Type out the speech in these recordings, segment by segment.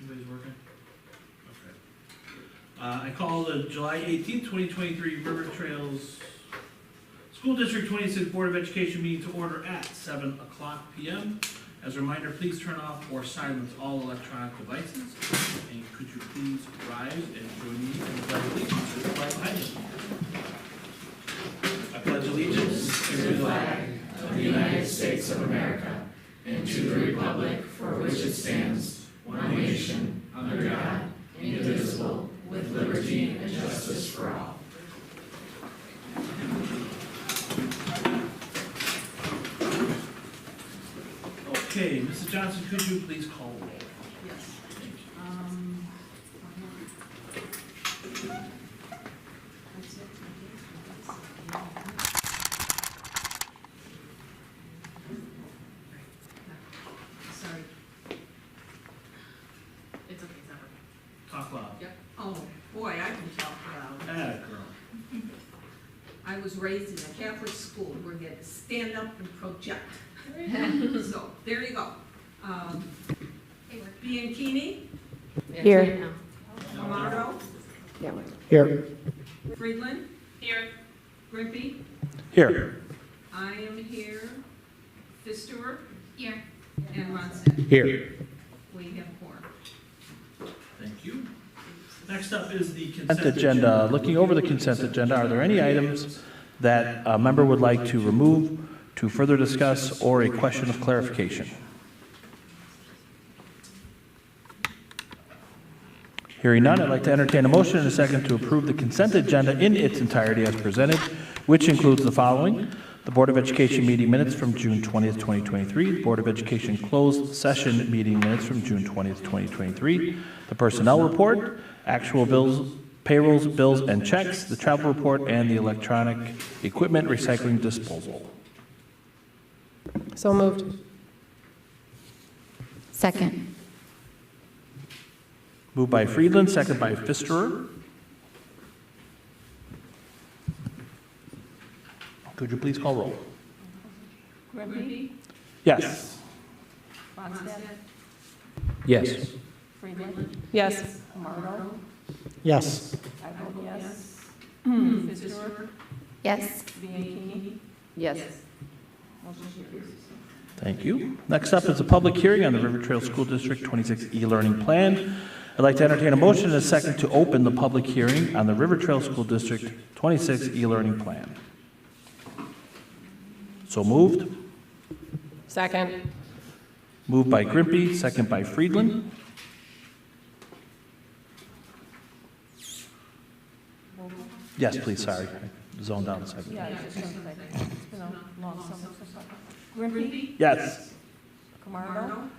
Everybody's working? Okay. I call the July 18th, 2023 River Trails School District 26 Board of Education meeting to order at 7 o'clock p.m. As a reminder, please turn off or silence all electronic devices. And could you please rise and join me in the pledge of allegiance to the flag behind me? I pledge allegiance to the flag of the United States of America and to the republic for which it stands, one nation, under God, indivisible, with liberty and justice for all. Okay, Mrs. Johnson, could you please call the roll? Yes. Thank you. That's it. Sorry. It's okay, it's not working. Talk loud. Yep. Oh, boy, I can talk loud. Ah, girl. I was raised in a Catholic school where you had to stand up and project. So, there you go. Bianchini, Here. Amato, Here. Friedland. Here. Grimpy, Here. I am here. Fister, Here. and Ronstadt. Here. We have quorum. Thank you. Next up is the Consent agenda. Looking over the consent agenda, are there any items that a member would like to remove, to further discuss, or a question of clarification? Hearing none, I'd like to entertain a motion and a second to approve the consent agenda in its entirety as presented, which includes the following: the Board of Education meeting minutes from June 20th, 2023, the Board of Education closed session meeting minutes from June 20th, 2023, the personnel report, actual bills, payrolls, bills, and checks, the travel report, and the electronic equipment recycling disposal. So moved. Second. Moved by Friedland, second by Pfisterer. Could you please call roll? Grimby? Yes. Ronstadt? Yes. Friedland? Yes. Camardo? Yes. I vote yes. Pfisterer? Yes. Bianchini? Yes. Motion carries. Thank you. Next up is a public hearing on the River Trail School District 26 e-learning plan. I'd like to entertain a motion and a second to open the public hearing on the River Trail School District 26 e-learning plan. So moved. Second. Moved by Grimpy, second by Friedland. Yes, please, sorry. I zoned out a second. Grimby? Yes. Camardo?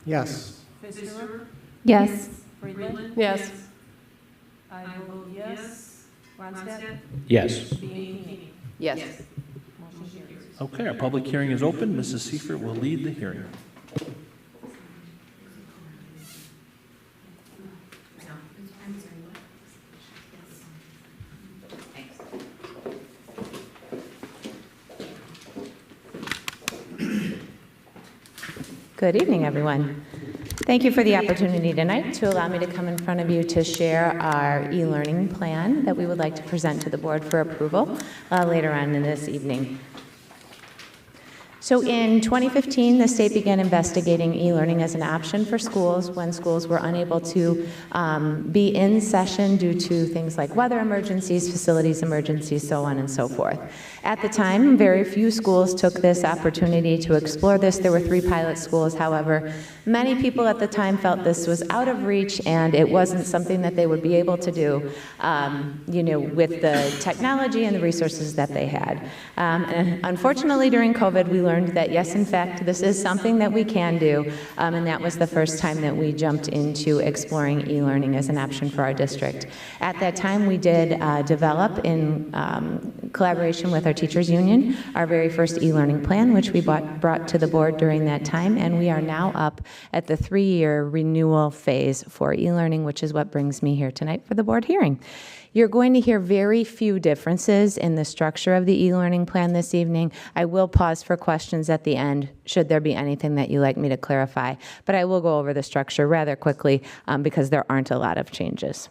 Yes. Pfisterer? Yes. Friedland? Yes. I vote yes. Ronstadt? Yes. Bianchini? Yes. Motion carries. Okay, our public hearing is open. Mrs. Seifert will lead the hearing. Good evening, everyone. Thank you for the opportunity tonight to allow me to come in front of you to share our e-learning plan that we would like to present to the board for approval later on in this evening. So in 2015, the state began investigating e-learning as an option for schools when schools were unable to be in session due to things like weather emergencies, facilities emergencies, so on and so forth. At the time, very few schools took this opportunity to explore this. There were 3 pilot schools, however. Many people at the time felt this was out of reach and it wasn't something that they would be able to do, with the technology and the resources that they had. And unfortunately, during COVID, we learned that yes, in fact, this is something that we can do, and that was the first time that we jumped into exploring e-learning as an option for our district. At that time, we did develop, in collaboration with our teachers union, our very first e-learning plan, which we brought to the board during that time, and we are now up at the 3-year renewal phase for e-learning, which is what brings me here tonight for the board hearing. You're going to hear very few differences in the structure of the e-learning plan this evening. I will pause for questions at the end, should there be anything that you'd like me to clarify, but I will go over the structure rather quickly because there aren't a lot of changes.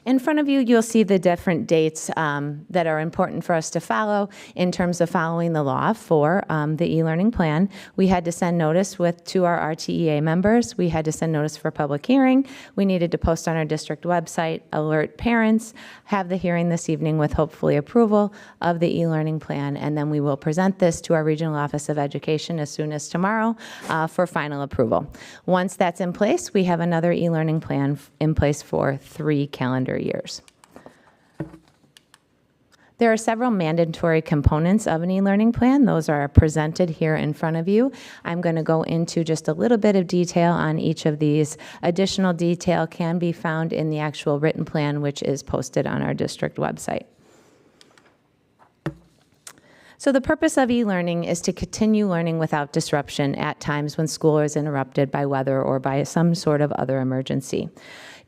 In front of you, you'll see the different dates that are important for us to follow in terms of following the law for the e-learning plan. We had to send notice to our RTEA members. We had to send notice for public hearing. We needed to post on our district website, alert parents, have the hearing this evening with hopefully approval of the e-learning plan, and then we will present this to our Regional Office of Education as soon as tomorrow for final approval. Once that's in place, we have another e-learning plan in place for 3 calendar years. There are several mandatory components of an e-learning plan. Those are presented here in front of you. I'm going to go into just a little bit of detail on each of these. Additional detail can be found in the actual written plan, which is posted on our district website. So the purpose of e-learning is to continue learning without disruption at times when school is interrupted by weather or by some sort of other emergency.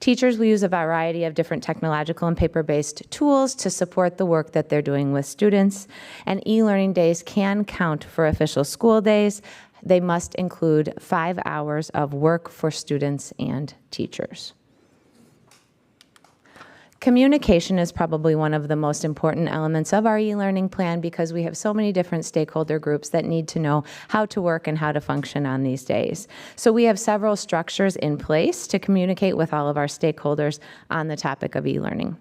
Teachers will use a variety of different technological and paper-based tools to support the work that they're doing with students, and e-learning days can count for official school days. They must include 5 hours of work for students and teachers. Communication is probably one of the most important elements of our e-learning plan because we have so many different stakeholder groups that need to know how to work and how to function on these days. So we have several structures in place to communicate with all of our stakeholders on the topic of e-learning.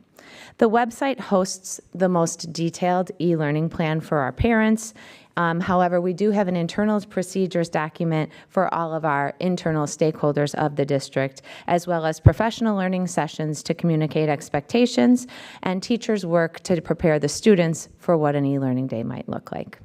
The website hosts the most detailed e-learning plan for our parents. However, we do have an internal procedures document for all of our internal stakeholders of the district, as well as professional learning sessions to communicate expectations, and teachers work to prepare the students for what an e-learning day might look like.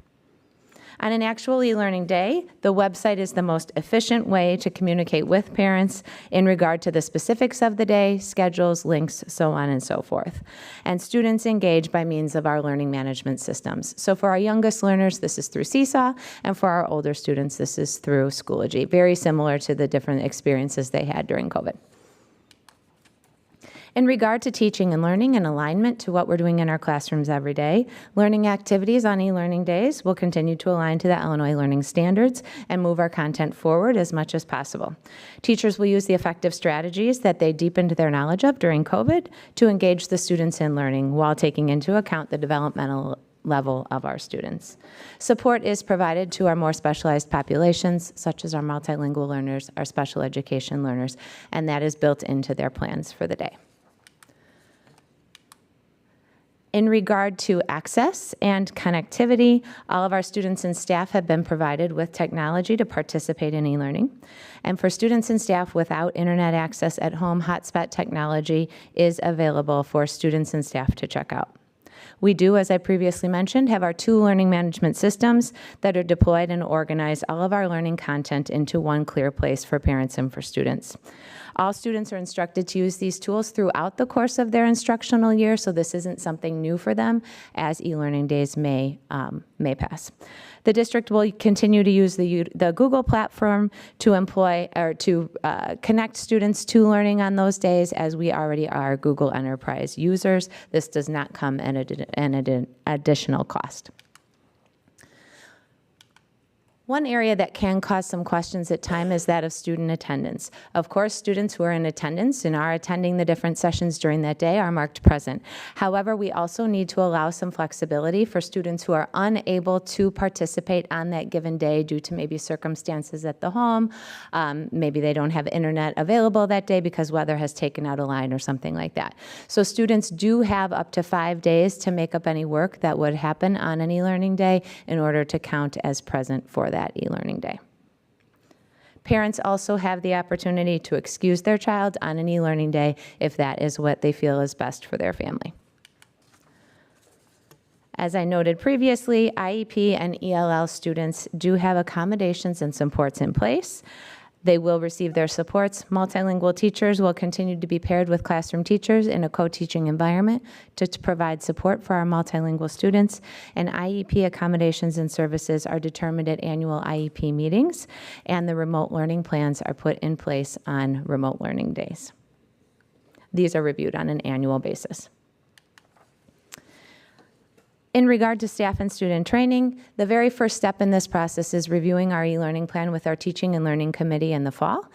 On an actual e-learning day, the website is the most efficient way to communicate with parents in regard to the specifics of the day, schedules, links, so on and so forth. And students engage by means of our learning management systems. So for our youngest learners, this is through Seesaw, and for our older students, this is through Schoology, very similar to the different experiences they had during COVID. In regard to teaching and learning in alignment to what we're doing in our classrooms every day, learning activities on e-learning days will continue to align to the Illinois Learning Standards and move our content forward as much as possible. Teachers will use the effective strategies that they deepened their knowledge of during COVID to engage the students in learning while taking into account the developmental level of our students. Support is provided to our more specialized populations, such as our multilingual learners, our special education learners, and that is built into their plans for the day. In regard to access and connectivity, all of our students and staff have been provided with technology to participate in e-learning. And for students and staff without internet access at home, hotspot technology is available for students and staff to check out. We do, as I previously mentioned, have our 2 learning management systems that are deployed and organize all of our learning content into one clear place for parents and for students. All students are instructed to use these tools throughout the course of their instructional year, so this isn't something new for them as e-learning days may pass. The district will continue to use the Google platform to employ or to connect students to learning on those days, as we already are Google Enterprise users. This does not come at an additional cost. One area that can cause some questions at times is that of student attendance. Of course, students who are in attendance and are attending the different sessions during that day are marked present. However, we also need to allow some flexibility for students who are unable to participate on that given day due to maybe circumstances at the home. Maybe they don't have internet available that day because weather has taken out a line or something like that. So students do have up to 5 days to make up any work that would happen on an e-learning day in order to count as present for that e-learning day. Parents also have the opportunity to excuse their child on an e-learning day if that is what they feel is best for their family. As I noted previously, IEP and ELL students do have accommodations and supports in place. They will receive their supports. Multilingual teachers will continue to be paired with classroom teachers in a co-teaching environment to provide support for our multilingual students. And IEP accommodations and services are determined at annual IEP meetings, and the remote learning plans are put in place on remote learning days. These are reviewed on an annual basis. In regard to staff and student training, the very first step in this process is reviewing our e-learning plan with our teaching and learning committee in the fall.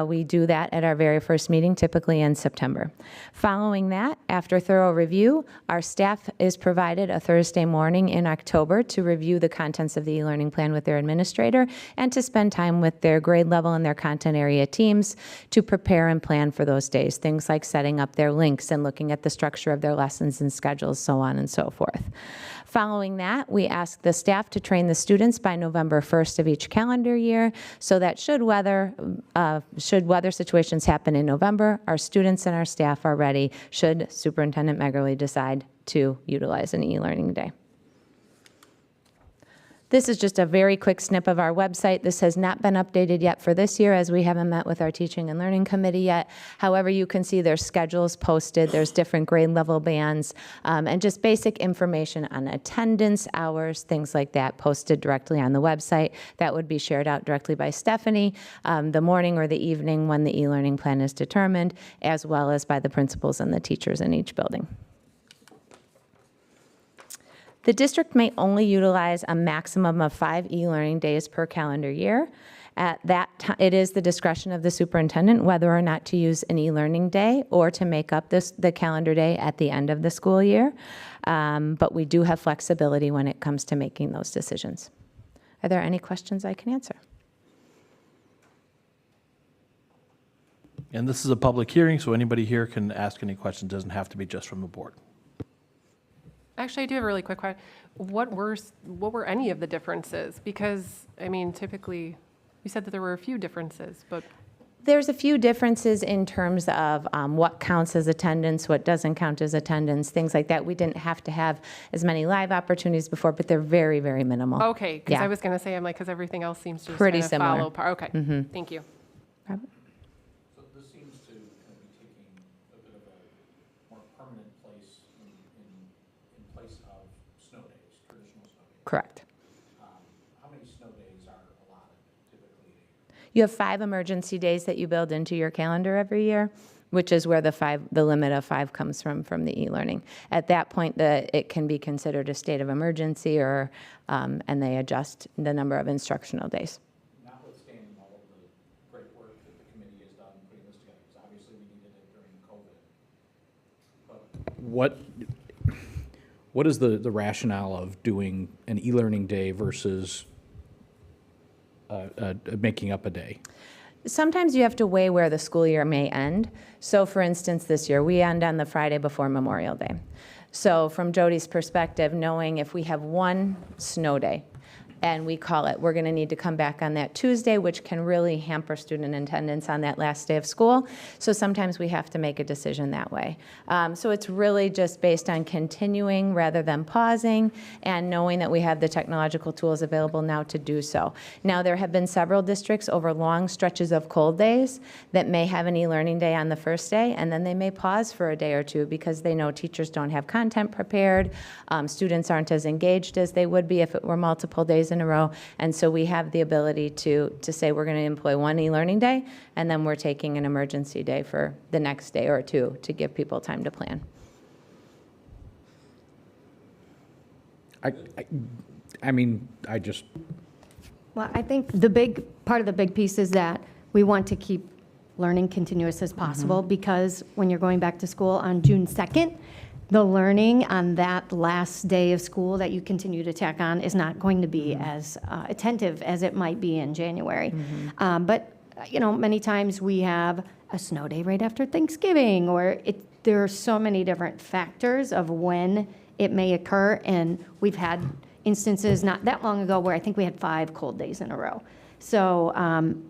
We do that at our very first meeting, typically in September. Following that, after thorough review, our staff is provided a Thursday morning in October to review the contents of the e-learning plan with their administrator and to spend time with their grade level and their content area teams to prepare and plan for those days. Things like setting up their links and looking at the structure of their lessons and schedules, so on and so forth. Following that, we ask the staff to train the students by November 1st of each calendar year, so that should weather situations happen in November, our students and our staff are ready should Superintendent Meggerly decide to utilize an e-learning day. This is just a very quick snip of our website. This has not been updated yet for this year, as we haven't met with our teaching and learning committee yet. However, you can see there's schedules posted, there's different grade level bands, and just basic information on attendance, hours, things like that posted directly on the website. That would be shared out directly by Stephanie the morning or the evening when the e-learning plan is determined, as well as by the principals and the teachers in each building. The district may only utilize a maximum of 5 e-learning days per calendar year. At that time, it is the discretion of the superintendent whether or not to use an e-learning day or to make up the calendar day at the end of the school year. But we do have flexibility when it comes to making those decisions. Are there any questions I can answer? And this is a public hearing, so anybody here can ask any questions. It doesn't have to be just from the board. I Actually, I do have a really quick question. What were any of the differences? Because, I mean, typically, you said that there were a few differences, but There's a few differences in terms of what counts as attendance, what doesn't count as attendance, things like that. We didn't have to have as many live opportunities before, but they're very, very minimal. okay, because Yeah. I was going to say, I'm like, because everything else seems to just Pretty kind of similar. follow. Okay, thank you. Robert? So this seems to kind of be taking a bit of a more permanent place in place of snow days, traditional snow days. Correct. How many snow days are allotted typically a year? You have 5 emergency days that you build into your calendar every year, which is where the limit of 5 comes from the e-learning. At that point, it can be considered a state of emergency, or and they adjust the number of instructional days. Notwithstanding all of the great work that the committee has done putting this together, because obviously we needed it during COVID. But what is the rationale of doing an e-learning day versus making up a day? Sometimes you have to weigh where the school year may end. So for instance, this year, we end on the Friday before Memorial Day. So from Jody's perspective, knowing if we have one snow day and we call it, we're going to need to come back on that Tuesday, which can really hamper student attendance on that last day of school. So sometimes we have to make a decision that way. So it's really just based on continuing rather than pausing, and knowing that we have the technological tools available now to do so. Now, there have been several districts over long stretches of cold days that may have an e-learning day on the first day, and then they may pause for a day or two because they know teachers don't have content prepared, students aren't as engaged as they would be if it were multiple days in a row. And so we have the ability to say we're going to employ one e-learning day, and then we're taking an emergency day for the next day or two to give people time to plan. I mean, I just, Well, I think the big, part of the big piece is that we want to keep learning continuous as possible, because when you're going back to school on June 2nd, the learning on that last day of school that you continue to tack on is not going to be as attentive as it might be in January. But, you know, many times we have a snow day right after Thanksgiving, or there are so many different factors of when it may occur, and we've had instances not that long ago where I think we had 5 cold days in a row. So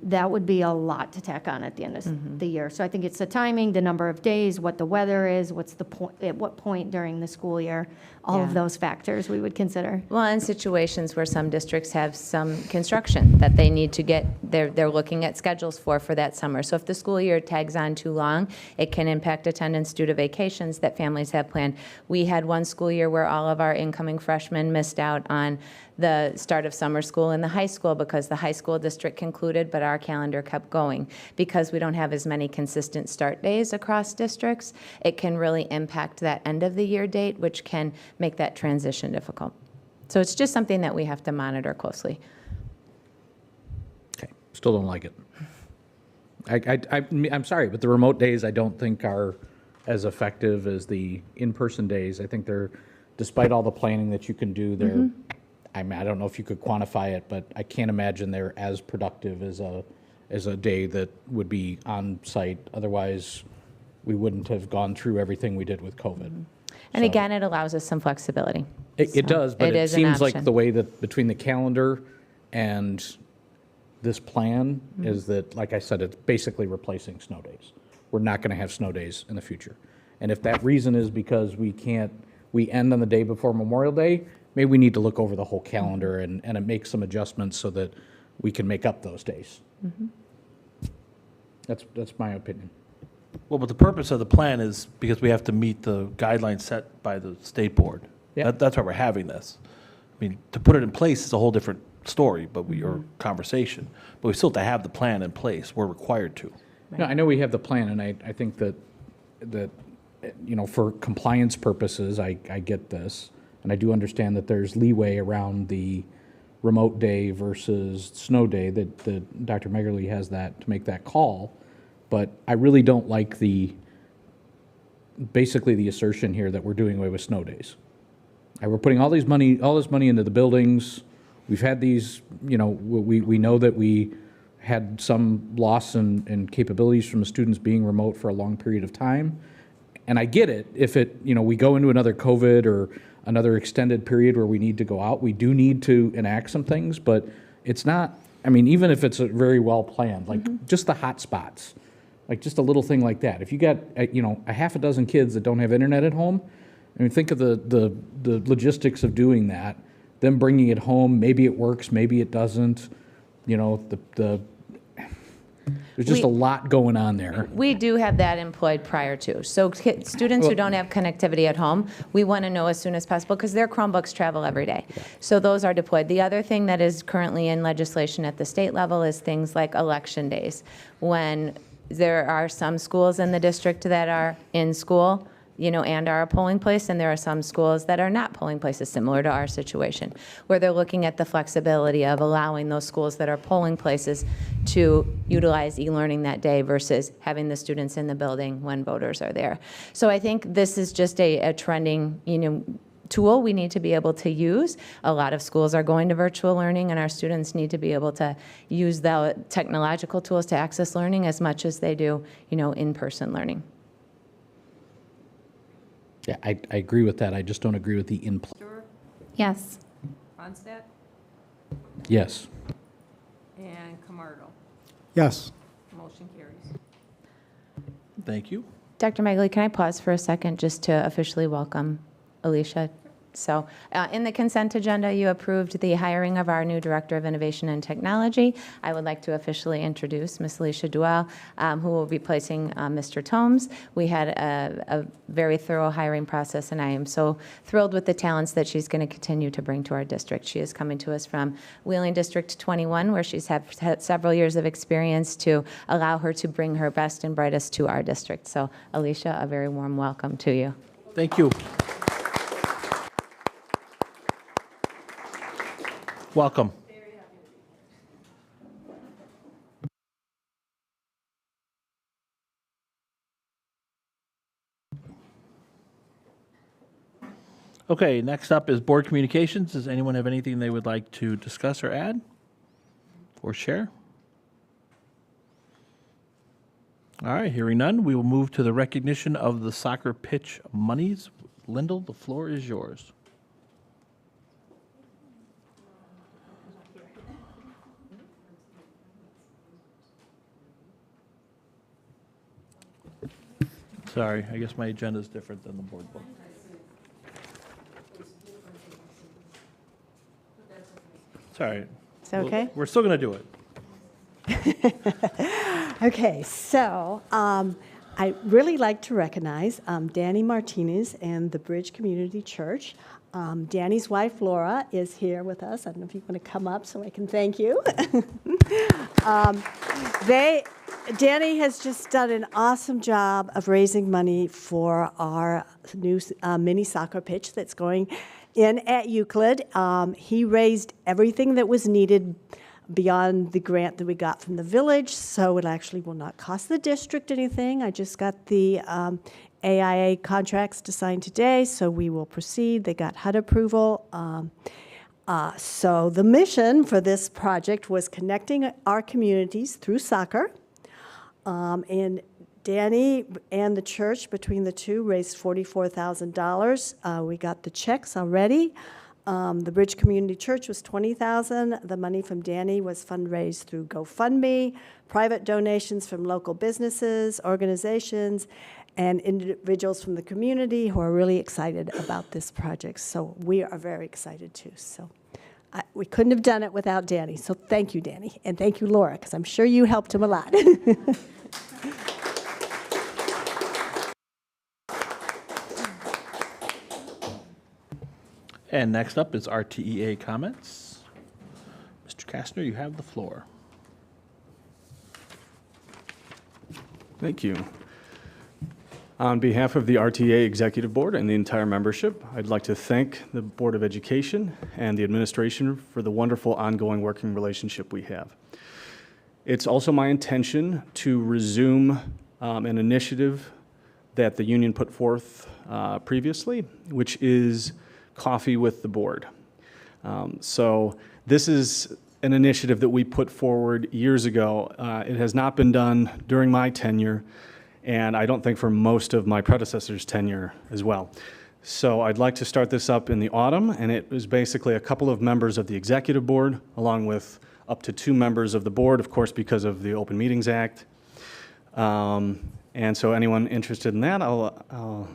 that would be a lot to tack on at the end of the year. So I think it's the timing, the number of days, what the weather is, what's the point, at what point during the school year, all of Yeah. those factors we would consider. Well, in situations where some districts have some construction that they need to get, they're looking at schedules for that summer. So if the school year tags on too long, it can impact attendance due to vacations that families have planned. We had one school year where all of our incoming freshmen missed out on the start of summer school in the high school because the high school district concluded, but our calendar kept going. Because we don't have as many consistent start days across districts, it can really impact that end of the year date, which can make that transition difficult. So it's just something that we have to monitor closely. okay, still don't like it. I'm sorry, but the remote days I don't think are as effective as the in-person days. I think they're, despite all the planning that you can do, they're, I mean, I don't know if you could quantify it, but I can't imagine they're as productive as a day that would be on site. Otherwise, we wouldn't have gone through everything we did with COVID. And So- again, it allows us some flexibility. It So does, but it is an seems like option. the way that between the calendar and this plan is that, like I said, it's basically replacing snow days. We're not going to have snow days in the future. And if that reason is because we end on the day before Memorial Day, maybe we need to look over the whole calendar and make some adjustments so that we can make up those days. That's my opinion. Well, but the purpose of the plan is because we have to meet the guidelines set by the state board. Yeah. That's why we're having this. I mean, to put it in place is a whole different story, but or conversation. But we still have to have the plan in place. We're required to. No, I know we have the plan, and I think that, you know, for compliance purposes, I get this. And I do understand that there's leeway around the remote day versus snow day, that Dr. Megerly has that, to make that call. But I really don't like basically the assertion here that we're doing away with snow days. And we're putting all this money into the buildings. We've had these, you know, we know that we had some loss in capabilities from the students being remote for a long period of time. And I get it, if it, you know, we go into another COVID or another extended period where we need to go out. We do need to enact some things, but it's not, I mean, even if it's a very well planned, like just the hot spots, like just a little thing like that. If you got, a half a dozen kids that don't have internet at home, I mean, think of the logistics of doing that, them bringing it home, maybe it works, maybe it doesn't, there's just a lot going on there. We do have that employed prior to. So students who don't have connectivity at home, we want to know as soon as possible because their Chromebooks travel every day. So those are deployed. The other thing that is currently in legislation at the state level is things like election days. When there are some schools in the district that are in school, and are a polling place, and there are some schools that are not polling places, similar to our situation, where they're looking at the flexibility of allowing those schools that are polling places to utilize e-learning that day versus having the students in the building when voters are there. So I think this is just a trending, tool we need to be able to use. A lot of schools are going to virtual learning, and our students need to be able to use the technological tools to access learning as much as they do, in-person learning. Yeah, I agree with that. I just don't agree with the Yes. Ronstadt Yes. and Camardo. Yes. Motion carries. Thank you. Dr. Magley, can I pause for a second just to officially welcome Alicia? So in the consent agenda, you approved the hiring of our new Director of Innovation and Technology. I would like to officially introduce Ms. Alicia Duell, who will be replacing Mr. Tomes. We had a very thorough hiring process, and I am so thrilled with the talents that she's going to continue to bring to our district. She is coming to us from Wheeling District 21, where she's had several years of experience to allow her to bring her best and brightest to our district. So, Alicia, a very warm welcome to you. Thank you. Welcome. Okay, next up is board communications. Does anyone have anything they would like to discuss or add or share? All right, hearing none, we will move to the recognition of the soccer pitch monies. Lyndall, the floor is yours. Sorry, I guess my agenda is different than the board book. It's all right. Is that okay? We're still going to do it. Okay, so I really like to recognize Danny Martinez and the Bridge Community Church. Danny's wife, Laura, is here with us. I don't know if you want to come up so I can thank you. Danny has just done an awesome job of raising money for our new mini soccer pitch that's going in at Euclid. He raised everything that was needed beyond the grant that we got from the village, so it actually will not cost the district anything. I just got the AIA contracts to sign today, so we will proceed. They got HUD approval. So the mission for this project was connecting our communities through soccer. And Danny and the church, between the two, raised $44,000. We got the checks already. The Bridge Community Church was $20,000. The money from Danny was fundraised through GoFundMe, private donations from local businesses, organizations, and individuals from the community who are really excited about this project. So we are very excited too. So we couldn't have done it without Danny. So thank you, Danny. And thank you, Laura, because I'm sure you helped him a lot. And next up is RTEA comments. Mr. Kastner, you have the floor. Thank you. On behalf of the RTA Executive Board and the entire membership, I'd like to thank the Board of Education and the administration for the wonderful ongoing working relationship we have. It's also my intention to resume an initiative that the union put forth previously, which is Coffee with the Board. So this is an initiative that we put forward years ago. It has not been done during my tenure, and I don't think for most of my predecessors' tenure as well. So I'd like to start this up in the autumn, and it was basically a couple of members of the executive board, along with up to 2 members of the board, of course, because of the Open Meetings Act. And so anyone interested in that, I'll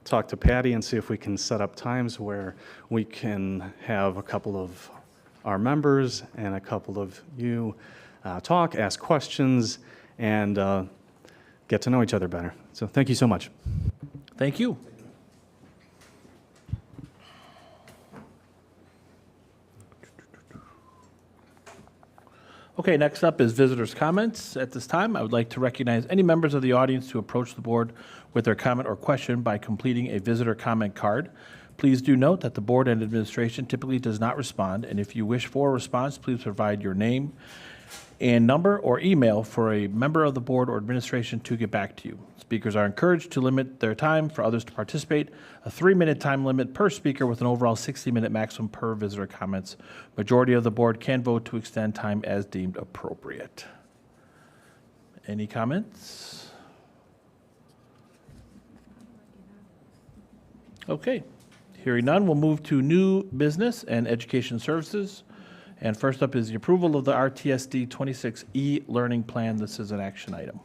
talk to Patty and see if we can set up times where we can have a couple of our members and a couple of you talk, ask questions, and get to know each other better. So thank you so much. Thank you. Okay, next up is visitors' comments. At this time, I would like to recognize any members of the audience to approach the board with their comment or question by completing a visitor comment card. Please do note that the board and administration typically does not respond, and if you wish for a response, please provide your name and number or email for a member of the board or administration to get back to you. Speakers are encouraged to limit their time for others to participate. A 3-minute time limit per speaker with an overall 60-minute maximum per visitor comments. Majority of the board can vote to extend time as deemed appropriate. Any comments? Okay. Hearing none, we'll move to new business and education services. And first up is the approval of the RTSD26 e-learning plan. This is an action item.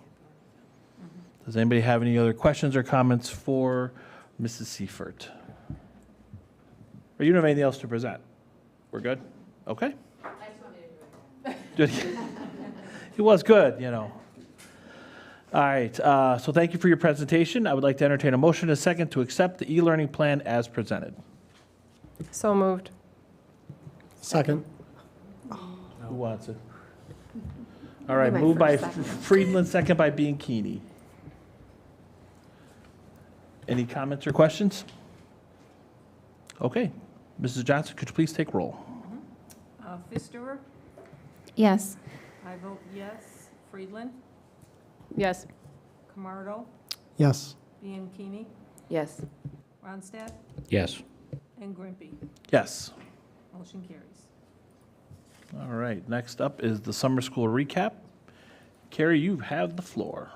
Does anybody have any other questions or comments for Mrs. Seifert? Or you don't have anything else to present? We're good? Okay. Good. It was good, you know. All right, so thank you for your presentation. I would like to entertain a motion in a second to accept the e-learning plan as presented. So moved. Second. Who wants it? All right, My moved by first second. Friedland, second by Bianchini. Any comments or questions? Okay, Mrs. Johnson, could you please take roll? Pfister, Yes. I vote yes. Friedland, Yes. Camardo, Yes. Bianchini, Yes. Ronstadt, Yes. and Grimpy. Yes. Motion carries. All right, next up is the summer school recap. Carrie, you have the floor.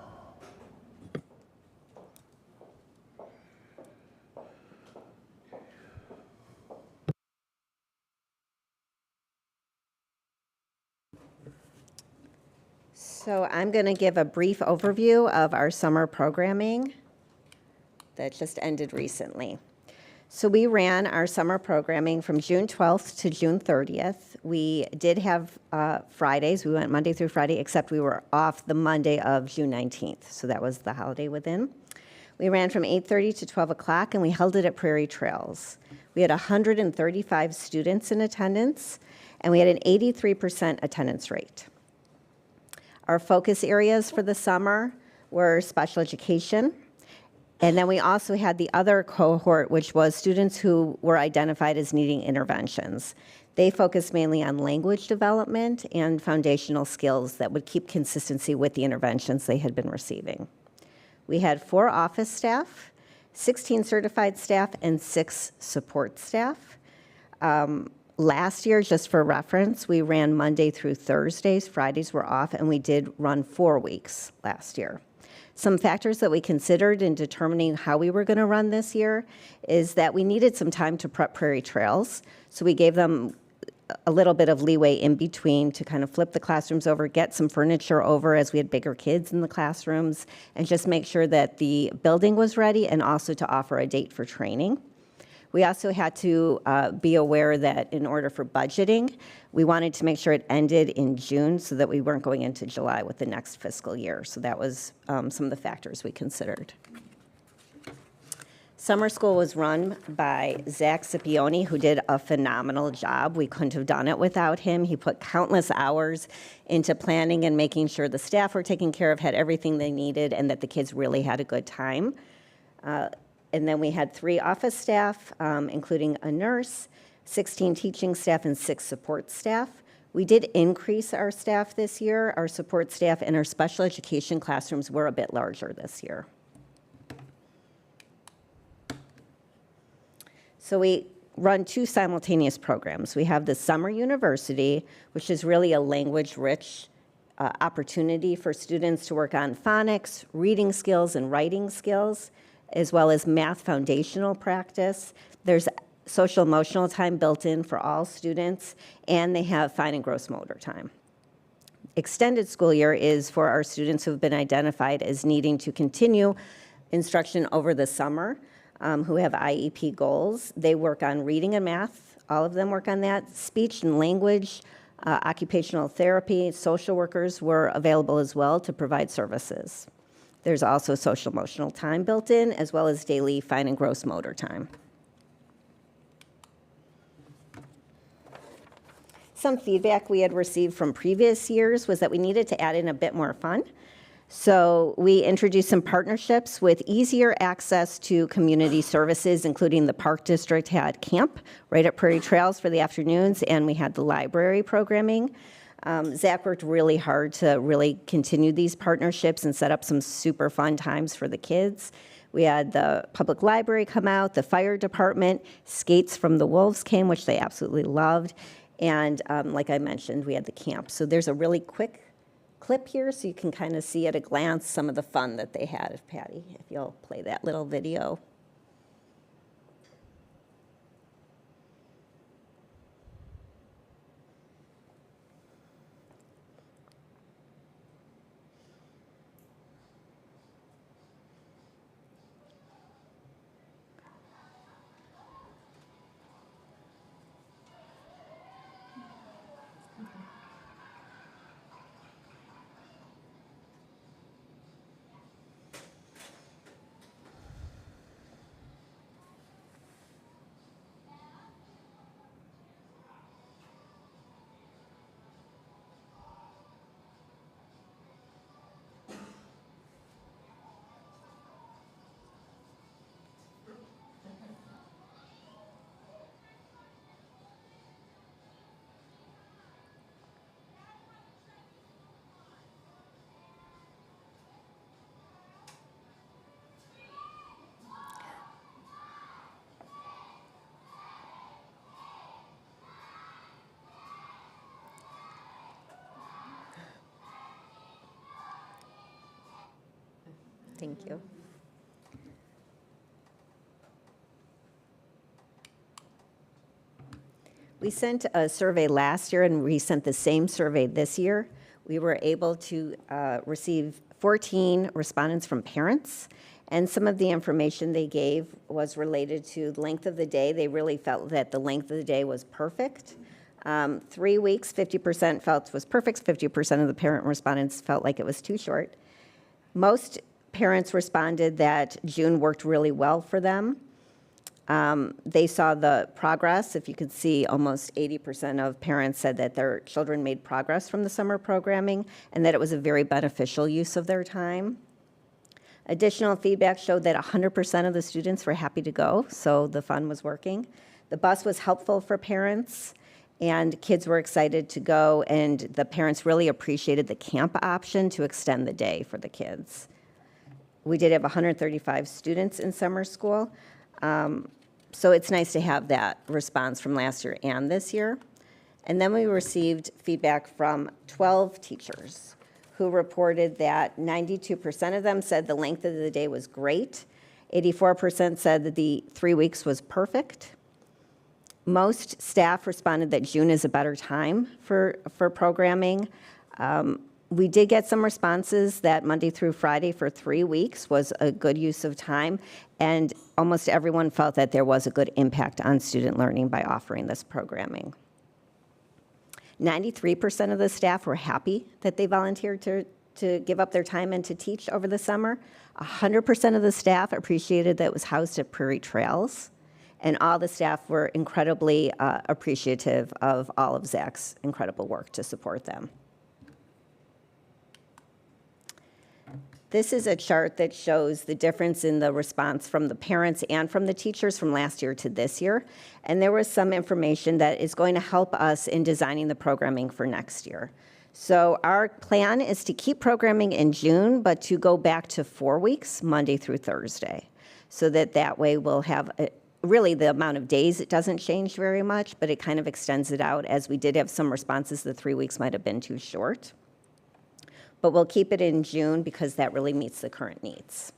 So I'm going to give a brief overview of our summer programming that just ended recently. So we ran our summer programming from June 12th to June 30th. We did have Fridays. We went Monday through Friday, except we were off the Monday of June 19th. So that was the holiday within. We ran from 8:30 to 12 o'clock, and we held it at Prairie Trails. We had 135 students in attendance, and we had an 83% attendance rate. Our focus areas for the summer were special education, and then we also had the other cohort, which was students who were identified as needing interventions. They focused mainly on language development and foundational skills that would keep consistency with the interventions they had been receiving. We had 4 office staff, 16 certified staff, and 6 support staff. Last year, just for reference, we ran Monday through Thursdays. Fridays were off, and we did run 4 weeks last year. Some factors that we considered in determining how we were going to run this year is that we needed some time to prep Prairie Trails, so we gave them a little bit of leeway in between to kind of flip the classrooms over, get some furniture over as we had bigger kids in the classrooms, and just make sure that the building was ready, and also to offer a date for training. We also had to be aware that in order for budgeting, we wanted to make sure it ended in June so that we weren't going into July with the next fiscal year. So that was some of the factors we considered. Summer school was run by Zach Scipione, who did a phenomenal job. We couldn't have done it without him. He put countless hours into planning and making sure the staff were taken care of, had everything they needed, and that the kids really had a good time. And then we had 3 office staff, including a nurse, 16 teaching staff, and 6 support staff. We did increase our staff this year. Our support staff and our special education classrooms were a bit larger this year. So we run 2 simultaneous programs. We have the Summer University, which is really a language-rich opportunity for students to work on phonics, reading skills, and writing skills. as well as math foundational practice. There's social emotional time built in for all students, and they have fine and gross motor time. Extended school year is for our students who have been identified as needing to continue instruction over the summer, who have IEP goals. They work on reading and math. All of them work on that. Speech and language, occupational therapy, social workers were available as well to provide services. There's also social emotional time built in, as well as daily fine and gross motor time. Some feedback we had received from previous years was that we needed to add in a bit more fun. So we introduced some partnerships with easier access to community services, including the Park District had camp right at Prairie Trails for the afternoons, and we had the library programming. Zach worked really hard to really continue these partnerships and set up some super fun times for the kids. We had the public library come out, the fire department, Skates from the Wolves came, which they absolutely loved. And like I mentioned, we had the camp. So there's a really quick clip here so you can kind of see at a glance some of the fun that they had. Patty, if you'll play that little video. Thank you. We sent a survey last year and we sent the same survey this year. We were able to receive 14 respondents from parents, and some of the information they gave was related to the length of the day. They really felt that the length of the day was perfect. 3 weeks, 50% felt was perfect, 50% of the parent respondents felt like it was too short. Most parents responded that June worked really well for them. They saw the progress. If you could see, almost 80% of parents said that their children made progress from the summer programming and that it was a very beneficial use of their time. Additional feedback showed that 100% of the students were happy to go, so the fun was working. The bus was helpful for parents, and kids were excited to go, and the parents really appreciated the camp option to extend the day for the kids. We did have 135 students in summer school, so it's nice to have that response from last year and this year. And then we received feedback from 12 teachers who reported that 92% of them said the length of the day was great. 84% said that the 3 weeks was perfect. Most staff responded that June is a better time for programming. We did get some responses that Monday through Friday for 3 weeks was a good use of time, and almost everyone felt that there was a good impact on student learning by offering this programming. 93% of the staff were happy that they volunteered to give up their time and to teach over the summer. 100% of the staff appreciated that it was housed at Prairie Trails, and all the staff were incredibly appreciative of all of Zach's incredible work to support them. This is a chart that shows the difference in the response from the parents and from the teachers from last year to this year. And there was some information that is going to help us in designing the programming for next year. So our plan is to keep programming in June, but to go back to 4 weeks, Monday through Thursday. So that way we'll have, really the amount of days, it doesn't change very much, but it kind of extends it out, as we did have some responses the 3 weeks might have been too short. But we'll keep it in June because that really meets the current needs.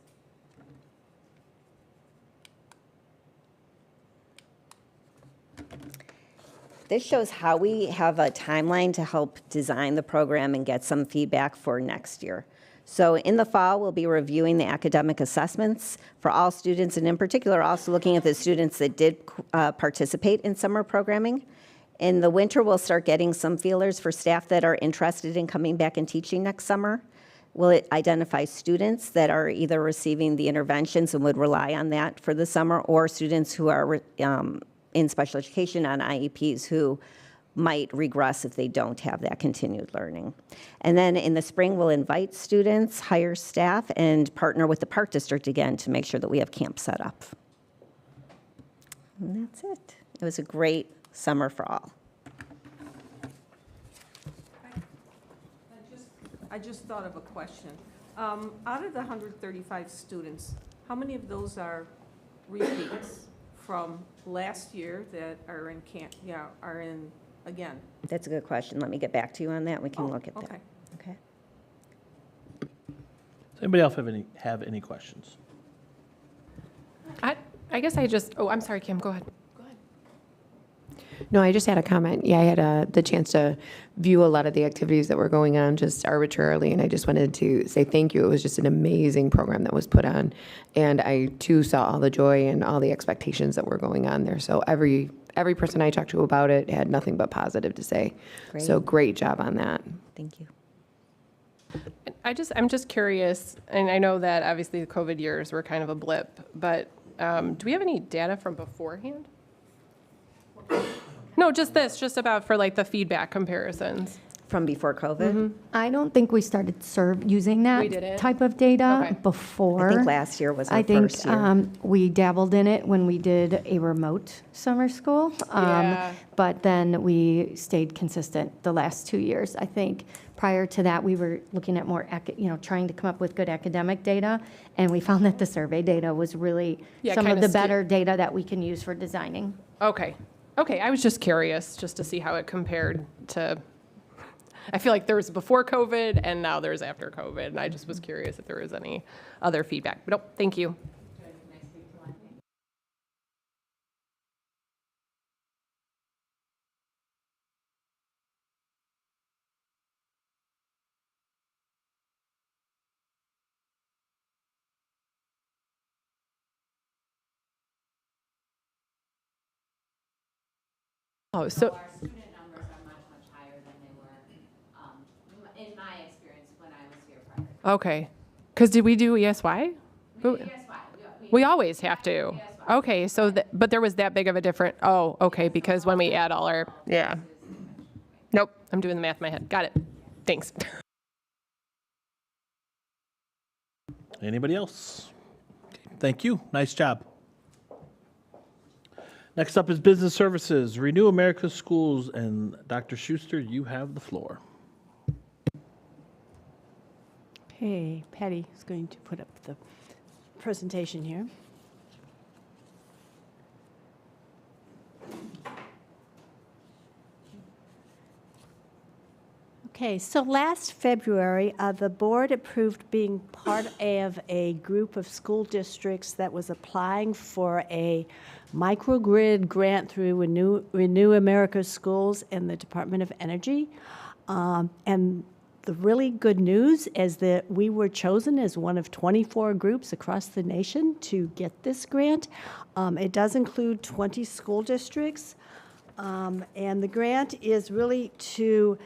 This shows how we have a timeline to help design the program and get some feedback for next year. So in the fall, we'll be reviewing the academic assessments for all students, and in particular, also looking at the students that did participate in summer programming. In the winter, we'll start getting some feelers for staff that are interested in coming back and teaching next summer. We'll identify students that are either receiving the interventions and would rely on that for the summer, or students who are in special education on IEPs who might regress if they don't have that continued learning. And then in the spring, we'll invite students, hire staff, and partner with the Park District again to make sure that we have camp set up. And that's it. It was a great summer for all. I just thought of a question. Out of the 135 students, how many of those are repeats from last year that are in camp, are in again? That's a good question. Let me get back to you on that. We can look at that. Okay. Okay. Does anybody else have any questions? I guess I just, oh, I'm sorry, Kim, go ahead. No, I just had a comment. Yeah, I had the chance to view a lot of the activities that were going on just arbitrarily, and I just wanted to say thank you. It was just an amazing program that was put on, and I too saw all the joy and all the expectations that were going on there. So every person I talked to about it had nothing but positive to say. Great. So great job on that. Thank you. I'm just curious, and I know that obviously the COVID years were kind of a blip, but do we have any data from beforehand? No, just about for like the feedback comparisons. From before COVID? I don't think we started using that We didn't? type of data Okay. before. I think last year was our I think first year. we dabbled in it when we did a remote summer school. Yeah. But then we stayed consistent the last 2 years. I think prior to that, we were looking at more, trying to come up with good academic data. And we found that the survey data was really Yeah, some of kinda the better data that we can use for designing. Okay, I was just curious, just to see how it compared to, I feel like there was before COVID and now there's after COVID, and I just was curious if there was any other feedback. But nope, thank you. Oh, so, Our student numbers are much, much higher than they were, in my experience, when I was here prior. okay, because did we do ESY? We did ESY. We always have to. Okay, so, but there was that big of a difference, oh, okay, because when we add all our, yeah. Nope, I'm doing the math in my head, got it, thanks. Anybody else? Okay, thank you. Nice job. Next up is Business Services, Renew America's Schools, and Dr. Schuster, you have the floor. Okay, Patty is going to put up the presentation here. Okay, so last February, the board approved being part of a group of school districts that was applying for a microgrid grant through Renew America's Schools and the Department of Energy. And the really good news is that we were chosen as one of 24 groups across the nation to get this grant. It does include 20 school districts. And the grant is really to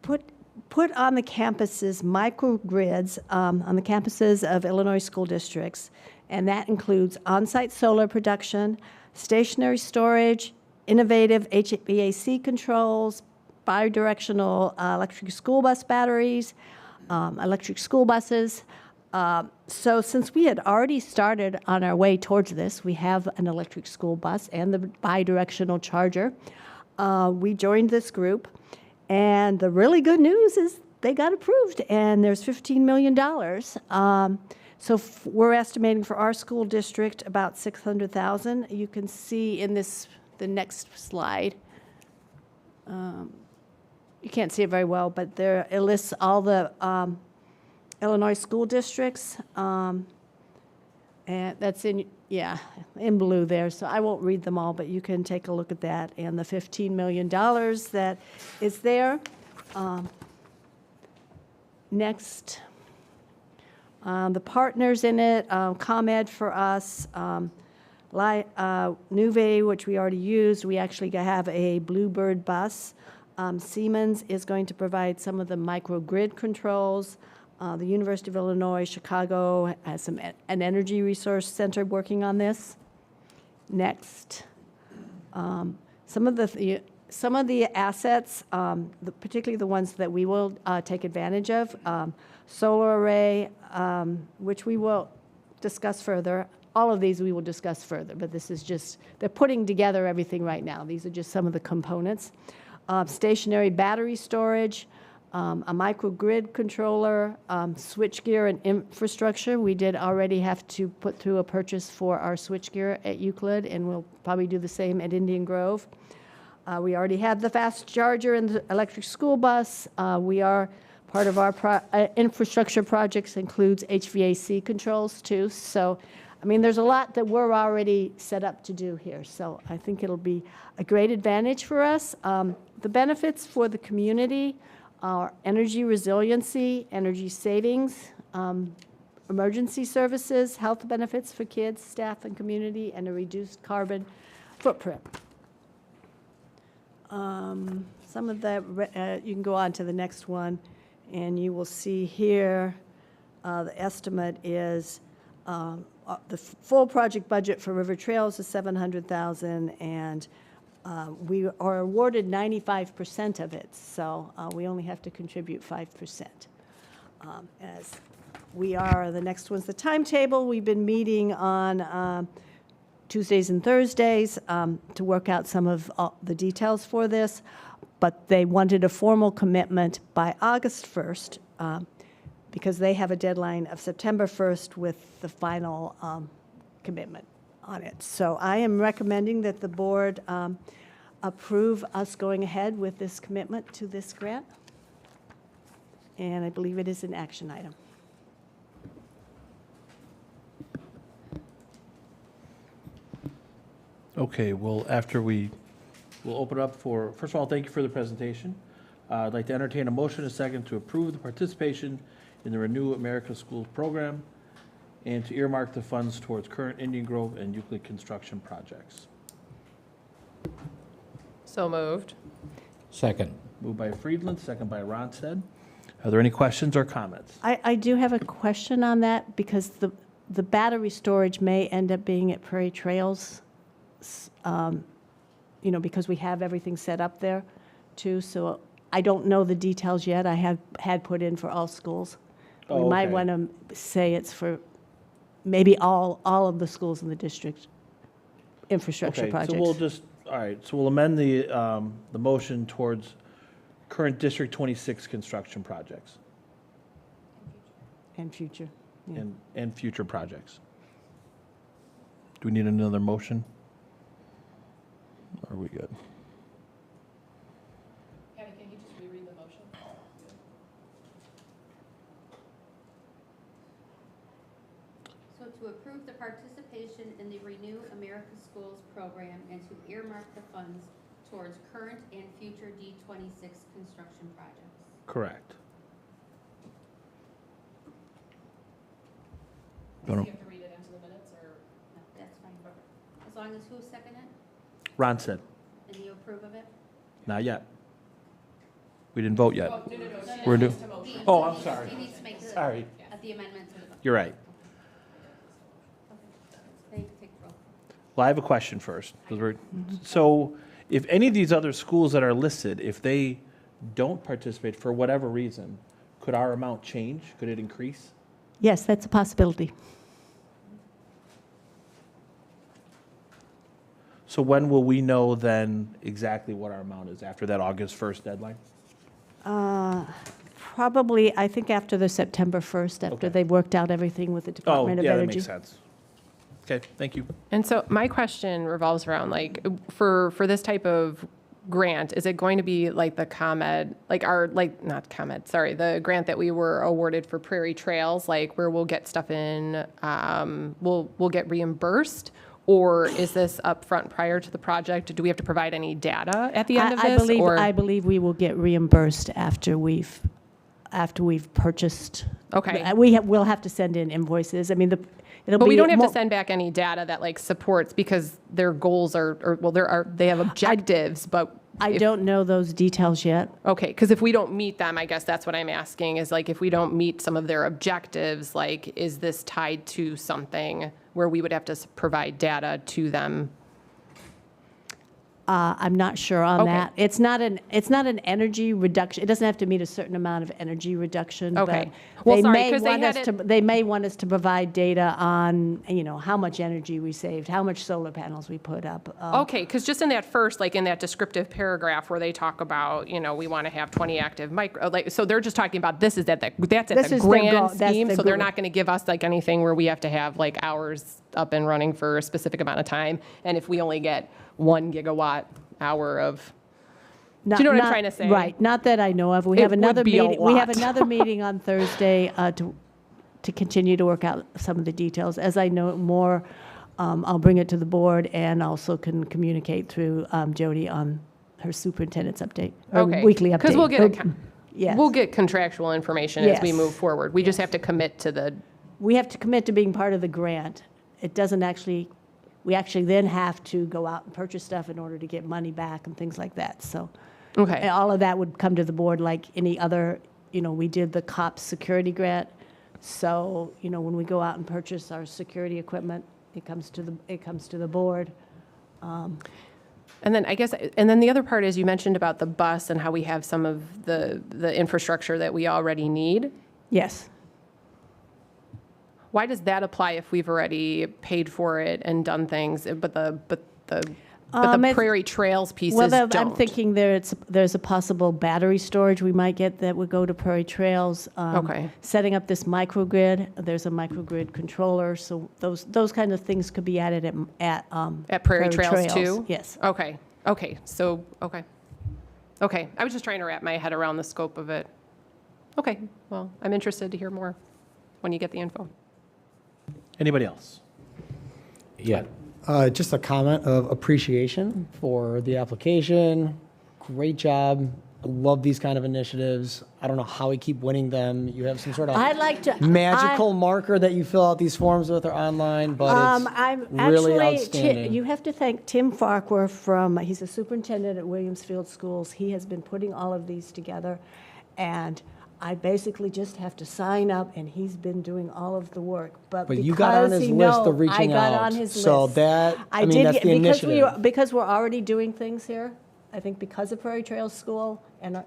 put on the campuses microgrids on the campuses of Illinois school districts, and that includes on-site solar production, stationary storage, innovative HVAC controls, bidirectional electric school bus batteries, electric school buses. So since we had already started on our way towards this, we have an electric school bus and the bidirectional charger. We joined this group. And the really good news is they got approved, and there's $15 million. So we're estimating for our school district about $600,000. You can see in the next slide. You can't see it very well, but it lists all the Illinois school districts, and that's in yeah, in blue there, so I won't read them all, but you can take a look at that, and the $15 million that is there. Next, the partners in it, ComEd for us, Nuve, which we already used, we actually have a Bluebird bus. Siemens is going to provide some of the microgrid controls. The University of Illinois, Chicago has an energy resource center working on this. Next, some of the assets, particularly the ones that we will take advantage of, solar array, which we will discuss further. All of these we will discuss further, but this is just, they're putting together everything right now. These are just some of the components. Stationary battery storage, a microgrid controller, switchgear and infrastructure. We did already have to put through a purchase for our switchgear at Euclid, and we'll probably do the same at Indian Grove. We already have the fast charger and the electric school bus. We are, part of our infrastructure projects includes HVAC controls too. So, I mean, there's a lot that we're already set up to do here. So I think it'll be a great advantage for us. The benefits for the community are energy resiliency, energy savings, emergency services, health benefits for kids, staff, and community, and a reduced carbon footprint. Some of the, you can go on to the next one, and you will see here the estimate is the full project budget for River Trails is $700,000, and we are awarded 95% of it, so we only have to contribute 5%. As we are, the next one's the timetable. We've been meeting on Tuesdays and Thursdays to work out some of the details for this, but they wanted a formal commitment by August 1st because they have a deadline of September 1st with the final commitment on it. So I am recommending that the board approve us going ahead with this commitment to this grant, and I believe it is an action item. Okay, well, we'll open up for, first of all, thank you for the presentation. I'd like to entertain a motion, a second, to approve the participation in the Renew America Schools program and to earmark the funds towards current Indian Grove and Euclid construction projects. So moved. Second. Moved by Friedland, second by Ronstadt. Are there any questions or comments? I do have a question on that because the battery storage may end up being at Prairie Trails, you know, because we have everything set up there too. So I don't know the details yet. I have had put in for all schools. We might okay. want to say it's for maybe all of the schools in the district infrastructure projects. So we'll just, all right, so we'll amend the motion towards current District 26 construction projects And future. Yeah. and future projects. Do we need another motion? Are we good? Patty, can you just reread the motion? So to approve the participation in the Renew America Schools program and to earmark the funds towards current and future D26 construction projects. Correct. Do you have to read it into the minutes, or? No, that's fine. As long as who seconded it Ron said, and you approve of it? not yet. We didn't vote yet. No. We're It's new. just a motion. Oh, I'm sorry. He needs to make Sorry. the amendment to the vote. You're right. Take roll. Well, I have a question first. 'Cause so if any of these other schools that are listed, if they don't participate for whatever reason, could our amount change? Could it increase? Yes, that's a possibility. So when will we know then exactly what our amount is after that August 1st deadline? Probably, I think after the September 1st, after Okay. they've worked out everything with the Oh, Department of yeah, that Energy. makes sense. Okay, thank you. And so my question revolves around, like, for this type of grant, is it going to be like the ComEd, like our, like, not ComEd, sorry, the grant that we were awarded for Prairie Trails, like where we'll get stuff in, we'll get reimbursed? Or is this upfront prior to the project? Do we have to provide any data at the end of this? Or- I believe we will get reimbursed after we've purchased. Okay. We'll have to send in invoices. I mean, it'll be. But we don't have more- to send back any data that like supports, because their goals they have objectives, but. I don't know those details yet. Okay, because if we don't meet them, I guess that's what I'm asking, is like, if we don't meet some of their objectives, like, is this tied to something where we would have to provide data to them? I'm not sure on Okay. that. It's not an energy reduction. It doesn't have to meet a certain amount of energy reduction. Okay. But Well, they sorry, may 'cause they want had us to. They may want us to provide data on, how much energy we saved, how much solar panels we put up. Okay, because just in that first, like in that descriptive paragraph where they talk about, we want to have 20 active micro, like, so they're just talking about that's at This the is their grand goal. That's scheme, the so they're goal. not going to give us like anything where we have to have like hours up and running for a specific amount of time, and if we only get 1 gigawatt hour of, do you know what I'm trying to say? Right. Not that I know of. We It have would another be a meeting. We have lot. another meeting on Thursday to continue to work out some of the details. As I know more, I'll bring it to the board and also can communicate through Jody on her superintendent's update, or Okay. weekly update. Because we'll get Yes. we'll get contractual information as we Yes. move forward. We just have to commit to the. We have to commit to being part of the grant. It doesn't actually, we actually then have to go out and purchase stuff in order to get money back and things like that, so. Okay. And all of that would come to the board like any other, we did the COPS security grant. So, when we go out and purchase our security equipment, it comes to the board. And then the other part is you mentioned about the bus and how we have some of the infrastructure that we already need. Yes. Why does that apply if we've already paid for it and done things, but the Prairie Trails pieces don't? I'm thinking there's a possible battery storage we might get that would go to Prairie Trails. Okay. Setting up this microgrid, there's a microgrid controller, so those kind of things could be added At Prairie Trails too? Yes. Okay, so, okay. I was just trying to wrap my head around the scope of it. Okay, well, I'm interested to hear more when you get the info. Anybody else? Yeah. Just a comment of appreciation for the application. Great job. I love these kind of initiatives. I don't know how we keep winning them. You have some sort of I'd like to. magical marker that you fill out these forms with or online, but I'm it's really actually, outstanding. you have to thank Tim Farquhar he's a superintendent at Williamsfield Schools. He has been putting all of these together, and I basically just have to sign up, and he's been doing all of the work. But you got on because his he list knows- of reaching I got out. on his So list. that- I mean, did that's get- the because initiative. because we're already doing things here, I think because of Prairie Trails School, and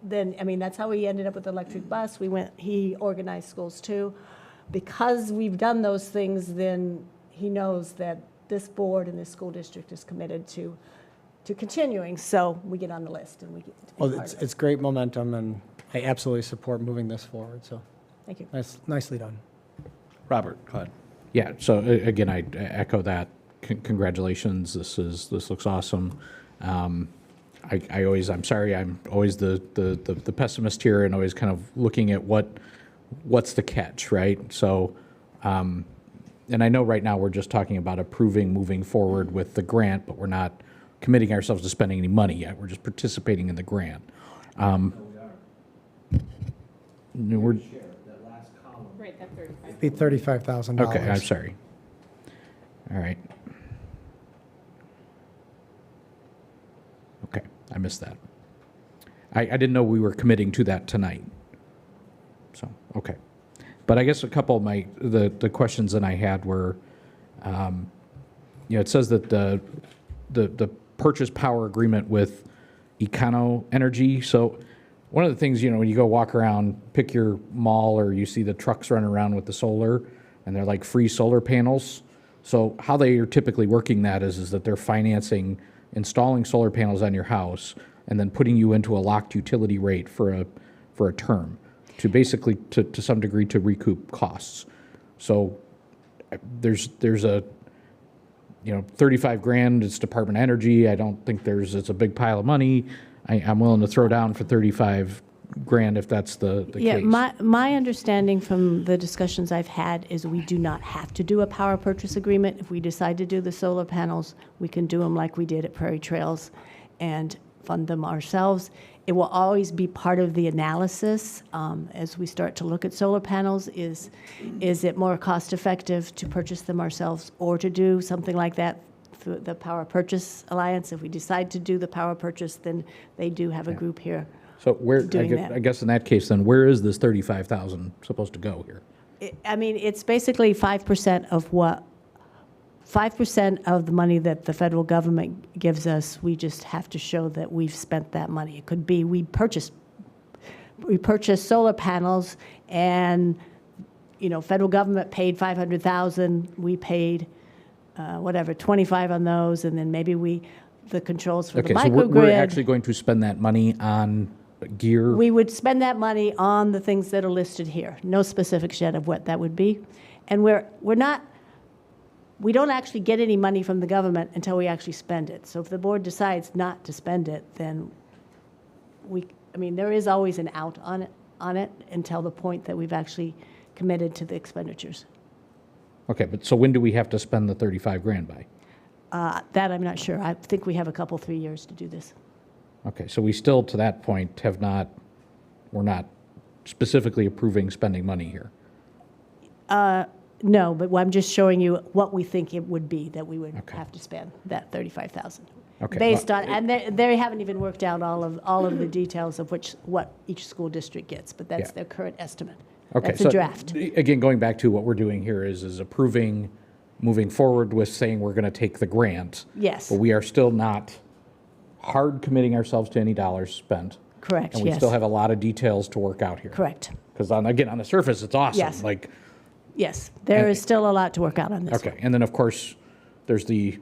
then, that's how we ended up with the electric bus. He organized schools too. Because we've done those things, then he knows that this board and this school district is committed to continuing. So we get on the list and we get to be Well, part of it. it's great momentum, and I absolutely support moving this forward, so Thank you. nicely done. Robert, go ahead. Yeah, so again, I echo that. Congratulations, this looks awesome. I'm sorry, I'm always the pessimist here and always kind of looking at what's the catch, right? So, and I know right now we're just talking about approving moving forward with the grant, but we're not committing ourselves to spending any money yet. We're just participating in the grant. We're, Right, that 35. Be $35,000. okay, I'm sorry. All right. Okay, I missed that. I didn't know we were committing to that tonight. So, okay. But I guess a couple of the questions that I had were, it says that the purchase power agreement with Econo Energy. So one of the things, when you go walk around, pick your mall, or you see the trucks running around with the solar, and they're like free solar panels. So how they are typically working that is that they're financing installing solar panels on your house and then putting you into a locked utility rate for a term to basically, to some degree, to recoup costs. So there's a $35 grand, it's Department of Energy. I don't think it's a big pile of money. I'm willing to throw down for 35 grand if that's the Yeah, case. my understanding from the discussions I've had is we do not have to do a power purchase agreement. If we decide to do the solar panels, we can do them like we did at Prairie Trails and fund them ourselves. It will always be part of the analysis as we start to look at solar panels. Is it more cost effective to purchase them ourselves or to do something like that through the Power Purchase Alliance? If we decide to do the power purchase, then they do have a group here. So doing that. I guess in that case, then where is this 35,000 supposed to go here? I mean, it's basically 5% of what, 5% of the money that the federal government gives us. We just have to show that we've spent that money. It could be we purchased solar panels and, federal government paid 500,000. We paid, 25 on those, and then maybe the controls for the Okay, so microgrid. we're actually going to spend that money on gear? We would spend that money on the things that are listed here. No specifics yet of what that would be. And we don't actually get any money from the government until we actually spend it. So if the board decides not to spend it, then there is always an out on it until the point that we've actually committed to the expenditures. Okay, but so when do we have to spend the 35 grand by? That I'm not sure. I think we have a couple, 3 years to do this. Okay, so we still, to that point, we're not specifically approving spending money here. No, but I'm just showing you what we think it would be that we would have to spend, that 35,000. Okay, Based on, and they haven't even worked out all of the details of what each school district gets, but that's Yeah. their current estimate. Okay, That's a so draft. again, going back to what we're doing here is approving, moving forward with saying we're going to take the grant. Yes. But we are still not hard committing ourselves to any dollars spent. Correct, And we yes. still have a lot of details to work out here. Correct. Because on the surface, it's awesome. Yes. Yes, there And- is still a lot to work out on this. Okay, and then, of course, there's the,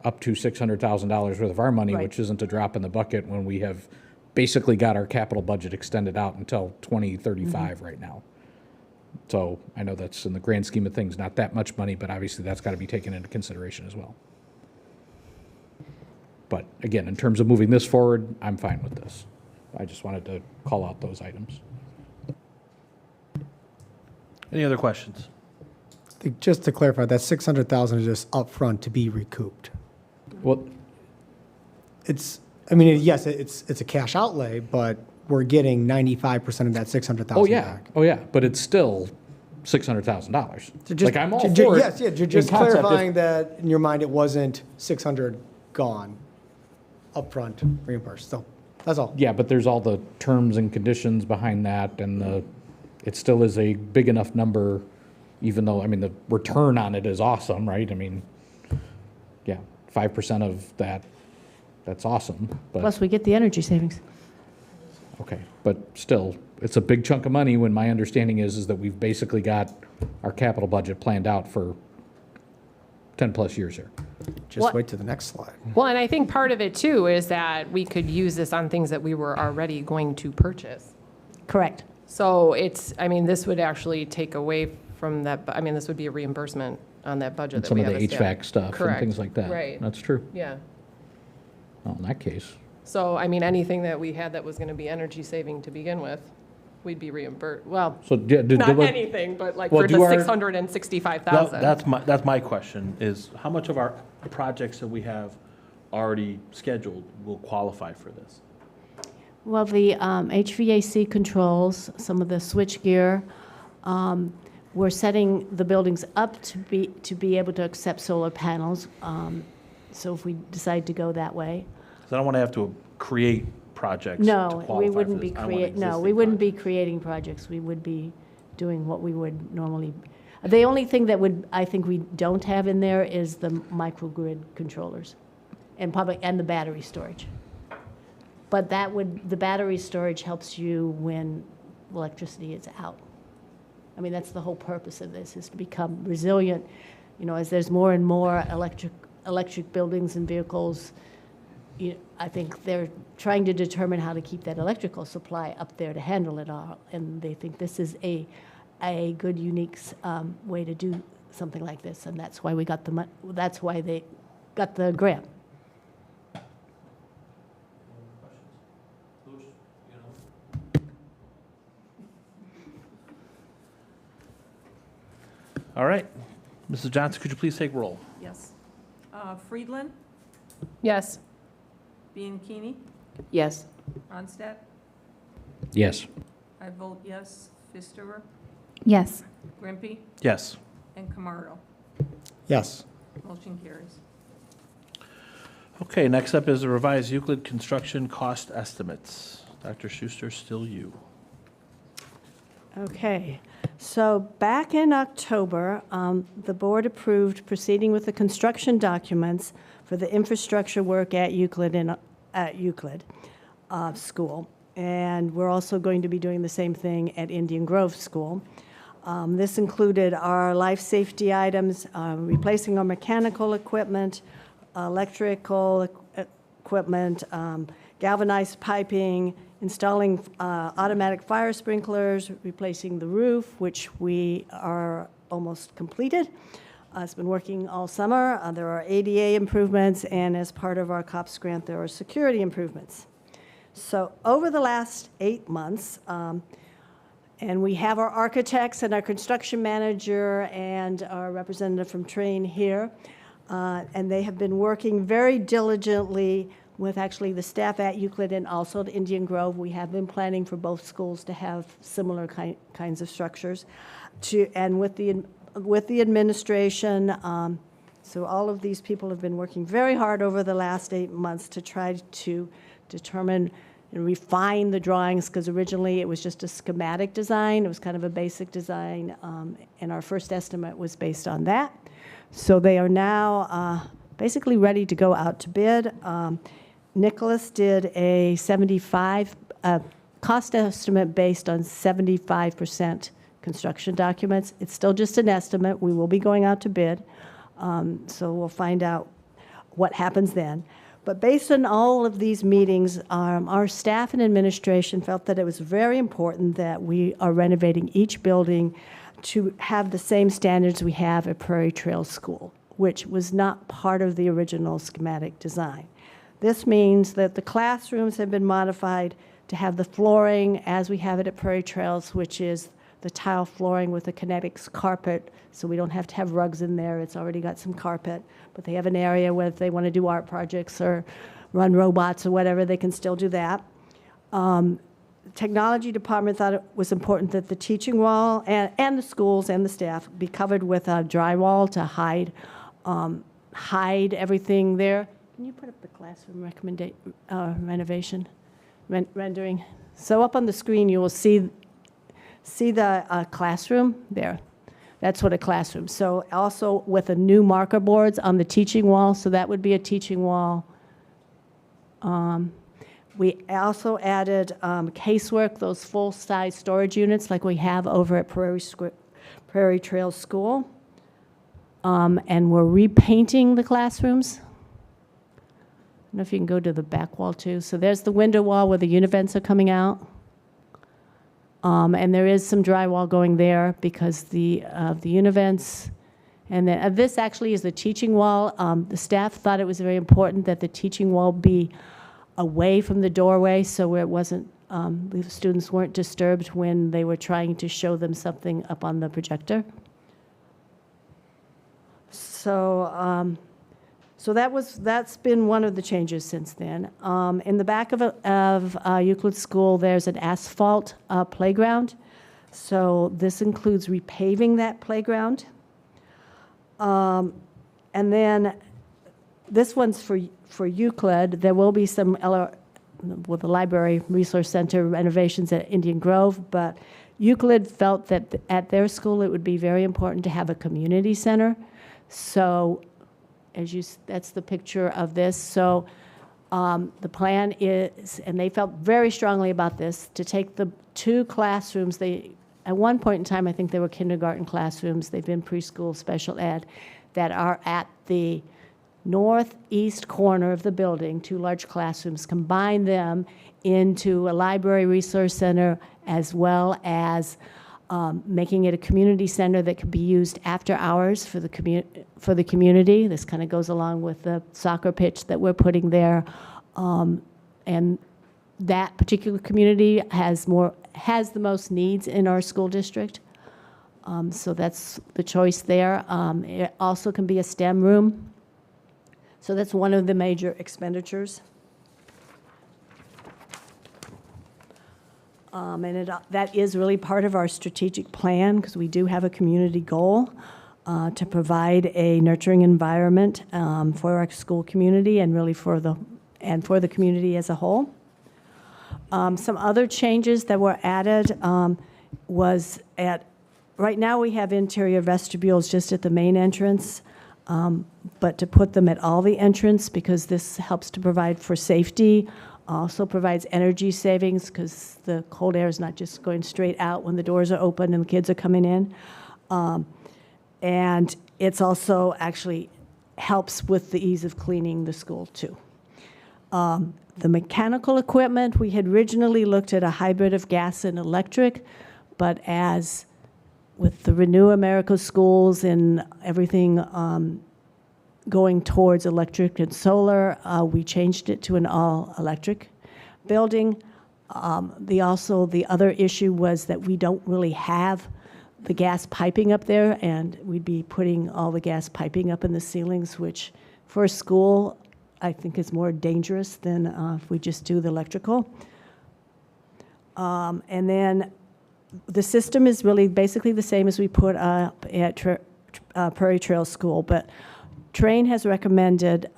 up to $600,000 worth of our money, Right. which isn't a drop in the bucket when we have basically got our capital budget extended out until 2035 right now. So I know that's, in the grand scheme of things, not that much money, but obviously that's got to be taken into consideration as well. But again, in terms of moving this forward, I'm fine with this. I just wanted to call out those items. Any other questions? Just to clarify, that 600,000 is just upfront to be recouped. Well, Yes, it's a cash outlay, but we're getting 95% of that 600,000 oh, yeah, back. oh, yeah, but it's still $600,000. So just- Like, I'm all for it. Yes, yeah, in just concept, clarifying that in your mind, it wasn't 600 gone, upfront reimbursed. So that's all. Yeah, but there's all the terms and conditions behind that, and it still is a big enough number, even though, the return on it is awesome, right? 5% of that's awesome, but, Plus, we get the energy savings. okay. But still, it's a big chunk of money when my understanding is that we've basically got our capital budget planned out for 10-plus years here. Just What- wait to the next slide. Well, and I think part of it too is that we could use this on things that we were already going to purchase. Correct. So this would actually take away from that, this would be a reimbursement on that budget And that some we of have the established. HVAC stuff and Correct. things like that. Right. That's true. Yeah. Well, in that case, So, anything that we had that was going to be energy saving to begin with, we'd be reimbursed. Well, so not anything, but like Well, for do the our- 665,000. That's my question, is how much of our projects that we have already scheduled will qualify for this? Well, the HVAC controls, some of the switchgear, we're setting the buildings up to be able to accept solar panels. So if we decide to go that way. Because I don't want to have to create projects to No, qualify we for wouldn't this. be I want existing wouldn't be projects. creating projects. We would be doing what we would normally. The only thing that I think we don't have in there is the microgrid controllers and the battery storage. But the battery storage helps you when electricity is out. That's the whole purpose of this, is to become resilient. As there's more and more electric buildings and vehicles, I think they're trying to determine how to keep that electrical supply up there to handle it all. And they think this is a good, unique way to do something like this, and that's why we got that's why they got the grant. All right. Mrs. Johnson, could you please take roll? Yes. Friedland, Yes. Bianchini, Yes. Ronstadt, Yes. I vote yes. Fisterer, Yes. Grimpy, Yes. and Camardo. Yes. Motion carries. Okay, next up is the revised Euclid construction cost estimates. Dr. Schuster, still you. Okay, so back in October, the board approved proceeding with the construction documents for the infrastructure work at Euclid School. And we're also going to be doing the same thing at Indian Grove School. This included our life safety items, replacing our mechanical equipment, electrical equipment, galvanized piping, installing automatic fire sprinklers, replacing the roof, which we are almost completed. It's been working all summer. There are ADA improvements, and as part of our COPS grant, there are security improvements. So over the last 8 months, and we have our architects and our construction manager and our representative from Train here, and they have been working very diligently with actually the staff at Euclid and also at Indian Grove. We have been planning for both schools to have similar kinds of structures, and with the administration. So all of these people have been working very hard over the last 8 months to try to determine and refine the drawings, because originally it was just a schematic design. It was kind of a basic design, and our first estimate was based on that. So they are now basically ready to go out to bid. Nicholas did a 75 cost estimate based on 75% construction documents. It's still just an estimate. We will be going out to bid, so we'll find out what happens then. But based on all of these meetings, our staff and administration felt that it was very important that we are renovating each building to have the same standards we have at Prairie Trail School, which was not part of the original schematic design. This means that the classrooms have been modified to have the flooring as we have it at Prairie Trails, which is the tile flooring with the kinetics carpet, so we don't have to have rugs in there. It's already got some carpet, but they have an area where if they want to do art projects or run robots or whatever, they can still do that. Technology department thought it was important that the teaching wall and the schools and the staff be covered with a drywall to hide everything there. Can you put up the classroom renovation rendering? So up on the screen you will see the classroom there. That's what a classroom. So also with a new marker boards on the teaching wall, so that would be a teaching wall. We also added casework, those full-size storage units like we have over at Prairie Trail School. And we're repainting the classrooms. I don't know if you can go to the back wall too. So there's the window wall where the univents are coming out. And there is some drywall going there because the univents. And then this actually is the teaching wall. The staff thought it was very important that the teaching wall be away from the doorway so where it wasn't, the students weren't disturbed when they were trying to show them something up on the projector. So, that's been one of the changes since then. In the back of Euclid School, there's an asphalt playground. So this includes repaving that playground. And then this one's for Euclid. There will be some with the Library Resource Center renovations at Indian Grove, but Euclid felt that at their school it would be very important to have a community center. So that's the picture of this. So the plan is, and they felt very strongly about this, to take the 2 classrooms. At one point in time, I think they were kindergarten classrooms. They've been preschool special ed that are at the northeast corner of the building, 2 large classrooms, combine them into a library resource center as well as making it a community center that could be used after hours for the community. This kind of goes along with the soccer pitch that we're putting there. And that particular community has the most needs in our school district. So that's the choice there. It also can be a STEM room. So that's one of the major expenditures. That is really part of our strategic plan, because we do have a community goal to provide a nurturing environment for our school community and really for the community as a whole. Some other changes that were added was right now we have interior vestibules just at the main entrance, but to put them at all the entrance, because this helps to provide for safety, also provides energy savings, because the cold air is not just going straight out when the doors are open and the kids are coming in. And it's also actually helps with the ease of cleaning the school too. The mechanical equipment, we had originally looked at a hybrid of gas and electric, but as with the Renew America schools and everything going towards electric and solar, we changed it to an all-electric building. The other issue was that we don't really have the gas piping up there, and we'd be putting all the gas piping up in the ceilings, which for a school, I think is more dangerous than if we just do the electrical. And then the system is really basically the same as we put up at Prairie Trail School, but Train has recommended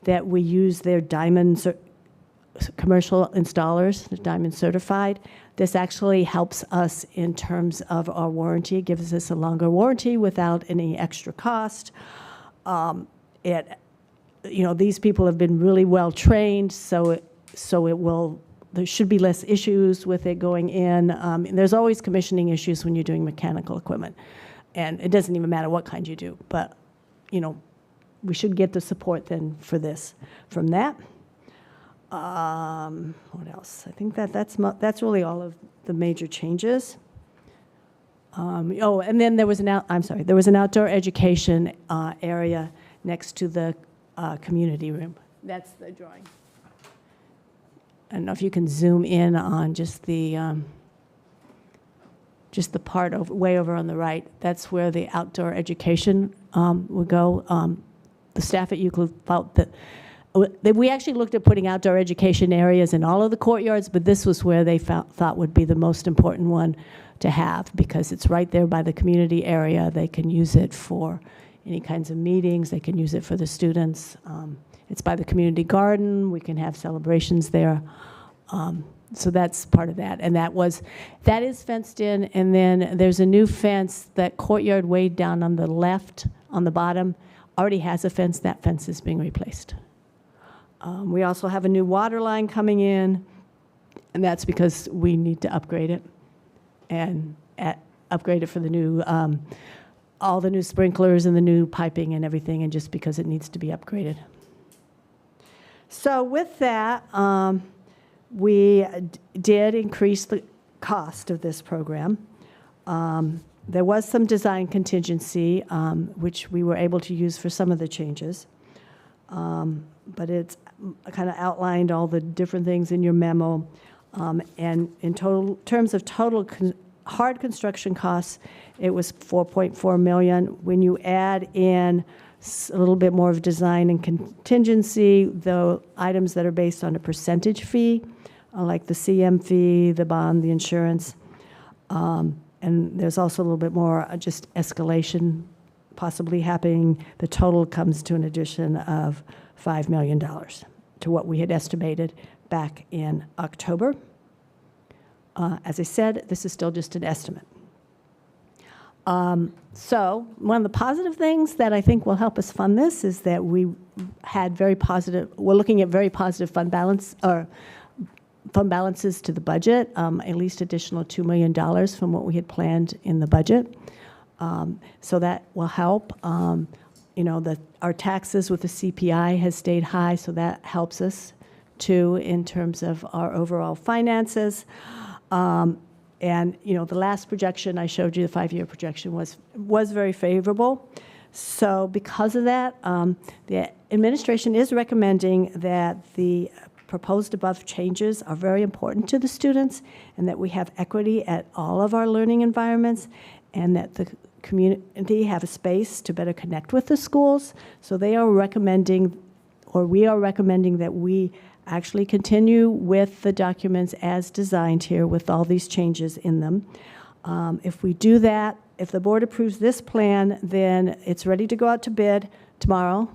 that we use their Diamond commercial installers, the Diamond certified. This actually helps us in terms of our warranty. It gives us a longer warranty without any extra cost. These people have been really well trained, so there should be less issues with it going in. There's always commissioning issues when you're doing mechanical equipment, and it doesn't even matter what kind you do, but we should get the support then for this from that. What else? I think that's really all of the major changes. And then there was an outdoor education area next to the community room. That's the drawing. I don't know if you can zoom in on just the part way over on the right. That's where the outdoor education would go. The staff at Euclid felt that we actually looked at putting outdoor education areas in all of the courtyards, but this was where they thought would be the most important one to have, because it's right there by the community area. They can use it for any kinds of meetings. They can use it for the students. It's by the community garden. We can have celebrations there. So that's part of that. And that is fenced in. And then there's a new fence. That courtyard way down on the left, on the bottom, already has a fence. That fence is being replaced. We also have a new water line coming in, and that's because we need to upgrade it and upgrade it for the new, all the new sprinklers and the new piping and everything, and just because it needs to be upgraded. So with that, we did increase the cost of this program. There was some design contingency, which we were able to use for some of the changes. But it's kind of outlined all the different things in your memo. And in terms of total hard construction costs, it was $4.4 million. When you add in a little bit more of design and contingency, the items that are based on a percentage fee, like the CM fee, the bond, the insurance, and there's also a little bit more just escalation possibly happening. The total comes to an addition of $5 million to what we had estimated back in October. As I said, this is still just an estimate. So one of the positive things that I think will help us fund this is that we're looking at very positive fund balances to the budget, at least additional $2 million from what we had planned in the budget. So that will help. Our taxes with the CPI has stayed high, so that helps us too in terms of our overall finances. And, the last projection I showed you, the 5-year projection, was very favorable. So because of that, the administration is recommending that the proposed above changes are very important to the students, and that we have equity at all of our learning environments, and that the community have a space to better connect with the schools. So they are recommending, or we are recommending, that we actually continue with the documents as designed here with all these changes in them. If we do that, if the board approves this plan, then it's ready to go out to bid tomorrow.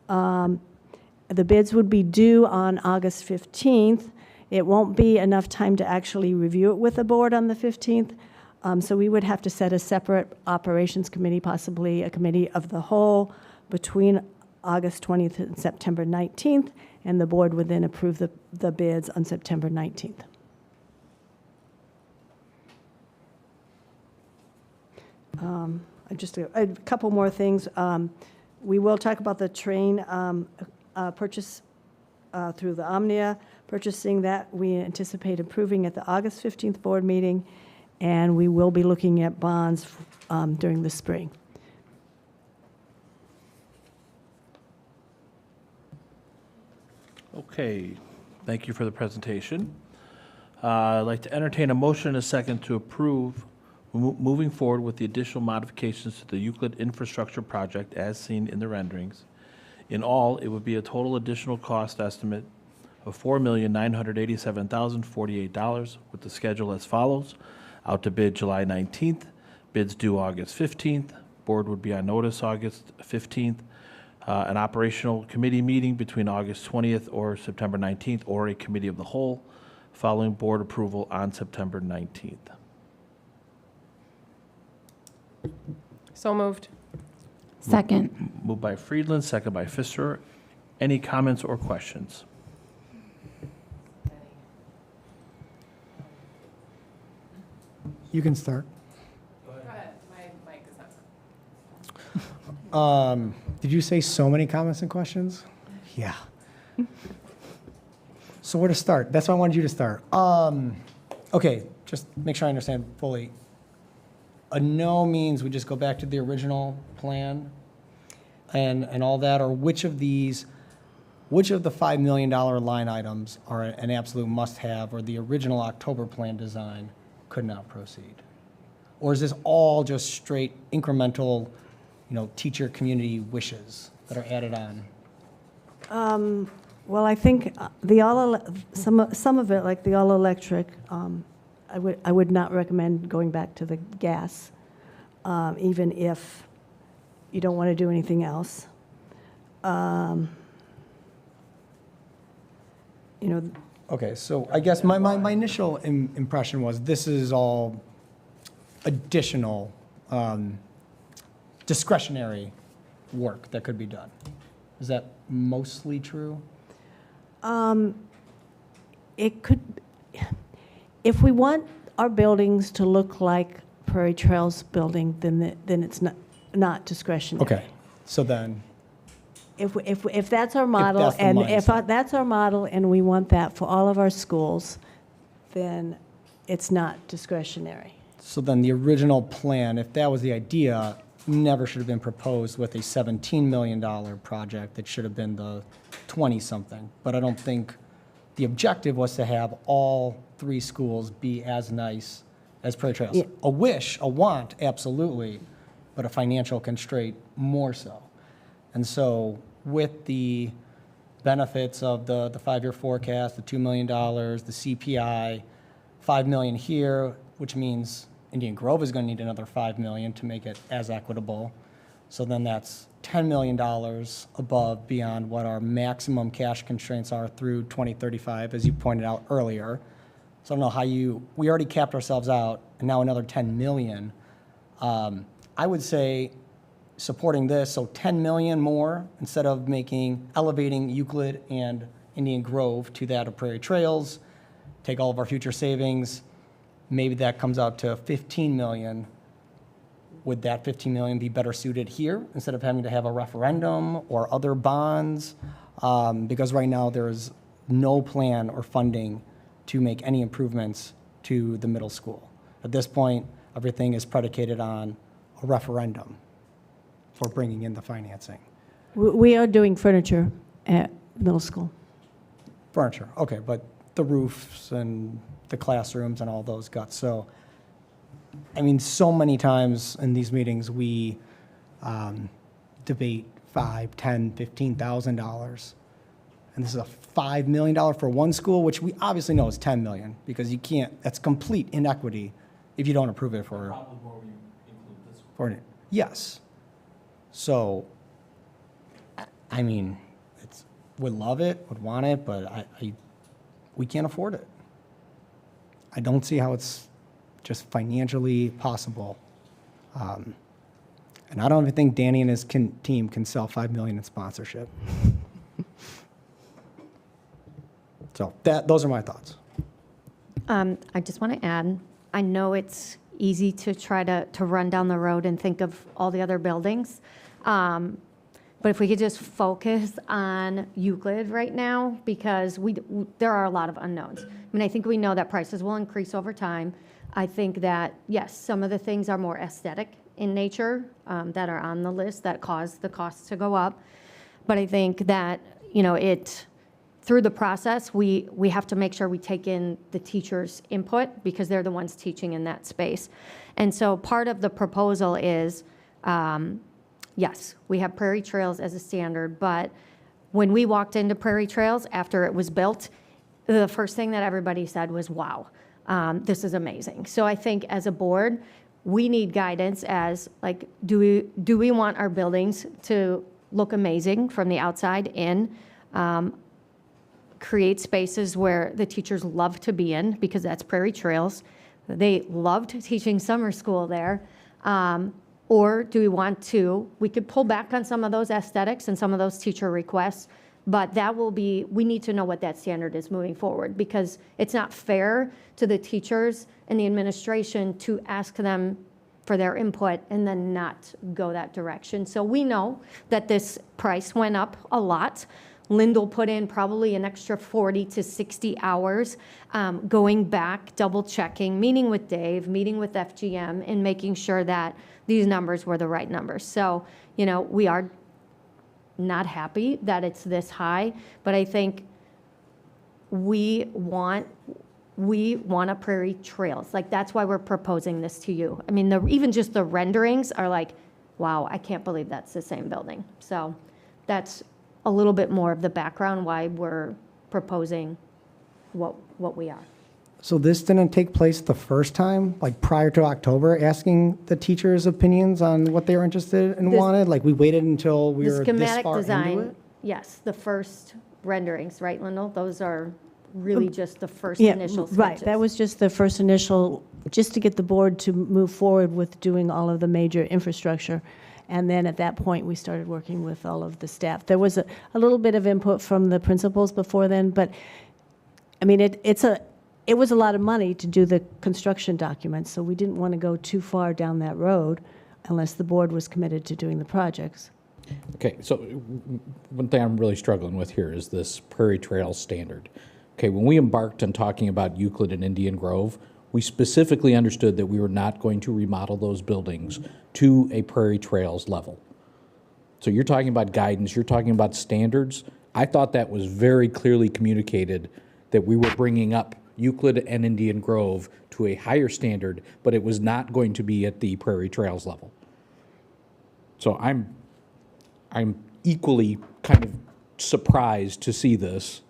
The bids would be due on August 15th. It won't be enough time to actually review it with the board on the 15th. So we would have to set a separate operations committee, possibly a committee of the whole, between August 20th and September 19th, and the board would then approve the bids on September 19th. Just a couple more things. We will talk about the train purchase through the Omnia purchasing that we anticipate approving at the August 15th board meeting, and we will be looking at bonds during the spring. Okay, thank you for the presentation. I'd like to entertain a motion and a second to approve moving forward with the additional modifications to the Euclid infrastructure project as seen in the renderings. In all, it would be a total additional cost estimate of $4,987,048, with the schedule as follows. Out to bid July 19th, bids due August 15th, board would be on notice August 15th, an operational committee meeting between August 20th or September 19th, or a committee of the whole, following board approval on September 19th. So moved. Second. Moved by Friedland, second by Pfister. Any comments or questions? You can start. Go ahead. My mic is not. Did you say so many comments and questions? Yeah. So where to start? That's why I wanted you to start. Okay, just make sure I understand fully. A no means we just go back to the original plan and all that, or which of the $5 million line items are an absolute must-have, or the original October plan design could not proceed? Or is this all just straight incremental, teacher community wishes that are added on? Well, I think some of it, like the all-electric, I would not recommend going back to the gas, even if you don't want to do anything else. Okay, so I guess my initial impression was this is all additional discretionary work that could be done. Is that mostly true? It could, if we want our buildings to look like Prairie Trails building, then it's not discretionary. Okay, so then, If that's our model, that's the and if mindset. that's our model, and we want that for all of our schools, then it's not discretionary. so then the original plan, if that was the idea, never should have been proposed with a $17 million project. That should have been the 20-something. But I don't think the objective was to have all 3 schools be as nice as Prairie Trails. Yeah. A wish, a want, absolutely, but a financial constraint more so. And so with the benefits of the 5-year forecast, the $2 million, the CPI, $5 million here, which means Indian Grove is going to need another $5 million to make it as equitable. So then that's $10 million above beyond what our maximum cash constraints are through 2035, as you pointed out earlier. So I don't know we already capped ourselves out, and now another 10 million. I would say supporting this, so 10 million more instead of elevating Euclid and Indian Grove to that of Prairie Trails, take all of our future savings, maybe that comes out to 15 million. Would that 15 million be better suited here instead of having to have a referendum or other bonds? Because right now there's no plan or funding to make any improvements to the middle school. At this point, everything is predicated on a referendum for bringing in the financing. We are doing furniture at middle school. Furniture, okay, but the roofs and the classrooms and all those guts. So, I mean, so many times in these meetings, we debate $5, $10, $15,000. And this is a $5 million for one school, which we obviously know is $10 million, because you can't, that's complete inequity if you don't approve it for. Probably where we include this For, yes. So, I mean, would love it, would want it, but we can't afford it. I don't see how it's just financially possible. And I don't even think Danny and his team can sell $5 million in sponsorship. So those are my thoughts. I just want to add, I know it's easy to try to run down the road and think of all the other buildings. But if we could just focus on Euclid right now, because there are a lot of unknowns. I mean, I think we know that prices will increase over time. I think that, yes, some of the things are more aesthetic in nature that are on the list that cause the costs to go up. But I think that, through the process, we have to make sure we take in the teachers' input, because they're the ones teaching in that space. And so part of the proposal is, yes, we have Prairie Trails as a standard, but when we walked into Prairie Trails after it was built, the first thing that everybody said was, wow, this is amazing. So I think as a board, we need guidance as, like, do we want our buildings to look amazing from the outside in, create spaces where the teachers love to be in, because that's Prairie Trails. They loved teaching summer school there. Or do we want to, we could pull back on some of those aesthetics and some of those teacher requests, but we need to know what that standard is moving forward, because it's not fair to the teachers and the administration to ask them for their input and then not go that direction. So we know that this price went up a lot. Lyndall put in probably an extra 40 to 60 hours, going back, double checking, meeting with Dave, meeting with FGM, and making sure that these numbers were the right numbers. So, we are not happy that it's this high, but I think we want a Prairie Trails. Like, that's why we're proposing this to you. I mean, even just the renderings are like, wow, I can't believe that's the same building. So that's a little bit more of the background why we're proposing what we are. So this didn't take place the first time, like prior to October, asking the teachers' opinions on what they were interested and wanted? Like, we waited until we were this far into it? Yes, the first renderings, right, Lyndall? Those are really just the first Yeah, initial sketches. right. That was just the first initial, just to get the board to move forward with doing all of the major infrastructure. And then at that point, we started working with all of the staff. There was a little bit of input from the principals before then, but, I mean, it was a lot of money to do the construction documents, so we didn't want to go too far down that road unless the board was committed to doing the projects. Okay, so one thing I'm really struggling with here is this Prairie Trail standard. Okay, when we embarked on talking about Euclid and Indian Grove, we specifically understood that we were not going to remodel those buildings to a Prairie Trails level. So you're talking about guidance, you're talking about standards. I thought that was very clearly communicated, that we were bringing up Euclid and Indian Grove to a higher standard, but it was not going to be at the Prairie Trails level. So I'm equally kind of surprised to see this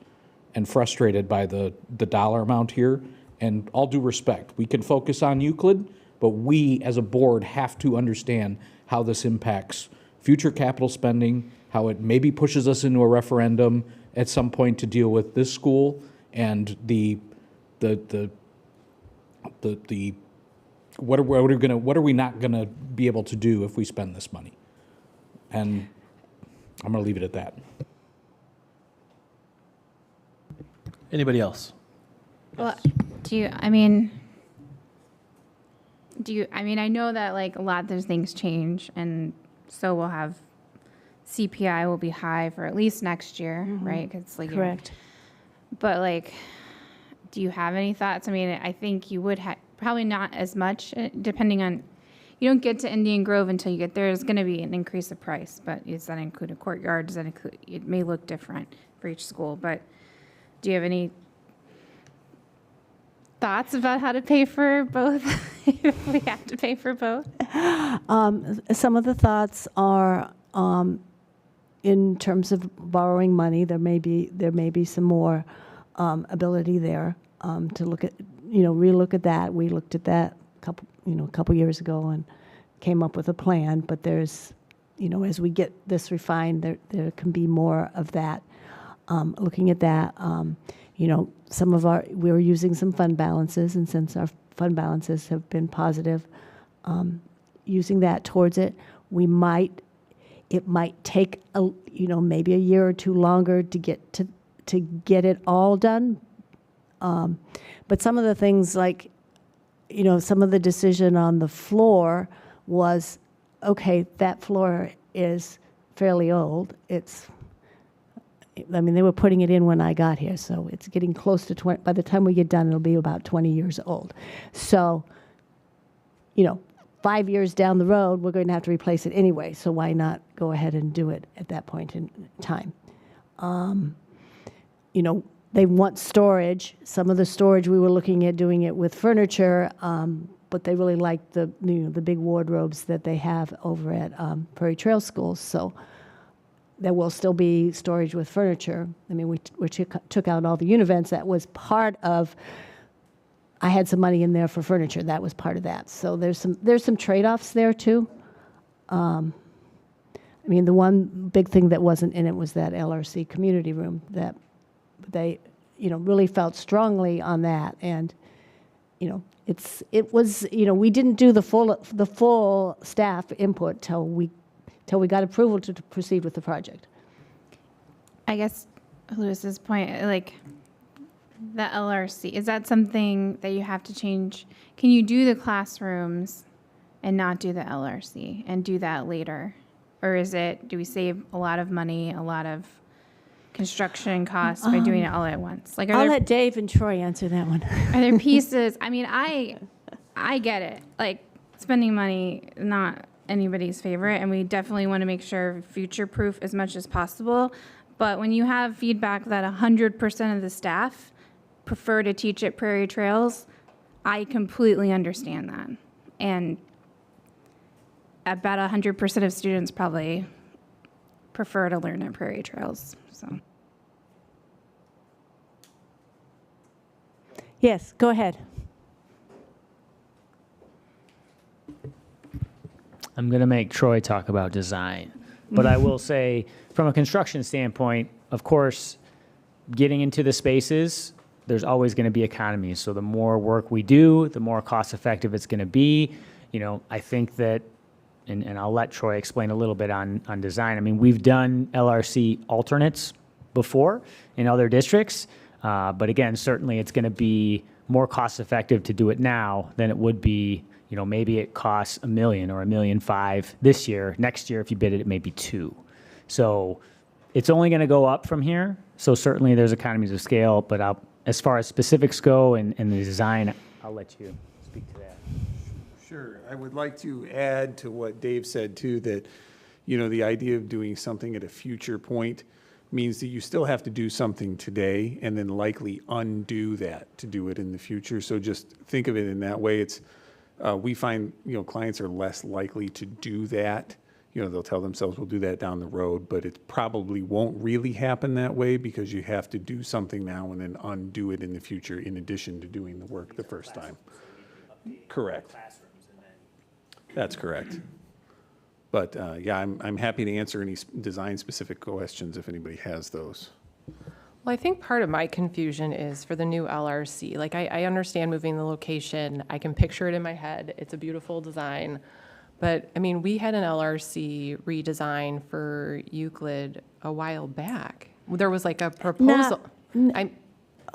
and frustrated by the dollar amount here. And all due respect, we can focus on Euclid, but we as a board have to understand how this impacts future capital spending, how it maybe pushes us into a referendum at some point to deal with this school, and what are we not gonna be able to do if we spend this money? And I'm gonna leave it at that. Anybody else? Well, I know that like a lot of those things change, and so we'll have CPI will be high for at least next year, right? 'Cause it's like, Correct. but like, do you have any thoughts? I mean, I think you would probably not as much, depending on, you don't get to Indian Grove until you get there. There's going to be an increase of price, but does that include a courtyard? Does that include, it may look different for each school, but do you have any thoughts about how to pay for both? If we have to pay for both? Some of the thoughts are in terms of borrowing money. There may be some more ability there to look at, relook at that. We looked at that a couple years ago and came up with a plan. But there's, as we get this refined, there can be more of that. Looking at that, we're using some fund balances, and since our fund balances have been positive, using that towards it, it might take maybe a year or two longer to get it all done. But some of the things like, some of the decision on the floor was, okay, that floor is fairly old. They were putting it in when I got here, so it's getting close to 20. By the time we get done, it'll be about 20 years old. So, 5 years down the road, we're going to have to replace it anyway, so why not go ahead and do it at that point in time? They want storage. Some of the storage, we were looking at doing it with furniture, but they really like the big wardrobes that they have over at Prairie Trail Schools. So there will still be storage with furniture. We took out all the univents. That was part of. I had some money in there for furniture. That was part of that. So there's some trade-offs there too. The one big thing that wasn't in it was that LRC community room that they, really felt strongly on that. And, it was, we didn't do the full staff input till we got approval to proceed with the project. I guess Lewis's point, like the LRC, is that something that you have to change? Can you do the classrooms and not do the LRC and do that later? Or do we save a lot of money, a lot of construction costs by doing it all at once? Like, I'll let Dave and Troy answer that one. Are there pieces? I get it. Like, spending money, not anybody's favorite, and we definitely want to make sure future-proof as much as possible. But when you have feedback that 100% of the staff prefer to teach at Prairie Trails, I completely understand that. And about 100% of students probably prefer to learn at Prairie Trails. So. Yes, go ahead. I'm going to make Troy talk about design. But I will say, from a construction standpoint, of course, getting into the spaces, there's always going to be economies. So the more work we do, the more cost effective it's going to be. I think that, and I'll let Troy explain a little bit on design. We've done LRC alternates before in other districts. But again, certainly it's going to be more cost effective to do it now than it would be, maybe it costs $1 million or $1.5 million this year. Next year, if you bid it, it may be $2 million. So it's only going to go up from here. So certainly there's economies of scale, but as far as specifics go and the design, I'll let you speak to that. Sure. I would like to add to what Dave said too, that, the idea of doing something at a future point means that you still have to do something today and then likely undo that to do it in the future. So just think of it in that way. We find, clients are less likely to do that. They'll tell themselves we'll do that down the road, but it probably won't really happen that way because you have to do something now and then undo it in the future in addition to doing the work the first time. Correct. That's correct. But I'm happy to answer any design-specific questions if anybody has those. Well, I think part of my confusion is for the new LRC. Like, I understand moving the location. I can picture it in my head. It's a beautiful design. But, we had an LRC redesign for Euclid a while back. There was like a proposal.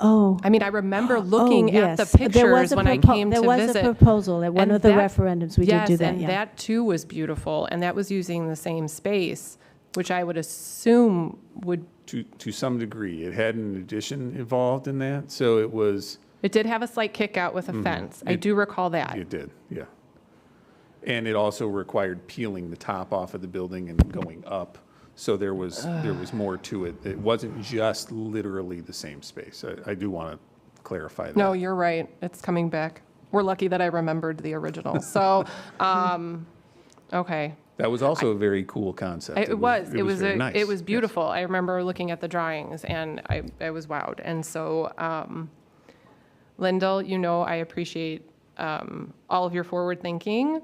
I remember looking at the pictures when I came to visit. There was a proposal at one of the referendums. We did do that. And that too was beautiful. And that was using the same space, which I would assume would... To some degree. It had an addition involved in that. So it was It did have a slight kick out with a fence. I do recall that. It did, yeah. And it also required peeling the top off of the building and going up. So there was more to it. It wasn't just literally the same space. I do want to clarify that. No, you're right. It's coming back. We're lucky that I remembered the original. So, okay. That was also a very cool concept. It was very nice. It was beautiful. I remember looking at the drawings and I was wowed. And so, Lyndall, you know, I appreciate all of your forward thinking,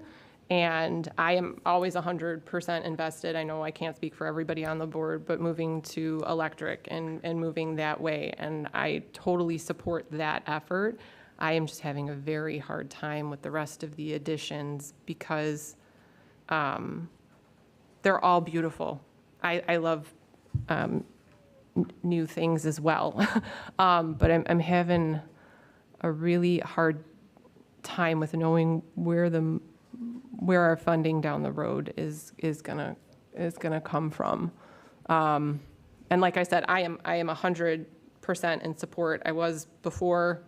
and I am always 100% invested. I know I can't speak for everybody on the board, but moving to electric and moving that way, and I totally support that effort. I am just having a very hard time with the rest of the additions because they're all beautiful. I love new things as well, but I'm having a really hard time with knowing where our funding down the road is gonna come from. And like I said, I am 100% in support. I was before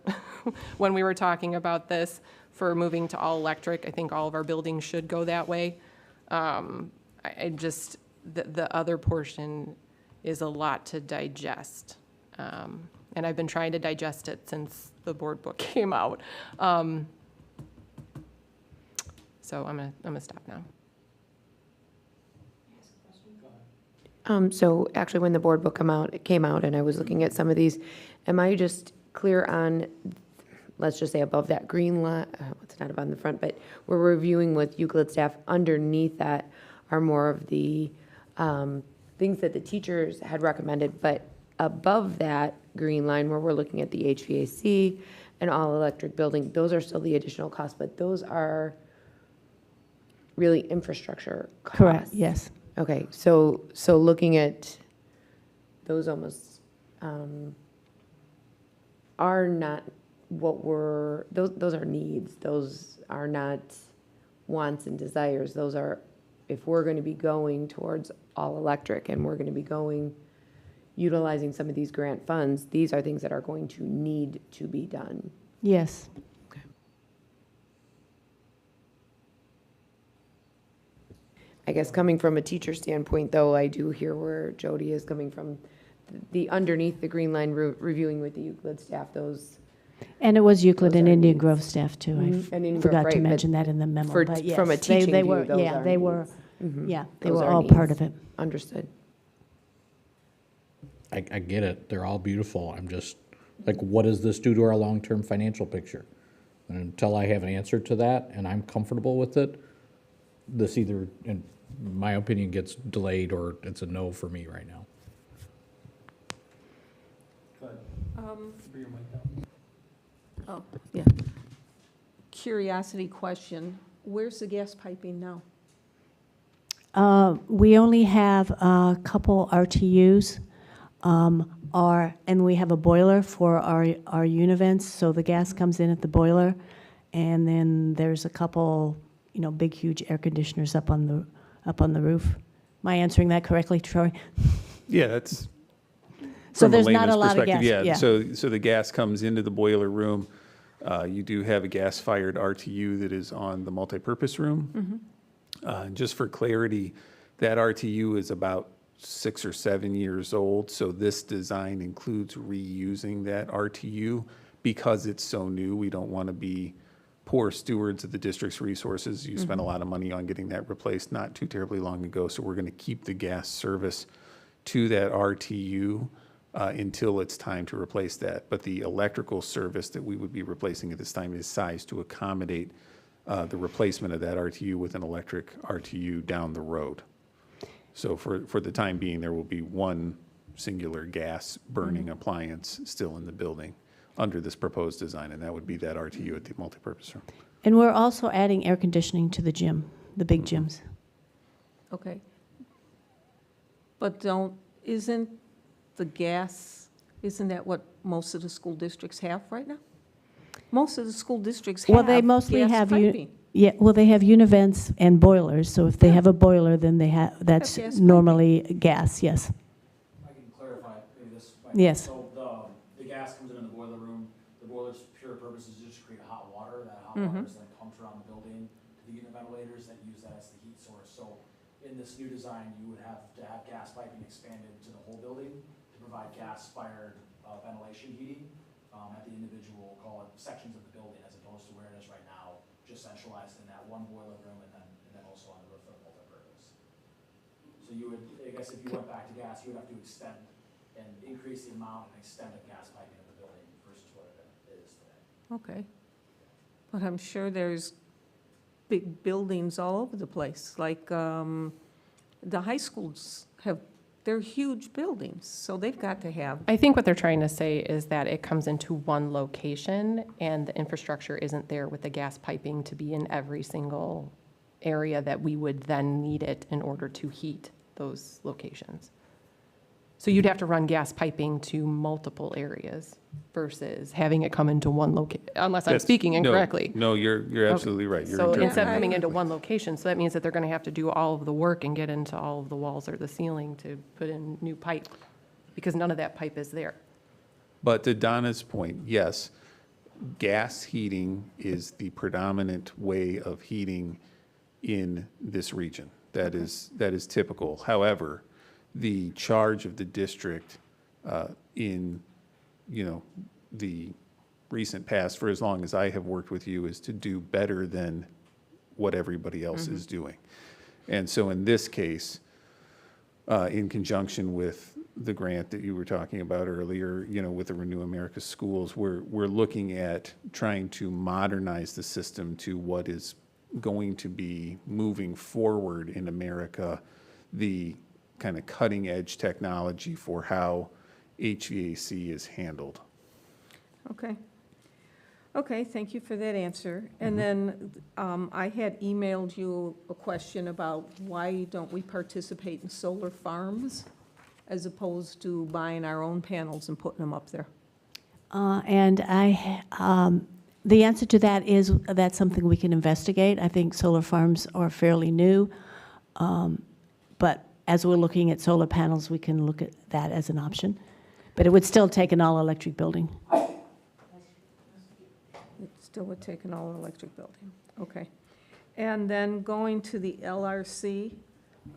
when we were talking about this for moving to all electric. I think all of our buildings should go that way. I just the other portion is a lot to digest. And I've been trying to digest it since the board book came out. So I'm gonna stop now. So actually, when the board book came out, and I was looking at some of these, am I just clear on, let's just say above that green line, it's not on the front, but we're reviewing with Euclid staff, underneath that are more of the things that the teachers had recommended, but above that green line where we're looking at the HVAC and all electric building, those are still the additional costs, but those are really infrastructure costs. Correct, yes. Okay, so looking at those almost are not what we're, those are needs. Those are not wants and desires. Those are, if we're going to be going towards all electric and we're going to be utilizing some of these grant funds, these are things that are going to need to be done. Yes. I guess coming from a teacher standpoint, though, I do hear where Jody is coming from. The underneath the green line, reviewing with the Euclid staff, those. And it was Euclid Those and are Indian needs. Grove staff too. And I Indian Grove, forgot to right, but mention that in the memo, for- but yes. from a teaching they view, were, those yeah, are they were, needs. yeah, they Those were are all part needs. of it. Understood. I get it, they're all beautiful, I'm just, like, what does this do to our long-term financial picture? And until I have an answer to that, and I'm comfortable with it, this either, in my opinion, gets delayed, or it's a no for me right now. Oh, yeah. Curiosity question, where's the gas piping now? We only have a couple RTUs, and we have a boiler for our univents, so the gas comes in at the boiler, and then there's a couple, big, huge air conditioners up on the roof. Am I answering that correctly, Troy? Yeah, that's. So from there's not layman's a lot of perspective, gas, yeah. So the gas comes into the boiler room. You do have a gas-fired RTU that is on the multipurpose room. Just for clarity, that RTU is about 6 or 7 years old, so this design includes reusing that RTU. Because it's so new, we don't want to be poor stewards of the district's resources. You spent a lot of money on getting that replaced not too terribly long ago, so we're going to keep the gas service to that RTU until it's time to replace that. But the electrical service that we would be replacing at this time is sized to accommodate the replacement of that RTU with an electric RTU down the road. So for the time being, there will be one singular gas burning appliance still in the building under this proposed design, and that would be that RTU at the multipurpose room. And we're also adding air conditioning to the gym, the big gyms. Okay. But isn't the gas, isn't that what most of the school districts have right now? Most of the school districts have Well, they mostly gas have, piping. yeah, well, they have univents and boilers, so if they have a boiler, then that's gas normally gas, yes. I can clarify maybe this. Yes. So the gas comes in the boiler room, the boiler's pure hot waters that pumped around the building to the unit ventilators that use that as the heat source. So in this new design, you would have to have gas piping expanded to the whole building to provide gas-fired ventilation heating at the individual, call it sections of the building, as opposed to where it is right now, just centralized in that one boiler room and then also on the roof for multi-purpose. So you would, I guess if you went back to gas, you would have to extend and increase the amount and extent of gas piping in the building versus what it is today. Okay. But I'm sure there's big buildings all over the place, like the high schools they're huge buildings, so they've got to have. I think what they're trying to say is that it comes into one location and the infrastructure isn't there with the gas piping to be in every single area that we would then need it in order to heat those locations. So you'd have to run gas piping to multiple areas versus having it come into one location, unless I'm speaking incorrectly. No, you're absolutely right. You're So instead of interpreting coming into correctly. one location, so that means that they're going to have to do all of the work and get into all of the walls or the ceiling to put in new pipe, because none of that pipe is there. But to Donna's point, yes, gas heating is the predominant way of heating in this region. That is typical. However, the charge of the district in, the recent past, for as long as I have worked with you, is to do better than what everybody else is doing. And so in this case, in conjunction with the grant that you were talking about earlier, with the Renew America Schools, we're looking at trying to modernize the system to what is going to be moving forward in America, the kind of cutting edge technology for how HVAC is handled. Okay. Okay, thank you for that answer. And then I had emailed you a question about why don't we participate in solar farms as opposed to buying our own panels and putting them up there? The answer to that is that's something we can investigate. I think solar farms are fairly new, but as we're looking at solar panels, we can look at that as an option. But it would still take an all-electric building. It still would take an all-electric building. Okay. And then going to the LRC,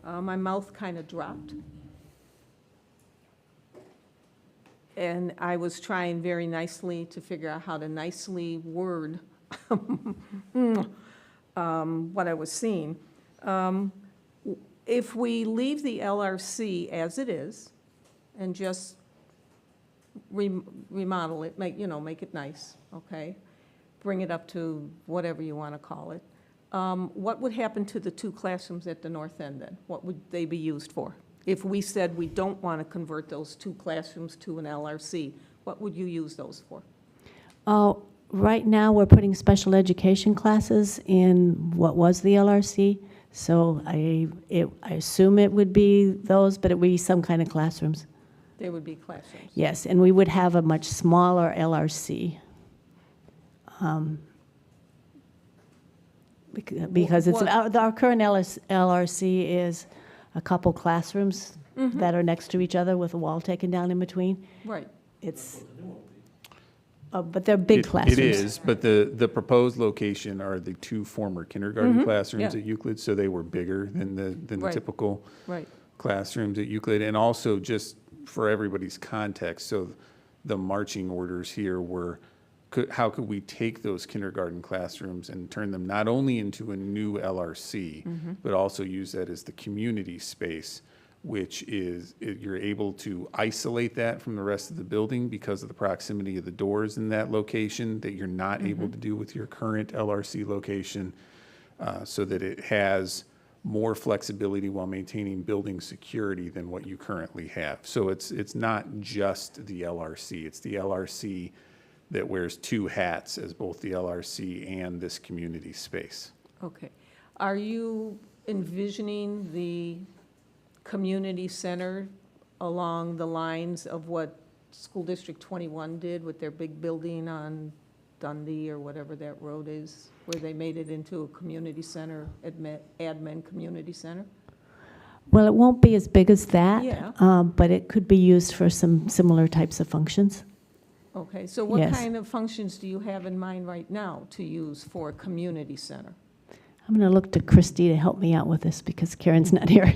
my mouth kind of dropped. And I was trying very nicely to figure out how to nicely word what I was seeing. If we leave the LRC as it is and just remodel it, make it nice, okay? Bring it up to whatever you want to call it. What would happen to the 2 classrooms at the north end then? What would they be used for? If we said we don't want to convert those 2 classrooms to an LRC, what would you use those for? Right now, we're putting special education classes in what was the LRC. So I assume it would be those, but it would be some kind of classrooms. They would be classrooms. Yes, and we would have a much smaller LRC. Because it's, our current LRC is a couple classrooms that are next to each other with a wall taken down in between. Right. But they're big classrooms. It is, but the proposed location are the 2 former kindergarten classrooms yeah. at Euclid, so they were bigger than the Right. typical Right. classrooms at Euclid. And also, just for everybody's context, so the marching orders here were, how could we take those kindergarten classrooms and turn them not only into a new LRC, but also use that as the community space, which is, you're able to isolate that from the rest of the building because of the proximity of the doors in that location that you're not able to do with your current LRC location, so that it has more flexibility while maintaining building security than what you currently have. So it's not just the LRC, it's the LRC that wears 2 hats as both the LRC and this community space. Okay. Are you envisioning the community center along the lines of what School District 21 did with their big building on Dundee or whatever that road is, where they made it into a community center, admin community center? Well, it won't be as big as that, Yeah. but it could be used for some similar types of functions. Okay, so what Yes. kind of functions do you have in mind right now to use for a community center? I'm going to look to Christy to help me out with this because Karen's not here.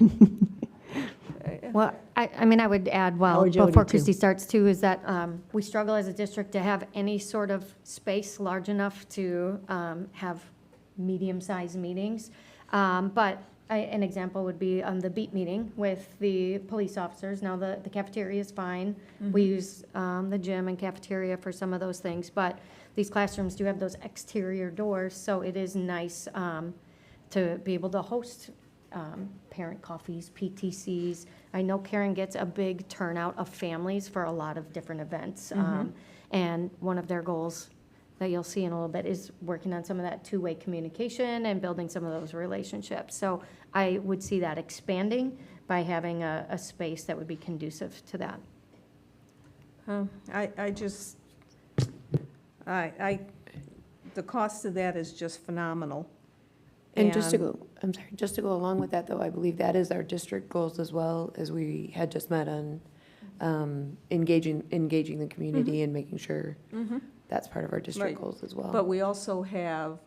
Well, I mean, I would add, well, Or Jody, before too. Christie starts too, is that we struggle as a district to have any sort of space large enough to have medium-sized meetings. But an example would be the beat meeting with the police officers. Now, the cafeteria is fine. We use the gym and cafeteria for some of those things, but these classrooms do have those exterior doors, so it is nice to be able to host parent coffees, PTCs. I know Karen gets a big turnout of families for a lot of different events. And one of their goals that you'll see in a little bit is working on some of that two-way communication and building some of those relationships. So I would see that expanding by having a space that would be conducive to that. The cost of that is just phenomenal. And just to go, I'm sorry, just to go along with that, though, I believe that is our district goals as well, as we had just met on engaging the community and making sure that's part of our district Right. goals as well. But we also have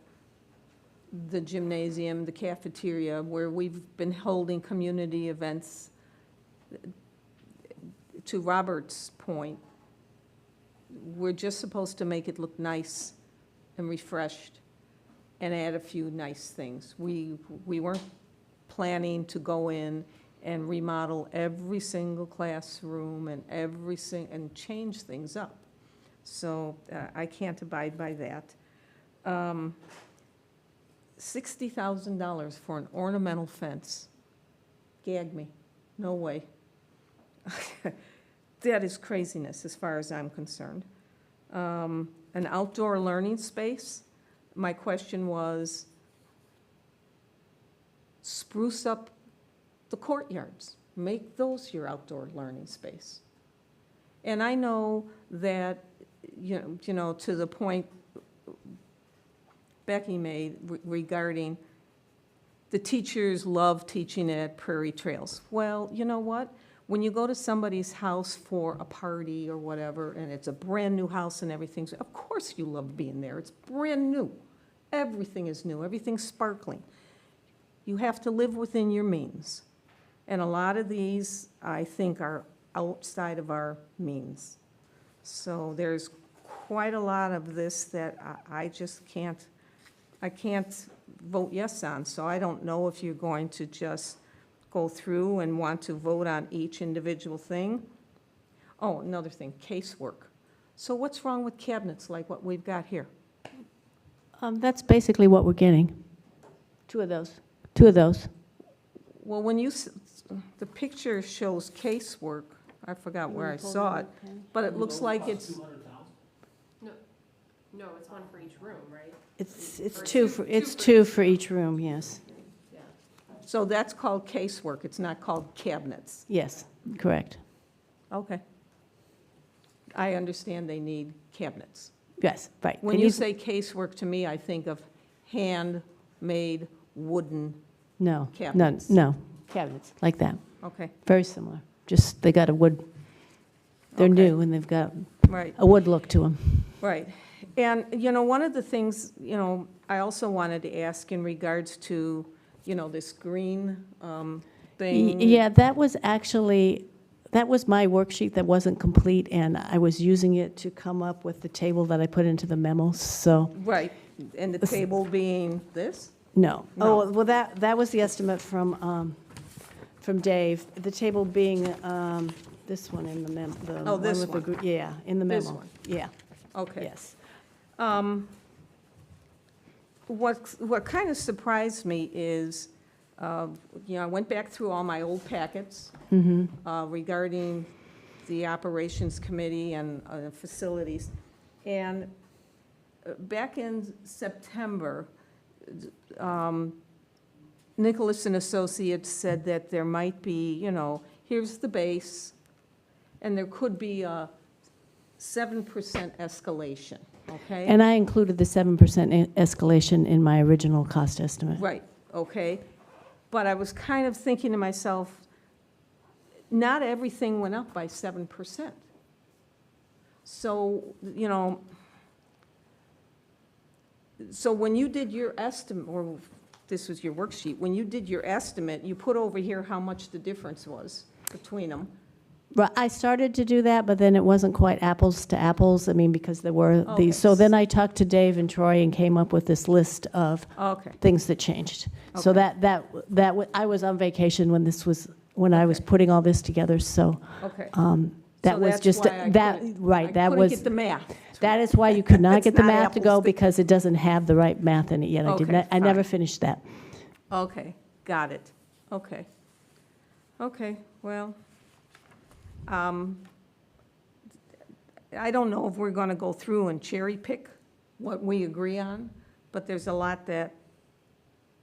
the gymnasium, the cafeteria, where we've been holding community events. To Robert's point, we're just supposed to make it look nice and refreshed and add a few nice things. We weren't planning to go in and remodel every single classroom and and change things up. So I can't abide by that. $60,000 for an ornamental fence. Gag me. No way. That is craziness as far as I'm concerned. An outdoor learning space. My question was, spruce up the courtyards. Make those your outdoor learning space. And I know that, you know, to the point Becky made regarding the teachers love teaching at Prairie Trails. Well, you know what? When you go to somebody's house for a party or whatever, and it's a brand-new house and everything, so of course you love being there. It's brand new. Everything is new. Everything's sparkling. You have to live within your means. And a lot of these, I think, are outside of our means. So there's quite a lot of this that I just can't, I can't vote yes on. So I don't know if you're going to just go through and want to vote on each individual thing. Oh, another thing, casework. So what's wrong with cabinets like what we've got here? That's basically what we're getting. Two of those. Well, when the picture shows casework, I forgot where I saw it, but it looks like it's, No, it's one for each room, right? It's two for each room, yes. so that's called casework. It's not called cabinets. Yes, correct. Okay. I understand they need cabinets. Yes, right. When They you need- say casework, to me, I think of handmade wooden, No, cabinets. no, cabinets, like that. okay, Very similar. Just, they got a wood, they're Okay. new and they've got right. a wood look to them. Right. And, you know, one of the things, you know, I also wanted to ask in regards to, you know, this green thing. Yeah, that was my worksheet that wasn't complete, and I was using it to come up with the table that I put into the memos, so, Right. And the table being this? no. No. Oh, well, that was the estimate from Dave. The table being this one in the memo. Oh, this one. Yeah, in the memo. This one. Yeah, Okay. yes. What kind of surprised me is, you know, I went back through all my old packets regarding the Operations Committee and facilities. And back in September, Nicholas and Associates said that there might be, you know, here's the base, and there could be a 7% escalation, okay? And I included the 7% escalation in my original cost estimate. Right, okay. But I was kind of thinking to myself, not everything went up by 7%. So, you know, so when you did your estimate, or this was your worksheet, when you did your estimate, you put over here how much the difference was between them. Right, I started to do that, but then it wasn't quite apples to apples, I mean, because there were Okay. these, so then I talked to Dave and Troy and came up with this list of Okay. things that changed. So Okay. I was on vacation when I was putting all this together, so. Okay. That So was that's just, why I that, couldn't- right, that I was. couldn't get the math. That is why you could not That's get the not math to go, apples to- because it doesn't have the right math in it yet. Okay, I never fine. finished that. Okay, got it. Okay. Okay, well, I don't know if we're going to go through and cherry pick what we agree on, but there's a lot that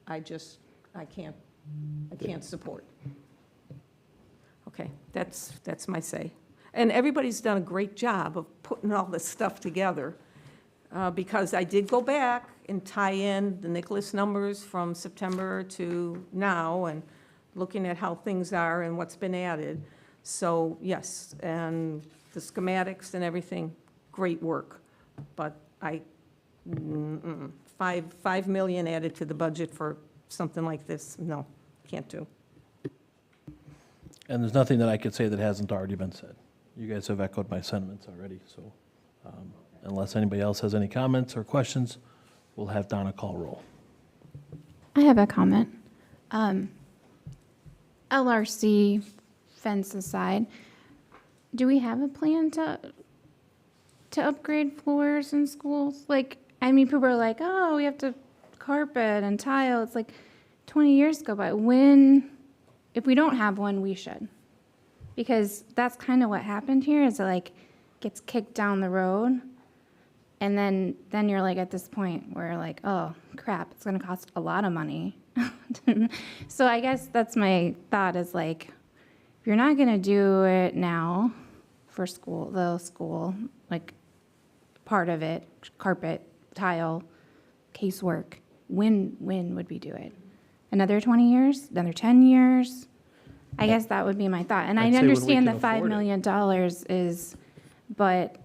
I can't support. Okay, that's my say. And everybody's done a great job of putting all this stuff together, because I did go back and tie in the Nicholas numbers from September to now, and looking at how things are and what's been added. So, yes, and the schematics and everything, great work. But 5 million added to the budget for something like this, no, can't do. And there's nothing that I could say that hasn't already been said. You guys have echoed my sentiments already, so unless anybody else has any comments or questions, we'll have Donna call roll. I have a comment. LRC fence aside, do we have a plan to upgrade floors in schools? Like, I mean, people are like, oh, we have to carpet and tile. It's like 20 years go by. If we don't have one, we should. Because that's kind of what happened here, is it like gets kicked down the road. And then you're like at this point where like, oh, crap, it's going to cost a lot of money. So I guess that's my thought, is like, if you're not going to do it now for the school, like part of it, carpet, tile, casework, when would we do it? Another 20 years? Another 10 years? I guess that would be my thought. And I'd I say when we understand can the $5 afford it. million is, but,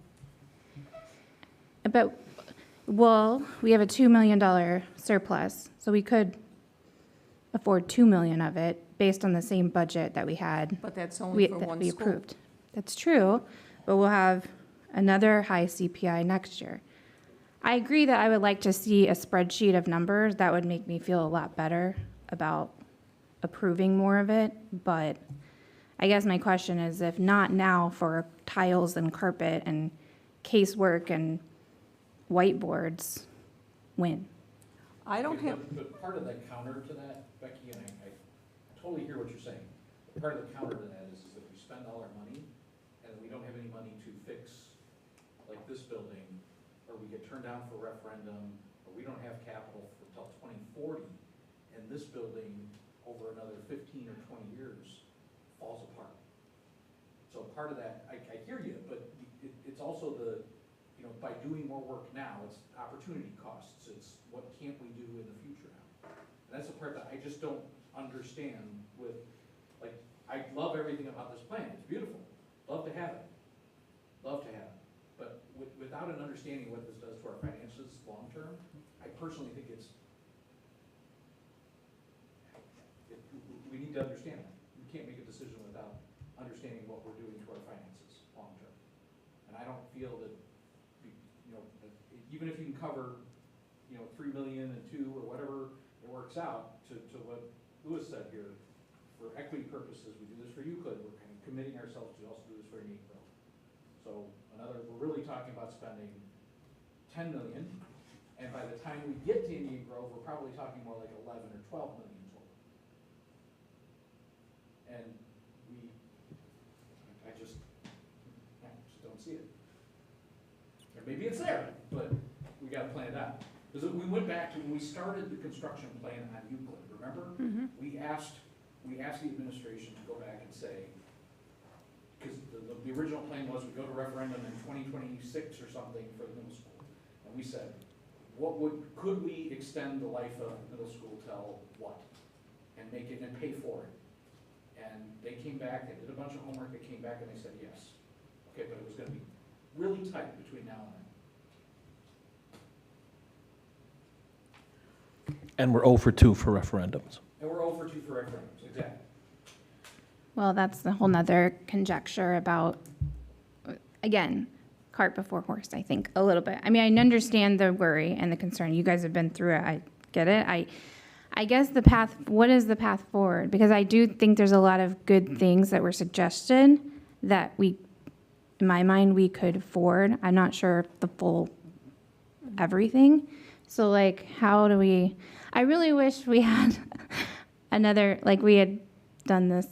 well, we have a $2 million surplus, so we could afford 2 million of it based on the same budget that we had. But that's only for that one we school. approved. That's true, but we'll have another high CPI next year. I agree that I would like to see a spreadsheet of numbers. That would make me feel a lot better about approving more of it, but I guess my question is, if not now for tiles and carpet and casework and whiteboards, when? I don't have, But part of the counter to that, Becky, and I totally hear what you're saying. Part of the counter to that is that we spend all our money, and we don't have any money to fix, like this building, or we get turned down for referendum, or we don't have capital until 2040, and this building, over another 15 or 20 years, falls apart. So part of that, I hear you, but it's also by doing more work now, it's opportunity costs. It's what can't we do in the future now? And that's the part that I just don't understand with, like, I love everything about this plan. It's beautiful. Love to have it. Love to have it. But without an understanding what this does to our finances long-term, I personally think we need to understand that. We can't make a decision without understanding what we're doing to our finances long-term. And I don't feel that, even if you can cover, 3 million and 2 or whatever it works out to what Louis said here, for equity purposes, we do this for Euclid, we're kind of committing ourselves to also do this for Unique Grove. So we're really talking about spending 10 million, and by the time we get to Indian Grove, we're probably talking more like 11 or 12 million total. And I just don't see it. Or maybe it's there, but we gotta plan it out. Because we went back to when we started the construction plan on Euclid, remember? Mm-hmm. We asked the administration to go back and say, because the original plan was we go to referendum in 2026 or something for the middle school. And we said, could we extend the life of middle school till what? And make it and pay for it. And they came back, they did a bunch of homework, they came back and they said yes. Okay, but it was gonna be really tight between now and then. And we're 0 for 2 for referendums. And we're over 2 for referendums, exactly. Well, that's the whole nother conjecture about, again, cart before horse, I think, a little bit. I mean, I understand the worry and the concern. You guys have been through it. I get it. I guess the path, what is the path forward? Because I do think there's a lot of good things that were suggested that we, in my mind, we could afford. I'm not sure the full everything. So like, how do we, I really wish we had another, like we had done this,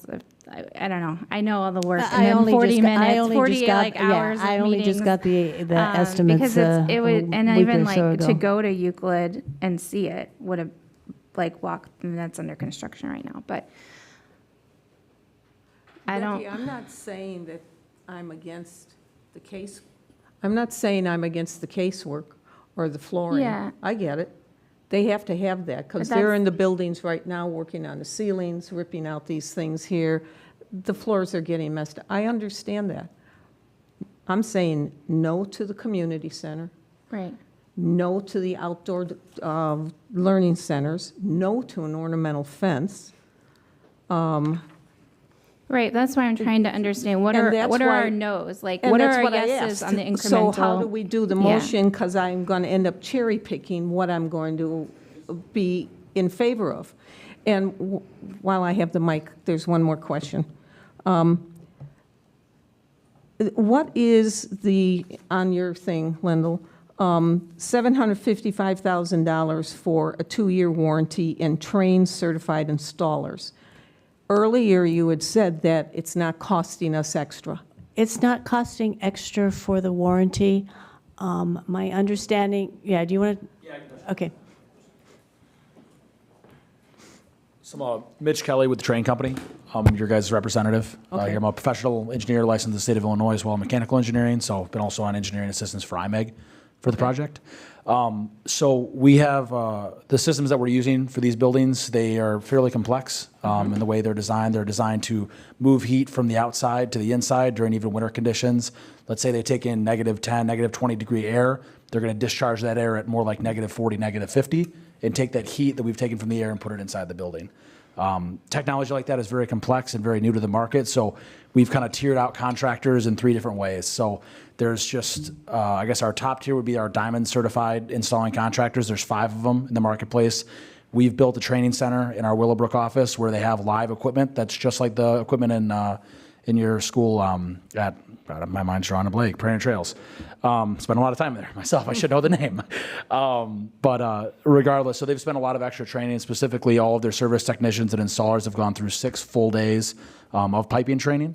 I don't know. I know all the work. And then 40 minutes, 48 like hours of I only just meetings. got the estimates Because it would, and a week even or so like to ago. go to Euclid and see it would have like walked, and that's under construction right now, but I don't. Becky, I'm not saying that I'm against the case. I'm not saying I'm against the casework or the flooring. Yeah. I get it. They have to have that because But they're that's- in the buildings right now working on the ceilings, ripping out these things here. The floors are getting messed up. I understand that. I'm saying no to the community center. Right. No to the outdoor learning centers, no to an ornamental fence. Right, that's why I'm trying to understand, what And are that's our why- no's? Like, And what are that's our what I yeses on the asked. incremental? So how do we do the Yeah. motion? Because I'm going to end up cherry picking what I'm going to be in favor of. And while I have the mic, there's one more question. What is the, on your thing, Lendl, $755,000 for a 2-year warranty and trained certified installers? Earlier, you had said that it's not costing us extra. It's not costing extra for the warranty. My understanding, yeah, do you want to? Yeah, I can touch it. Okay. So Mitch Kelly with the Train Company. I'm your guys' representative. Okay. I'm a professional engineer licensed in the state of Illinois as well, mechanical engineering. So I've been also on engineering assistance for IMEG for the project. So we have the systems that we're using for these buildings. They are fairly complex in the way they're designed. They're designed to move heat from the outside to the inside during even winter conditions. Let's say they take in -10, -20 degree air. They're going to discharge that air at more like -40, -50, and take that heat that we've taken from the air and put it inside the building. Technology like that is very complex and very new to the market, so we've kind of tiered out contractors in 3 different ways. So there's just, I guess our top tier would be our diamond certified installing contractors. There's 5 of them in the marketplace. We've built a training center in our Willowbrook office where they have live equipment that's just like the equipment in your school at, my mind's drawing a blank, Prairie Trails. Spent a lot of time there myself. I should know the name. But regardless, so they've spent a lot of extra training. Specifically, all of their service technicians and installers have gone through 6 full days of piping training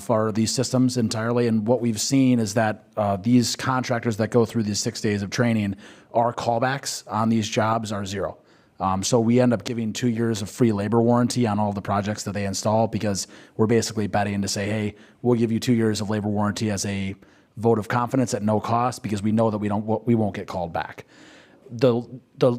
for these systems entirely. And what we've seen is that these contractors that go through these 6 days of training, our callbacks on these jobs are 0. So we end up giving 2 years of free labor warranty on all the projects that they install because we're basically betting to say, hey, we'll give you 2 years of labor warranty as a vote of confidence at no cost because we know that we won't get called back. The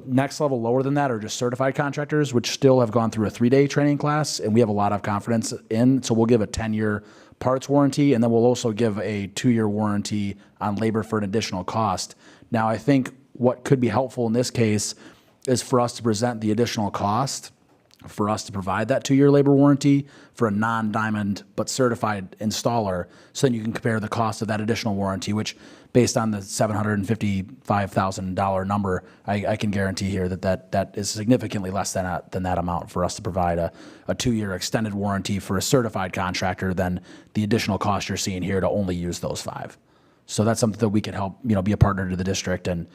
next level lower than that are just certified contractors, which still have gone through a 3-day training class, and we have a lot of confidence in. So we'll give a 10-year parts warranty, and then we'll also give a 2-year warranty on labor for an additional cost. Now, I think what could be helpful in this case is for us to present the additional cost for us to provide that 2-year labor warranty for a non-diamond but certified installer, so then you can compare the cost of that additional warranty, which based on the $755,000 number, I can guarantee here that is significantly less than that amount for us to provide a 2-year extended warranty for a certified contractor than the additional cost you're seeing here to only use those 5. So that's something that we could help, be a partner to the district and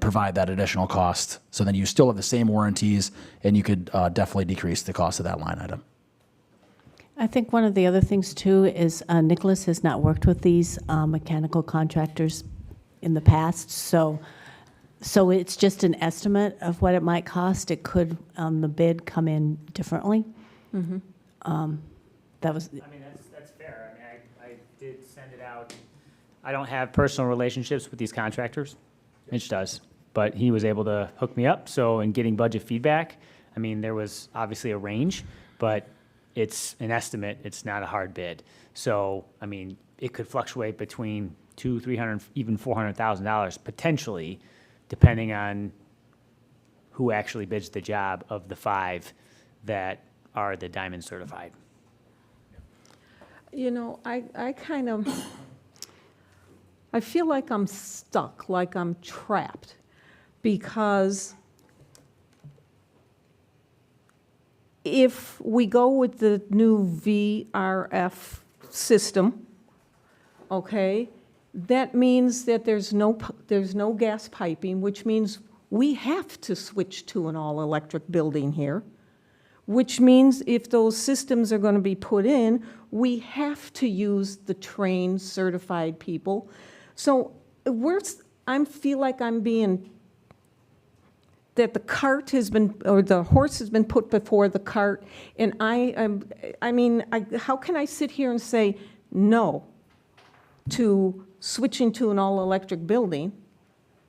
provide that additional cost. So then you still have the same warranties and you could definitely decrease the cost of that line item. I think one of the other things too is Nicholas has not worked with these mechanical contractors in the past, so it's just an estimate of what it might cost. It could, the bid come in differently. That was. I mean, that's fair. I mean, I did send it out. I don't have personal relationships with these contractors. Mitch does, but he was able to hook me up. So in getting budget feedback, I mean, there was obviously a range, but it's an estimate. It's not a hard bid. So, I mean, it could fluctuate between $200,000, $300,000, even $400,000 potentially, depending on who actually bids the job of the 5 that are the diamond certified. You know, I kind of, I feel like I'm stuck, like I'm trapped, because if we go with the new VRF system, okay, that means that there's no gas piping, which means we have to switch to an all-electric building here, which means if those systems are going to be put in, we have to use the trained, certified people. So I feel like I'm being, that the cart has been, or the horse has been put before the cart, and how can I sit here and say no to switching to an all-electric building?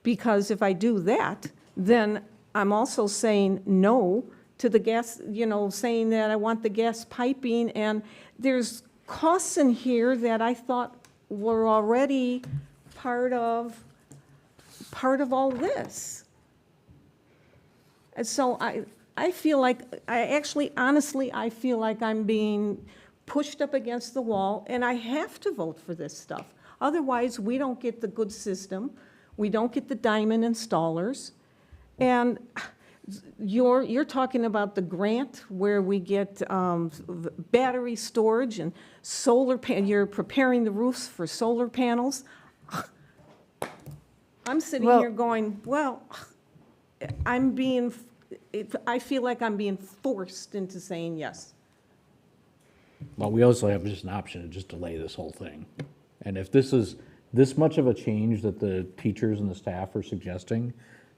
Because if I do that, then I'm also saying no to the gas, saying that I want the gas piping, and there's costs in here that I thought were already part of all this. And so I feel like, honestly, I feel like I'm being pushed up against the wall, and I have to vote for this stuff. Otherwise, we don't get the good system, we don't get the diamond installers, and you're talking about the grant where we get battery storage and you're preparing the roofs for solar panels. I'm sitting here going, well, I feel like I'm being forced into saying yes. Well, we also have just an option to just delay this whole thing. And if this is this much of a change that the teachers and the staff are suggesting,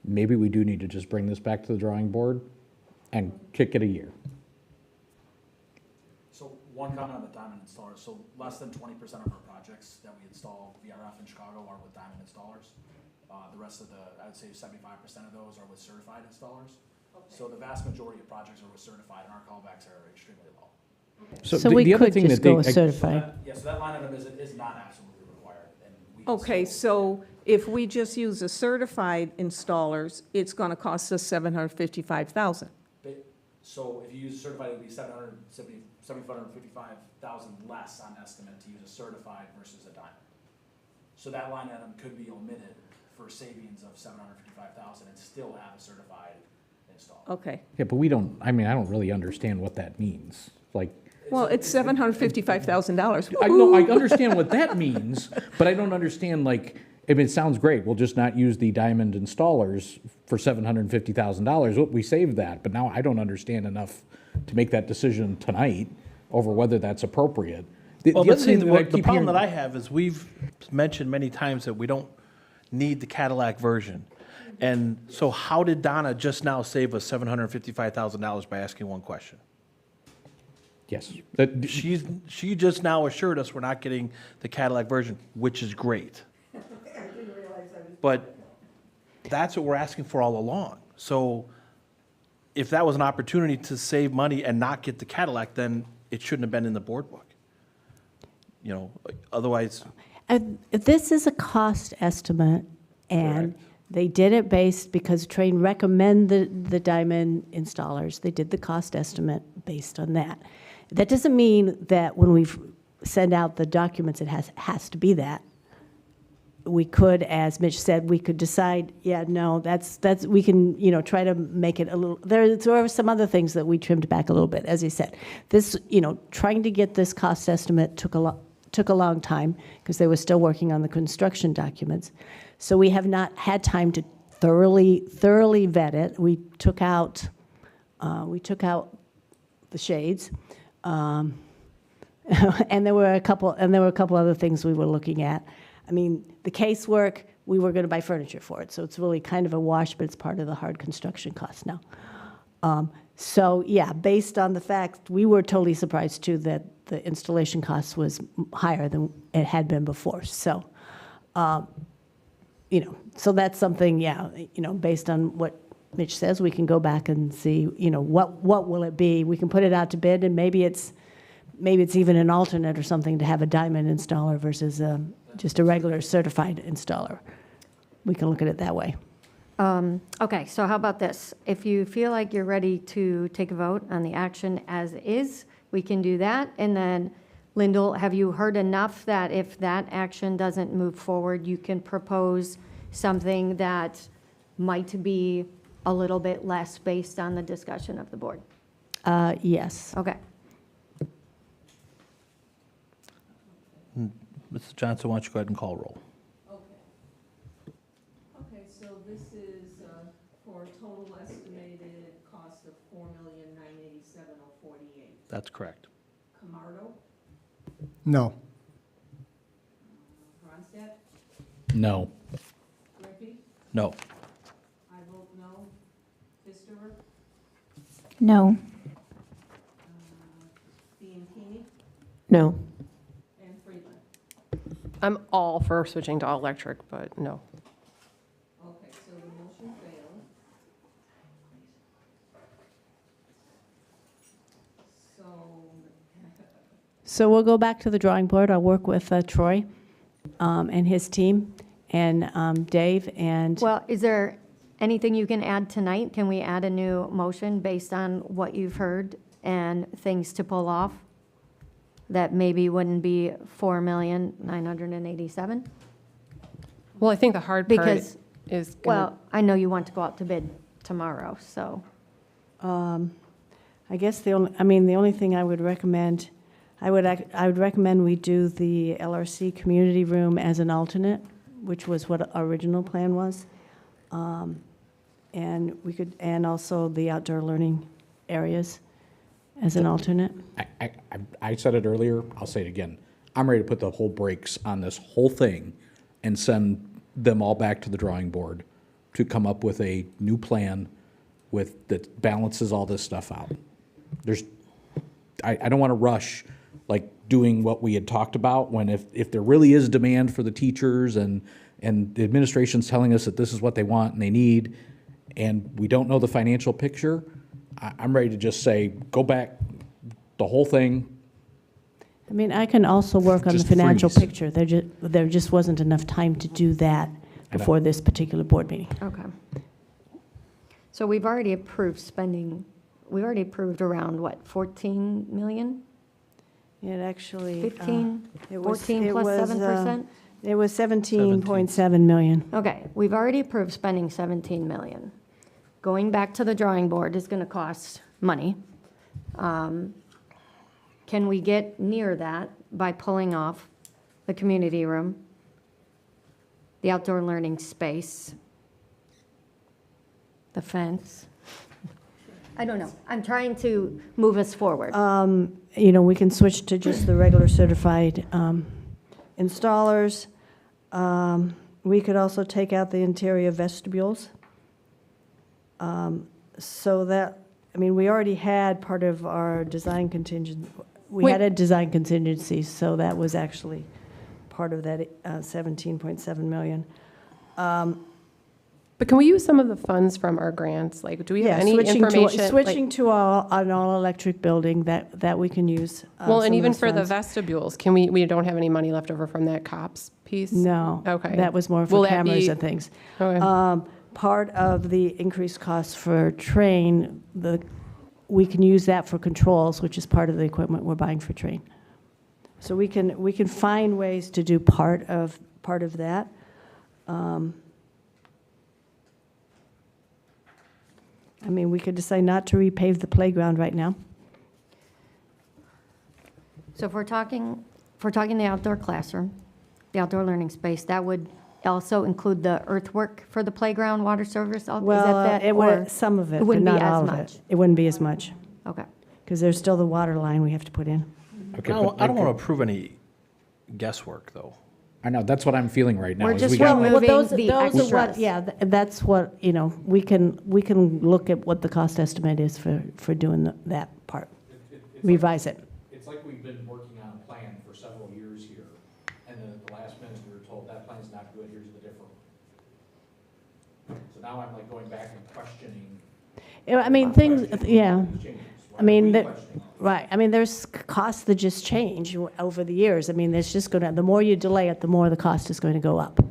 maybe we do need to just bring this back to the drawing board and kick it a year. So one comment on the diamond installers. So less than 20% of our projects that we install VRF in Chicago are with diamond installers. The rest of I would say 75% of those are with certified installers. Okay. So the vast majority of projects are with certified, and our callbacks are extremely low. Okay. So we could just go with certified. So that line item is not absolutely required. And we Okay, so if we just use the certified installers, it's going to cost us $755,000. So if you use certified, it would be $755,000 less on estimate to use a certified versus a diamond. So that line item could be omitted for savings of $755,000 and still have a certified install. Okay. Yeah, but I don't really understand what that means. Like, Well, it's $755,000. I know, I understand what that means, but I don't understand, it sounds great, we'll just not use the diamond installers for $750,000. Oh, we saved that, but now I don't understand enough to make that decision tonight over whether that's appropriate. The problem that I have is we've mentioned many times that we don't need the Cadillac version. And so how did Donna just now save us $755,000 by asking one question? Yes. She just now assured us we're not getting the Cadillac version, which is great. But that's what we're asking for all along. So if that was an opportunity to save money and not get the Cadillac, then it shouldn't have been in the board book. Otherwise. This is a cost estimate, and they did it because Train recommended the diamond installers. They did the cost estimate based on that. That doesn't mean that when we send out the documents, it has to be that. We could, as Mitch said, we could decide, we can, try to make it a little, there are some other things that we trimmed back a little bit, as he said. This, trying to get this cost estimate took a long time because they were still working on the construction documents. So we have not had time to thoroughly vet it. We took out the shades. And there were a couple other things we were looking at. I mean, the casework, we were going to buy furniture for it, so it's really kind of a wash, but it's part of the hard construction cost now. Based on the fact, we were totally surprised too that the installation cost was higher than it had been before. So, so that's something, based on what Mitch says, we can go back and see, what will it be? We can put it out to bid, and maybe it's maybe it's even an alternate or something to have a diamond installer versus just a regular certified installer. We can look at it that way. Okay, so how about this? If you feel like you're ready to take a vote on the action as is, we can do that. And then, Lyndall, have you heard enough that if that action doesn't move forward, you can propose something that might be a little bit less based on the discussion of the board? Yes. Okay. Mrs. Johnson, why don't you go ahead and call roll? Okay, so this is for a total estimated cost of $4,987,048. That's correct. Camardo, No. Ronstadt, No. Griffey, No. I vote no. Fisterer, No. Bianchini, No. and Friedland. I'm all for switching to all electric, but no. Okay, so the motion failed. So, So we'll go back to the drawing board. I'll work with Troy and his team and Dave and. Well, is there anything you can add tonight? Can we add a new motion based on what you've heard and things to pull off that maybe wouldn't be 4,987,000? Well, I think the hard part Because, is. well, I know you want to go out to bid tomorrow, so. I guess the only thing I would recommend, I would recommend we do the LRC community room as an alternate, which was what our original plan was. And we could, and also the outdoor learning areas as an alternate. I said it earlier, I'll say it again. I'm ready to put the whole brakes on this whole thing and send them all back to the drawing board to come up with a new plan that balances all this stuff out. I don't want to rush, like, doing what we had talked about, when if there really is demand for the teachers and the administration's telling us that this is what they want and they need, and we don't know the financial picture, I'm ready to just say, go back, the whole thing. I mean, I can also work on the Just financial freeze. picture. There just wasn't enough time to do that before this particular board meeting. Okay. So we've already approved spending, we've already approved around, what, 14 million? It actually. 15, it was- 14 it plus was, 7%? It was 17.7 million. Okay, we've already approved spending 17 million. Going back to the drawing board is going to cost money. Can we get near that by pulling off the community room, the outdoor learning space, the fence? I don't know. I'm trying to move us forward. We can switch to just the regular certified installers. We could also take out the interior vestibules. So that, we already had part of our design contingent, we had a design contingency, so that was actually part of that 17.7 million. But can we use some of the funds from our grants? Like, do we have any switching information? Switching to an all-electric building that we can use. Well, and some of even those for the funds. vestibules, can we don't have any money left over from that COPS piece? No. Okay. That was more Will for that cameras be- and things. Okay. Part of the increased cost for train, we can use that for controls, which is part of the equipment we're buying for train. So we can find ways to do part of that. We could decide not to repave the playground right now. So if we're talking the outdoor classroom, the outdoor learning space, that would also include the earthwork for the playground, water service? Well, it would, some of it, but wouldn't be not as all of much? it. It wouldn't be as much, Okay. because there's still the water line we have to put in. Okay, I don't want to approve any guesswork, though. I know, that's what I'm feeling right now. We're is just we got, removing- like, Those the are extras. what, that's what, we can look at what the cost estimate is for doing that part. Revise it. It's like we've been working on a plan for several years here, and then at the last minute, we were told that plan's not good, here's the difference. So now I'm like going back and questioning. Things, yeah. Changes. Why are we that, questioning? Right, I mean, there's costs that just change over the years. I mean, there's just gonna, the more you delay it, the more the cost is going to go up.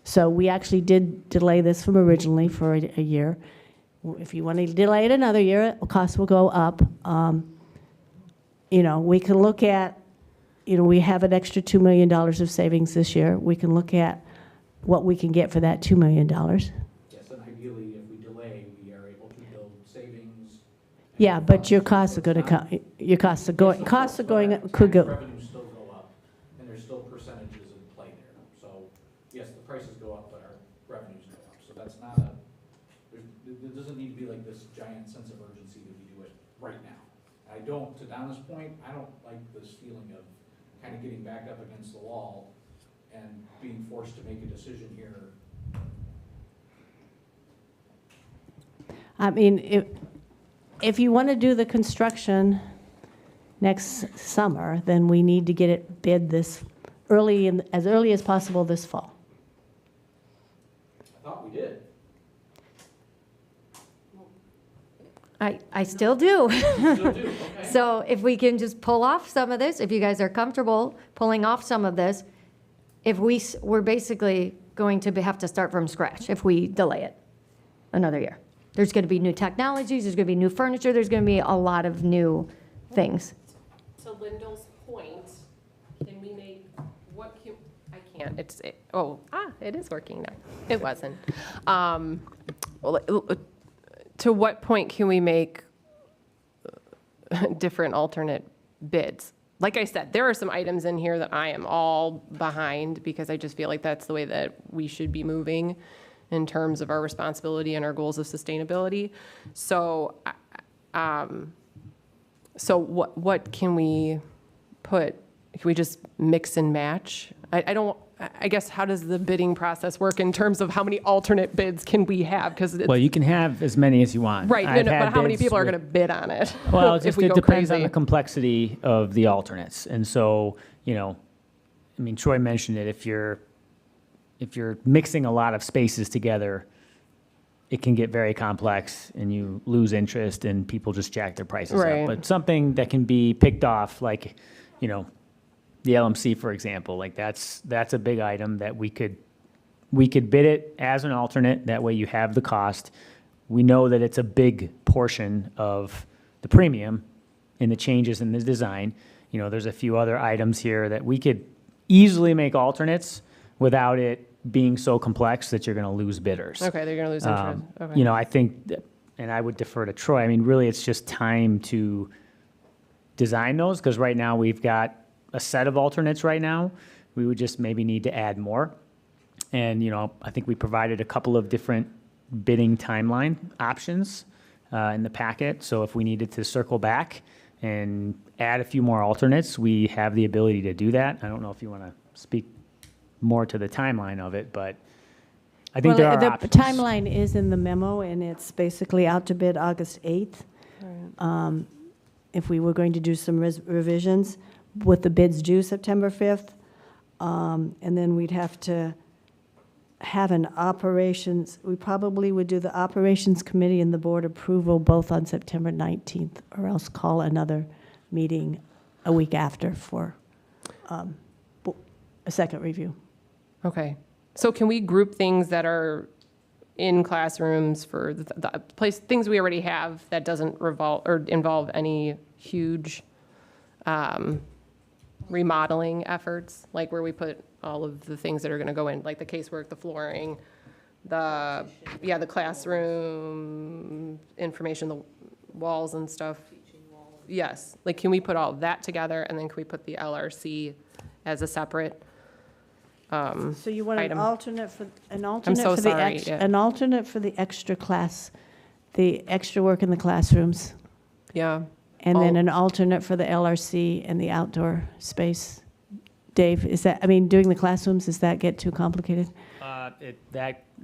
So we actually did delay this from originally for a year. If you want to delay it another year, costs will go up. You know, we can look at, you know, we have an extra $2 million of savings this year. We can look at what we can get for that $2 million. Yes, and ideally, if we delay, we are able to build savings. Yeah, but your costs are going to come, your costs are going, could go. Revenues still go up, and there's still percentages in play there. So, yes, the prices go up, but our revenues go up. So that's not a, there doesn't need to be like this giant sense of urgency that we do it right now. I don't, to Donna's point, I don't like this feeling of kind of getting backed up against the wall and being forced to make a decision here. I mean, if you want to do the construction next summer, then we need to get it bid this early, as early as possible this fall. I thought we did. I still do. Still do, okay. So if we can just pull off some of this, if you guys are comfortable pulling off some of this, if we're basically going to have to start from scratch if we delay it another year. There's going to be new technologies, there's going to be new furniture, there's going to be a lot of new things. To Lyndall's point, can we make, what can, I can't, it is working now. It wasn't. To what point can we make different alternate bids? Like I said, there are some items in here that I am all behind because I just feel like that's the way that we should be moving in terms of our responsibility and our goals of sustainability. So, so what can we put? Can we just mix and match? I guess, how does the bidding process work in terms of how many alternate bids can we have? Because Well, you can have as many as you want. right, I've but had how many bids people are with- going to bid on it? Well, if just, we it go depends on crazy? the complexity of the alternates. And so, you know, I mean, Troy mentioned it, if you're mixing a lot of spaces together, it can get very complex and you lose interest and people just jack their prices Right. up. But something that can be picked off, like, you know, the LMC, for example, like that's a big item that we could bid it as an alternate. That way you have the cost. We know that it's a big portion of the premium in the changes in the design. You know, there's a few other items here that we could easily make alternates without it being so complex that you're going to lose bidders. Okay, they're going to lose interest. Okay. You know, I think, and I would defer to Troy, I mean, really, it's just time to design those, because right now we've got a set of alternates right now. We would just maybe need to add more. And, you know, I think we provided a couple of different bidding timeline options in the packet. So if we needed to circle back and add a few more alternates, we have the ability to do that. I don't know if you want to speak more to the timeline of it, but I think there are the options. timeline is in the memo, and it's basically out to bid August 8th. If we were going to do some revisions, with the bids due September 5th, and then we'd have to have an operations, we probably would do the operations committee and the board approval both on September 19th, or else call another meeting a week after for a second review. Okay. So can we group things that are in classrooms for the place, things we already have that doesn't revolve or involve any huge remodeling efforts, like where we put all of the things that are going to go in, like the casework, the flooring, the classroom information, the walls and stuff. Yes. Like, can we put all that together, and then can we put the LRC as a separate So you want an item? alternate for, sorry, yeah. an alternate for the extra class, the extra work in the classrooms, Yeah. and then an alternate for the LRC and the outdoor space. Dave, is that, I mean, doing the classrooms, does that get too complicated?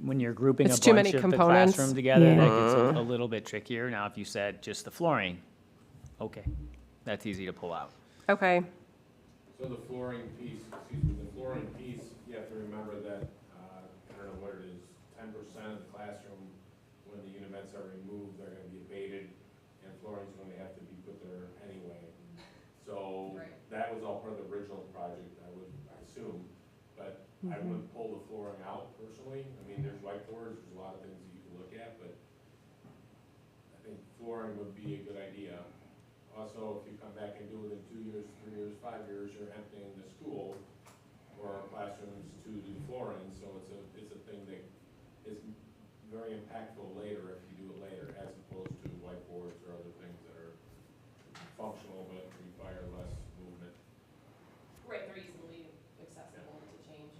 When you're grouping It's a too bunch many of the components. classroom together, Yeah. that gets a little bit trickier. Now, if you said just the flooring, okay, that's easy to pull out. Okay. So the flooring piece, you have to remember that, I don't know what it is, 10% of the classroom, when the univents are removed, they're gonna be abated, and flooring's going to have to be put there anyway. So that was all part of the original project, I would assume, but I wouldn't pull the flooring out personally. I mean, there's whiteboards, there's a lot of things that you can look at, but I think flooring would be a good idea. Also, if you come back and do it in 2 years, 3 years, 5 years, you're emptying the school or classrooms to do flooring, so it's a thing that is very impactful later if you do it later, as opposed to whiteboards or other things that are functional but require less movement. Right, they're easily accessible to change.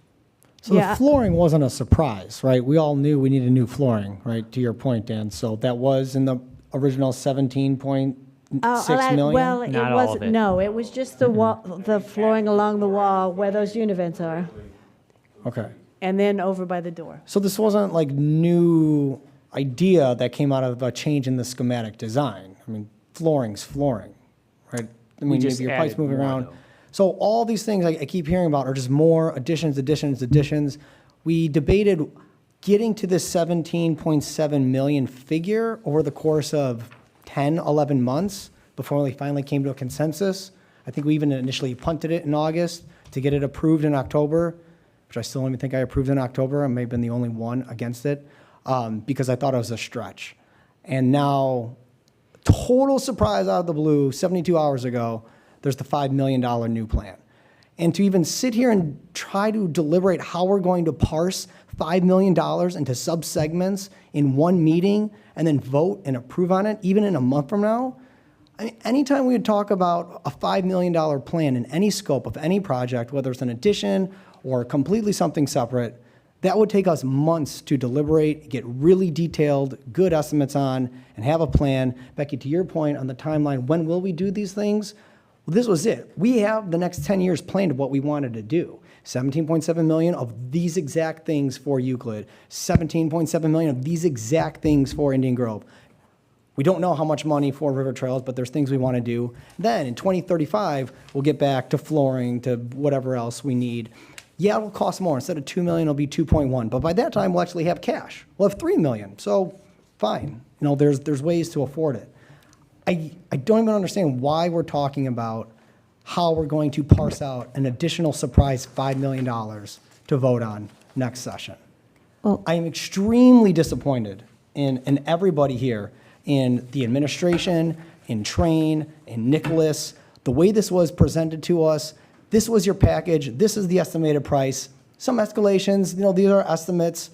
So the flooring wasn't a surprise, right? We all knew we needed new flooring, right, to your point, Dan. So that was in the original 17.6 million? Well, it Not all of wasn't, it. no, it was just the wall, the flooring along the wall where those univents are, Okay. and then over by the door. So this wasn't like new idea that came out of a change in the schematic design. I mean, flooring's flooring, right? I mean, just maybe your pipes added moving more, around. though. So all these things I keep hearing about are just more additions, additions, additions. We debated getting to this 17.7 million figure over the course of 10, 11 months before we finally came to a consensus. I think we even initially punted it in August to get it approved in October, which I still don't even think I approved in October. I may have been the only one against it because I thought it was a stretch. And now, total surprise out of the blue, 72 hours ago, there's the $5 million new plan. And to even sit here and try to deliberate how we're going to parse $5 million into subsegments in one meeting and then vote and approve on it, even in a month from now, I mean, anytime we would talk about a $5 million plan in any scope of any project, whether it's an addition or completely something separate, that would take us months to deliberate, get really detailed, good estimates on, and have a plan. Becky, to your point on the timeline, when will we do these things? Well, this was it. We have the next 10 years planned of what we wanted to do. 17.7 million of these exact things for Euclid, 17.7 million of these exact things for Indian Grove. We don't know how much money for River Trails, but there's things we want to do. Then in 2035, we'll get back to flooring, to whatever else we need. Yeah, it'll cost more. Instead of 2 million, it'll be 2.1. But by that time, we'll actually have cash. We'll have 3 million. So fine. You know, there's ways to afford it. I don't even understand why we're talking about how we're going to parse out an additional surprise $5 million to vote on next session. Well, I am extremely disappointed in everybody here, in the administration, in Train, in Nicholas. The way this was presented to us, this was your package, this is the estimated price, some escalations, you know, these are estimates,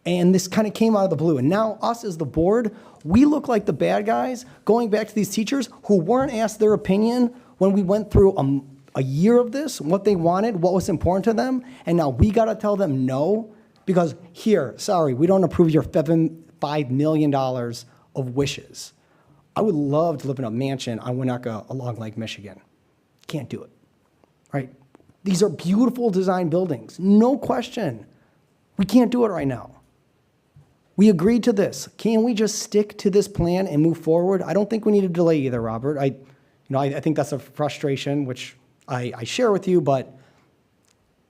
and this kind of came out of the blue. And now us as the board, we look like the bad guys going back to these teachers who weren't asked their opinion when we went through a year of this, what they wanted, what was important to them, and now we got to tell them no because here, sorry, we don't approve your $5 million of wishes. I would love to live in a mansion on Winnetka along Lake Michigan. Can't do it, right? These are beautiful design buildings, no question. We can't do it right now. We agreed to this. Can we just stick to this plan and move forward? I don't think we need to delay either, Robert. I think that's a frustration, which I share with you, but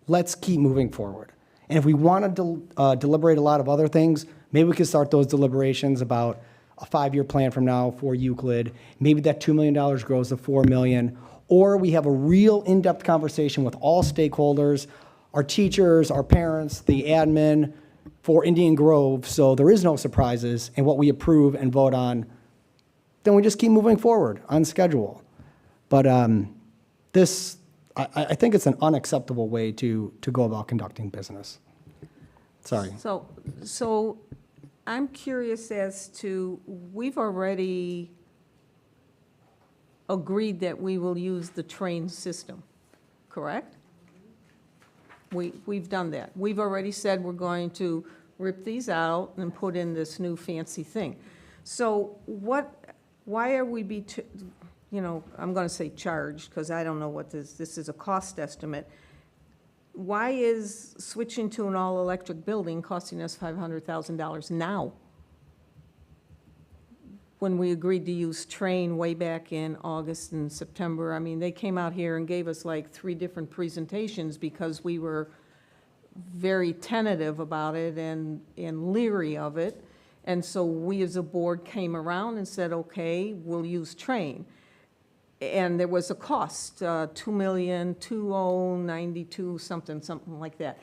let's keep moving forward. And if we want to deliberate a lot of other things, maybe we could start those deliberations about a 5-year plan from now for Euclid. Maybe that $2 million grows to $4 million. Or we have a real in-depth conversation with all stakeholders, our teachers, our parents, the admin, for Indian Grove, so there is no surprises, and what we approve and vote on, then we just keep moving forward on schedule. But this, I think it's an unacceptable way to go about conducting business. Sorry. So I'm curious as to, we've already agreed that we will use the train system, correct? We've done that. We've already said we're going to rip these out and put in this new fancy thing. So why are we I'm going to say charged, because I don't know what this is a cost estimate. Why is switching to an all-electric building costing us $500,000 now? When we agreed to use Train way back in August and September, I mean, they came out here and gave us like 3 different presentations because we were very tentative about it and leery of it. And so we as a board came around and said, okay, we'll use Train. And there was a cost, $2,292,000, something like that.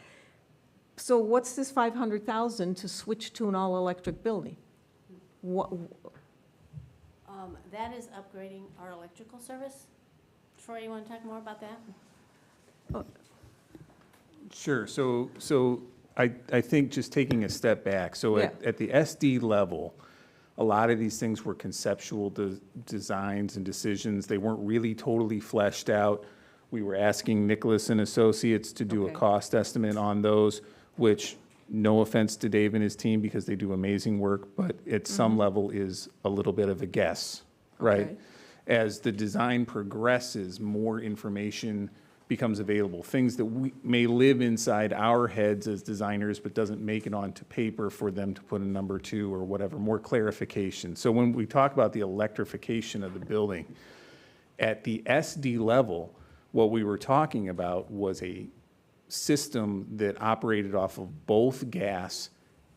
So what's this $500,000 to switch to an all-electric building? What, That is upgrading our electrical service. Troy, you want to talk more about that? Sure. So I think just taking a step back, so at the SD level, a lot of these things were conceptual designs and decisions. They weren't really totally fleshed out. We were asking Nicholas and Associates to do a cost estimate on those, which, no offense to Dave and his team, because they do amazing work, but at some level is a little bit of a guess, right? Okay. As the design progresses, more information becomes available. Things that we may live inside our heads as designers, but doesn't make it onto paper for them to put a number to or whatever, more clarification. So when we talk about the electrification of the building, at the SD level, what we were talking about was a system that operated off of both gas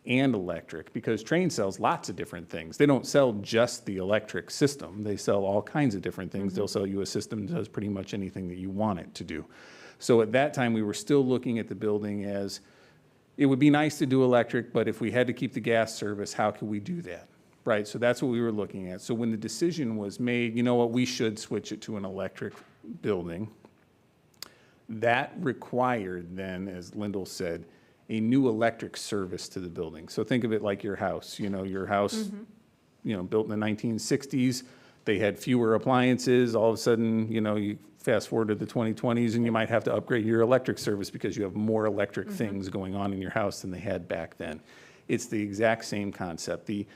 and electric, because Train sells lots of different things. They don't sell just the electric system. They sell all kinds of different things. They'll sell you a system that does pretty much anything that you want it to do. So at that time, we were still looking at the building as, it would be nice to do electric, but if we had to keep the gas service, how could we do that? Right, so that's what we were looking at. So when the decision was made, you know what, we should switch it to an electric building, that required then, as Lyndall said, a new electric service to the building. So think of it like your house. You know, your house, you know, built in the 1960s, they had fewer appliances. All of a sudden, you know, you fast forward to the 2020s and you might have to upgrade your electric service because you have more electric things going on in your house than they had back then. It's the exact same concept. The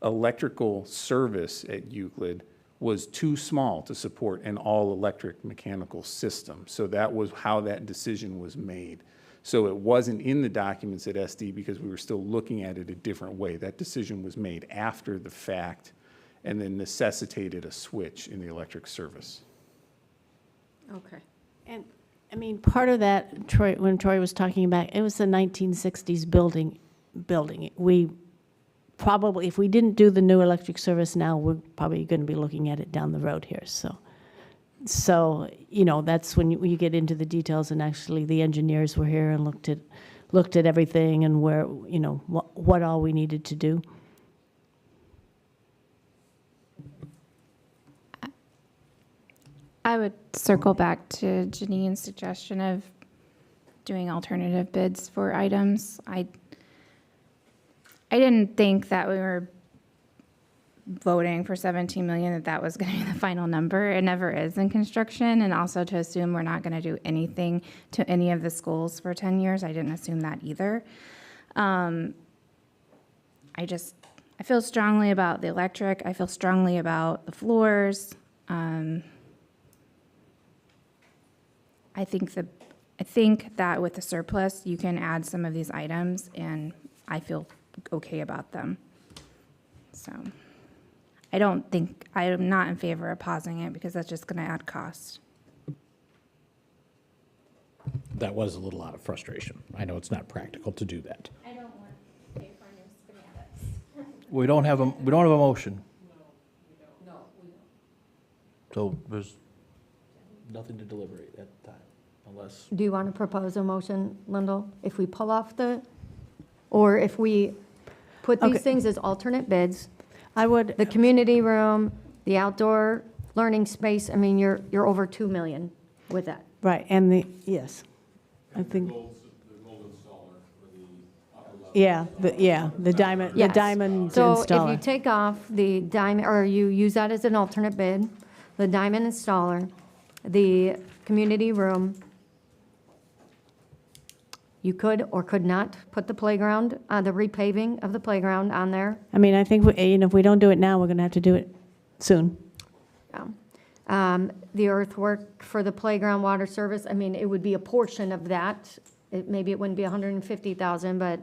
electrical service at Euclid was too small to support an all-electric mechanical system. So that was how that decision was made. So it wasn't in the documents at SD because we were still looking at it a different way. That decision was made after the fact and then necessitated a switch in the electric service. okay. And, I mean, part of that, Troy, when Troy was talking about, it was the 1960s building. We probably, if we didn't do the new electric service now, we're probably going to be looking at it down the road here, So, you know, that's when you get into the details, and actually the engineers were here and looked at everything and where, you know, what all we needed to do. I would circle back to Janine's suggestion of doing alternative bids for items. I didn't think that we were voting for 17 million, that was going to be the final number. It never is in construction, and also to assume we're not going to do anything to any of the schools for 10 years. I didn't assume that either. I feel strongly about the electric. I feel strongly about the floors. I think that with the surplus, you can add some of these items, and I feel okay about them. So I'm not in favor of pausing it because that's just going to add cost. That was a little out of frustration. I know it's not practical to do that. I don't want to pay for new schematics. We don't have a motion. No, we don't. So there's nothing to deliberate at the time, unless. Do you want to propose a motion, Lyndall? If we pull off or if we put these things as alternate bids? I would. The community room, the outdoor learning space, I mean, you're over 2 million with that. Right, and yes, I think. The gold installer for the upper level. The diamond, Yes. the diamond So installer. if you take off the diamond, or you use that as an alternate bid, the diamond installer, the community room, you could or could not put the playground, the repaving of the playground on there. I mean, I think, if we don't do it now, we're going to have to do it soon. The earthwork for the playground water service, I mean, it would be a portion of that. Maybe it wouldn't be 150,000, but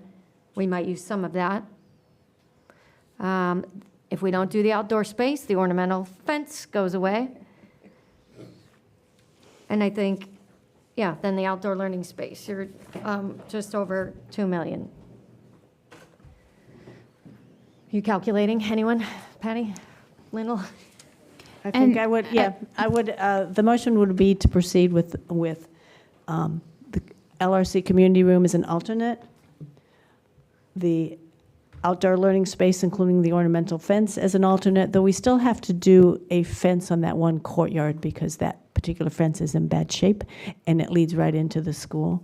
we might use some of that. If we don't do the outdoor space, the ornamental fence goes away. And I think, then the outdoor learning space, you're just over 2 million. You calculating, anyone? Patty? Lyndall? I think And I would, yeah, I would, the motion would be to proceed with the LRC community room as an alternate, the outdoor learning space, including the ornamental fence, as an alternate, though we still have to do a fence on that one courtyard because that particular fence is in bad shape and it leads right into the school.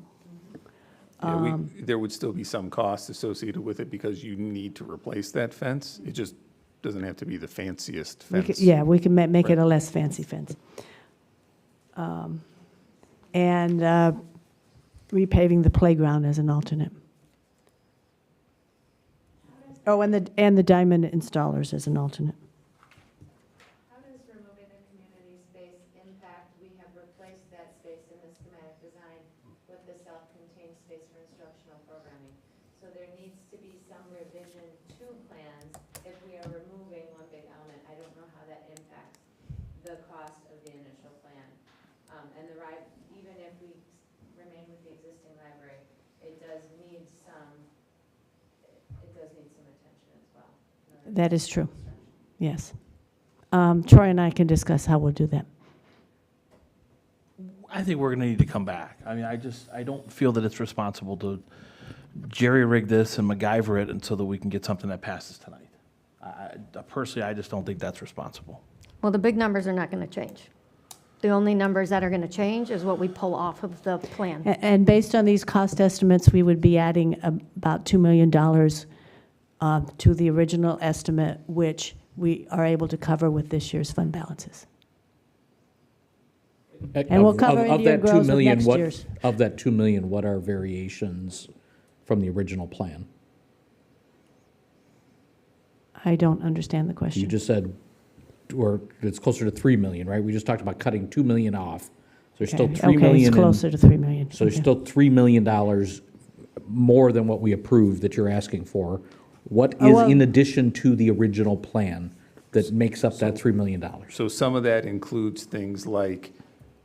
Yeah, there would still be some cost associated with it because you need to replace that fence. It just doesn't have to be the fanciest fence. We can make it a less fancy fence. And repaving the playground as an alternate. Oh, and the diamond installers as an alternate. How does removing the community space impact? We have replaced that space in the schematic design with the self-contained space for instructional programming. So there needs to be some revision to plans if we are removing one big element. I don't know how that impacts the cost of the initial plan. And even if we remain with the existing library, it does need some attention as well. That is true. Yes. Troy and I can discuss how we'll do that. I think we're gonna need to come back. I mean, I don't feel that it's responsible to jerry-rig this and MacGyver it until that we can get something that passes tonight. Personally, I just don't think that's responsible. Well, the big numbers are not going to change. The only numbers that are going to change is what we pull off of the plan. And based on these cost estimates, we would be adding about $2 million to the original estimate, which we are able to cover with this year's fund balances. And we'll cover into your growth with next year's. Of that 2 million, what are variations from the original plan? I don't understand the question. You just said, or it's closer to 3 million, right? We just talked about cutting 2 million off. So there's still Okay. 3 Okay, million. it's closer to 3 million. So there's Okay. still $3 million more than what we approved that you're asking for. What is in addition to the original plan that makes up that $3 million? So some of that includes things like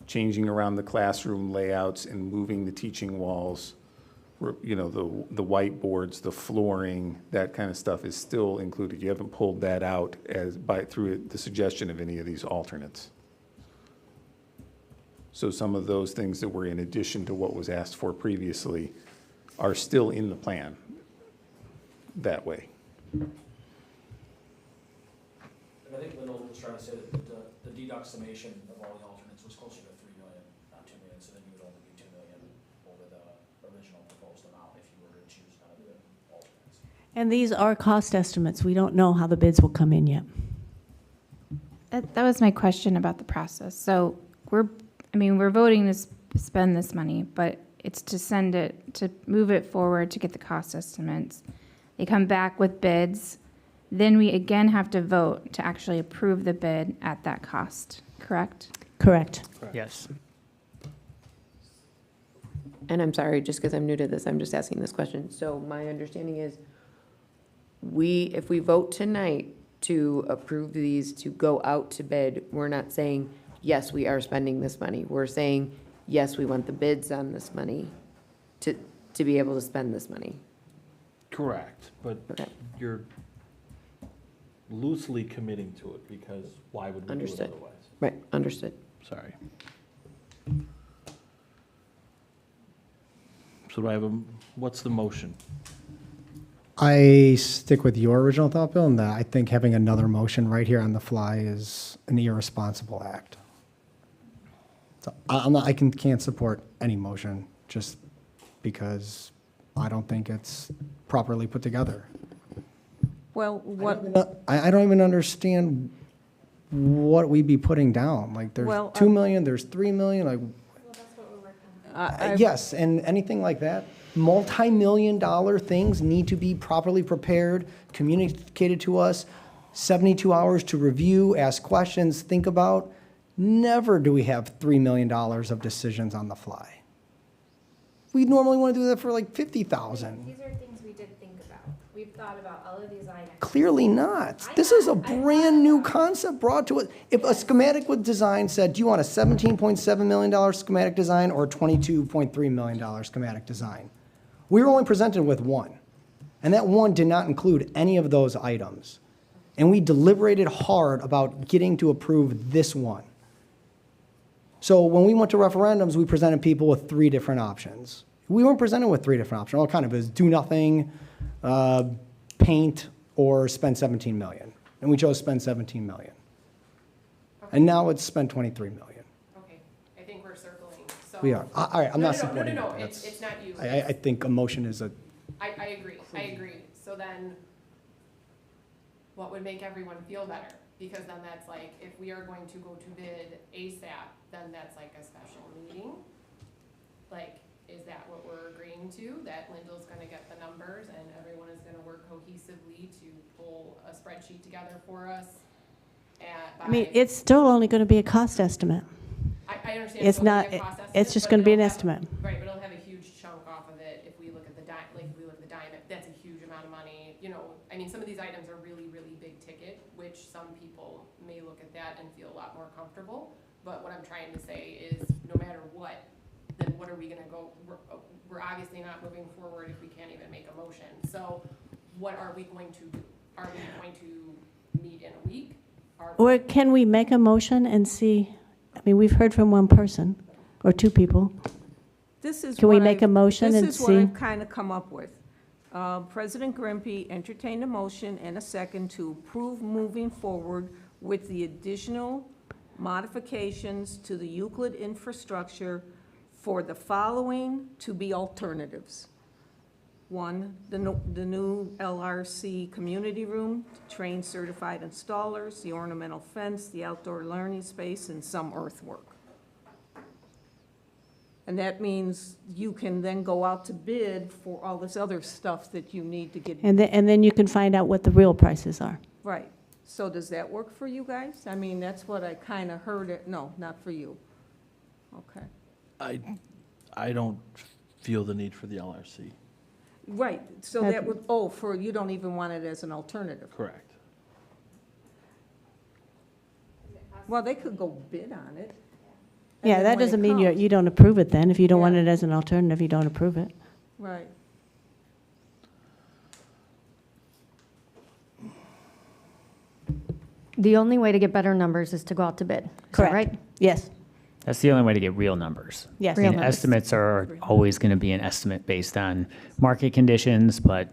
changing around the classroom layouts and moving the teaching walls, you know, the whiteboards, the flooring, that kind of stuff is still included. You haven't pulled that out through the suggestion of any of these alternates. So some of those things that were in addition to what was asked for previously are still in the plan that way. And I think Lyndall was trying to say that the deduct summation of all the alternates was closer to 3 million, not 2 million, so then you would only be 2 million over the original proposed amount if you were to choose none of the alternates. And these are cost estimates. We don't know how the bids will come in yet. That was my question about the process. So we're voting to spend this money, but it's to move it forward to get the cost estimates. They come back with bids, then we again have to vote to actually approve the bid at that cost, correct? Correct. Yes. And I'm sorry, just because I'm new to this, I'm just asking this question. So my understanding is, if we vote tonight to approve these to go out to bid, we're not saying, yes, we are spending this money. We're saying, yes, we want the bids on this money to be able to spend this money. Correct, but you're loosely committing to it because why would we do it Understood. otherwise? Right, understood. Sorry. So do I have what's the motion? I stick with your original thought, Bill, and that I think having another motion right here on the fly is an irresponsible act. So I can't support any motion just because I don't think it's properly put together. Well, what, I don't even understand what we'd be putting down. Like, there's Well, 2 million, there's 3 million, like, I've- yes, and anything like that, multi-million-dollar things need to be properly prepared, communicated to us, 72 hours to review, ask questions, think about. Never do we have $3 million of decisions on the fly. We normally want to do that for like 50,000. These are things we did think about. We've thought about all of these items. Clearly not. This is a brand-new concept brought to it. If a schematic with design said, do you want a $17.7 million schematic design or a $22.3 million schematic design? We were only presented with one. And that one did not include any of those items. And we deliberated hard about getting to approve this one. So when we went to referendums, we presented people with 3 different options. We weren't presented with 3 different options. All kind of is do nothing, paint, or spend 17 million. And we chose spend 17 million. And now it's spend 23 million. Okay, I think we're circling, so. We are. All right, I'm not supporting No, it. it's not you. I think a motion is a, I agree. So then, what would make everyone feel better? Because then that's like, if we are going to go to bid ASAP, then that's like a special meeting. Like, is that what we're agreeing to? That Lyndall's gonna get the numbers and everyone is gonna work cohesively to pull a spreadsheet together for us? I mean, it's still only going to be a cost estimate. I understand. It's gonna not, be a cost estimate, it's just but going to be an it'll have- estimate. Right, but it'll have a huge chunk off of it if we look at the that's a huge amount of money. You know, I mean, some of these items are really, really big ticket, which some people may look at that and feel a lot more comfortable. But what I'm trying to say is, no matter what, then what are we gonna go, we're obviously not moving forward if we can't even make a motion. So what are we going to do? Are we going to meet in a week? Or can we make a motion and see, I mean, we've heard from one person or 2 people. This is Can we what make a motion and This is what see? I've kind of come up with. President Grimpe entertained a motion and a second to approve moving forward with the additional modifications to the Euclid infrastructure for the following to be alternatives. 1, the new LRC community room, trained certified installers, the ornamental fence, the outdoor learning space, and some earthwork. And that means you can then go out to bid for all this other stuff that you need to get. And then you can find out what the real prices are. Right. So does that work for you guys? I mean, that's what I kind of heard it, no, not for you. Okay. I don't feel the need for the LRC. Right, so that would, you don't even want it as an alternative. Correct. Well, they could go bid on it. Yeah, then that when it doesn't mean comes- you don't approve it then. If you don't want Yeah. it as an alternative, you don't approve it. Right. The only way to get better numbers is to go out to bid. Is that Correct. right? Yes. That's the only way to get real numbers. Yes. I mean, Real numbers. estimates are always going to be an estimate based on market conditions, but,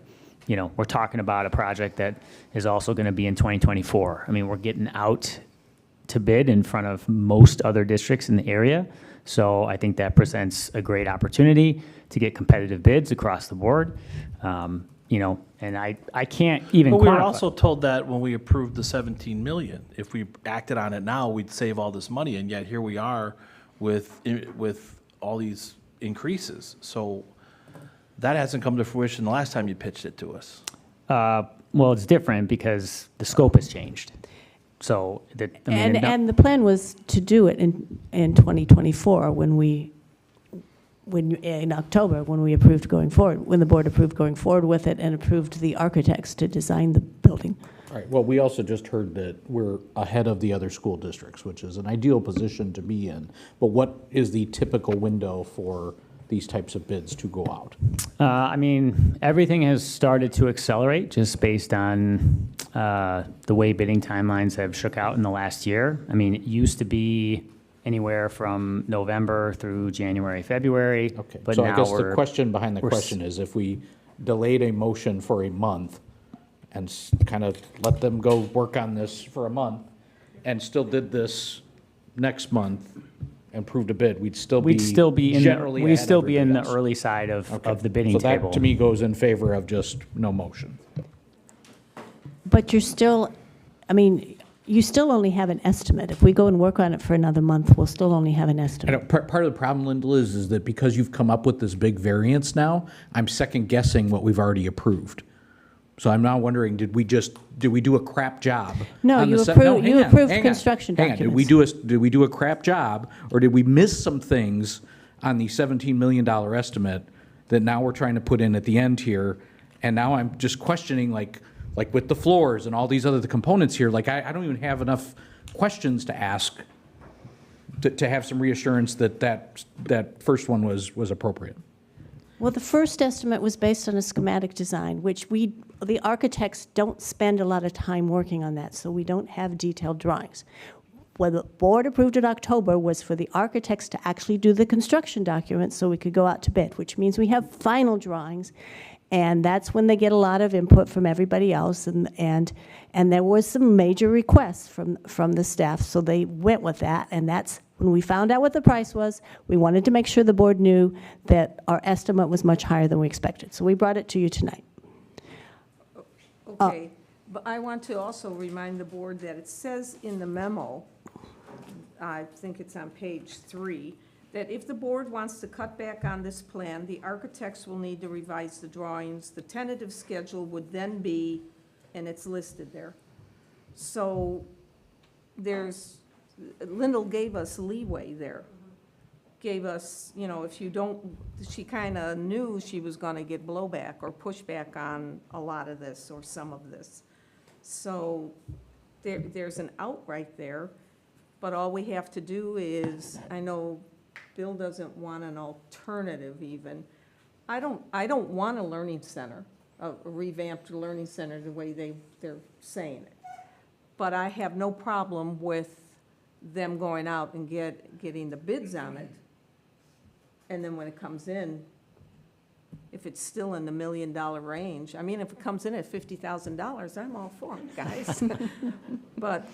you know, we're talking about a project that is also going to be in 2024. I mean, we're getting out to bid in front of most other districts in the area, so I think that presents a great opportunity to get competitive bids across the board. You know, and I can't even But we were quantify- also told that when we approved the 17 million, if we acted on it now, we'd save all this money, and yet here we are with all these increases. So that hasn't come to fruition the last time you pitched it to us. Well, it's different because the scope has changed. So And the plan was to do it in 2024 in October, when we approved going forward, when the board approved going forward with it and approved the architects to design the building. All right, well, we also just heard that we're ahead of the other school districts, which is an ideal position to be in. But what is the typical window for these types of bids to go out? I mean, everything has started to accelerate just based on the way bidding timelines have shook out in the last year. I mean, it used to be anywhere from November through January, February. Okay, But so now I guess the we're- question behind the we're s- question is if we delayed a motion for a month and kind of let them go work on this for a month and still did this next month and proved a bid, we'd still be generally we'd ahead still of be in the everybody else. early side of Okay. the bidding So table. that, to me, goes in favor of just no motion. But you're still, I mean, you still only have an estimate. If we go and work on it for another month, we'll still only have an I estimate. know, part of the problem, Lyndall, is that because you've come up with this big variance now, I'm second guessing what we've already approved. So I'm now wondering, did we do a crap job? No, on the you se- approved- hang you on, approved hang on, construction hang on. Did we do a crap job, or did we miss some things on the $17 million estimate that now we're trying to put in at the end here? And now I'm just questioning, like with the floors and all these other components here, like I don't even have enough questions to ask to have some reassurance that that first one was appropriate. Well, the first estimate was based on a schematic design, which the architects don't spend a lot of time working on that, so we don't have detailed drawings. What the board approved in October was for the architects to actually do the construction documents so we could go out to bid, which means we have final drawings. And that's when they get a lot of input from everybody else, and there was some major requests from the staff, so they went with that, and that's when we found out what the price was. We wanted to make sure the board knew that our estimate was much higher than we expected, so we brought it to you tonight. Okay, but I want to also remind the board that it says in the memo, I think it's on page 3, that if the board wants to cut back on this plan, the architects will need to revise the drawings. The tentative schedule would then be, and it's listed there. So Lyndall gave us leeway there. Gave us, if you don't, she kind of knew she was going to get blowback or pushback on a lot of this or some of this. So there's an out right there, but all we have to do is, I know Bill doesn't want an alternative even. I don't want a learning center, a revamped learning center the way they're saying it. But I have no problem with them going out and getting the bids on it. And then when it comes in, if it's still in the $1 million range, I mean, if it comes in at $50,000, I'm all for it, guys. But,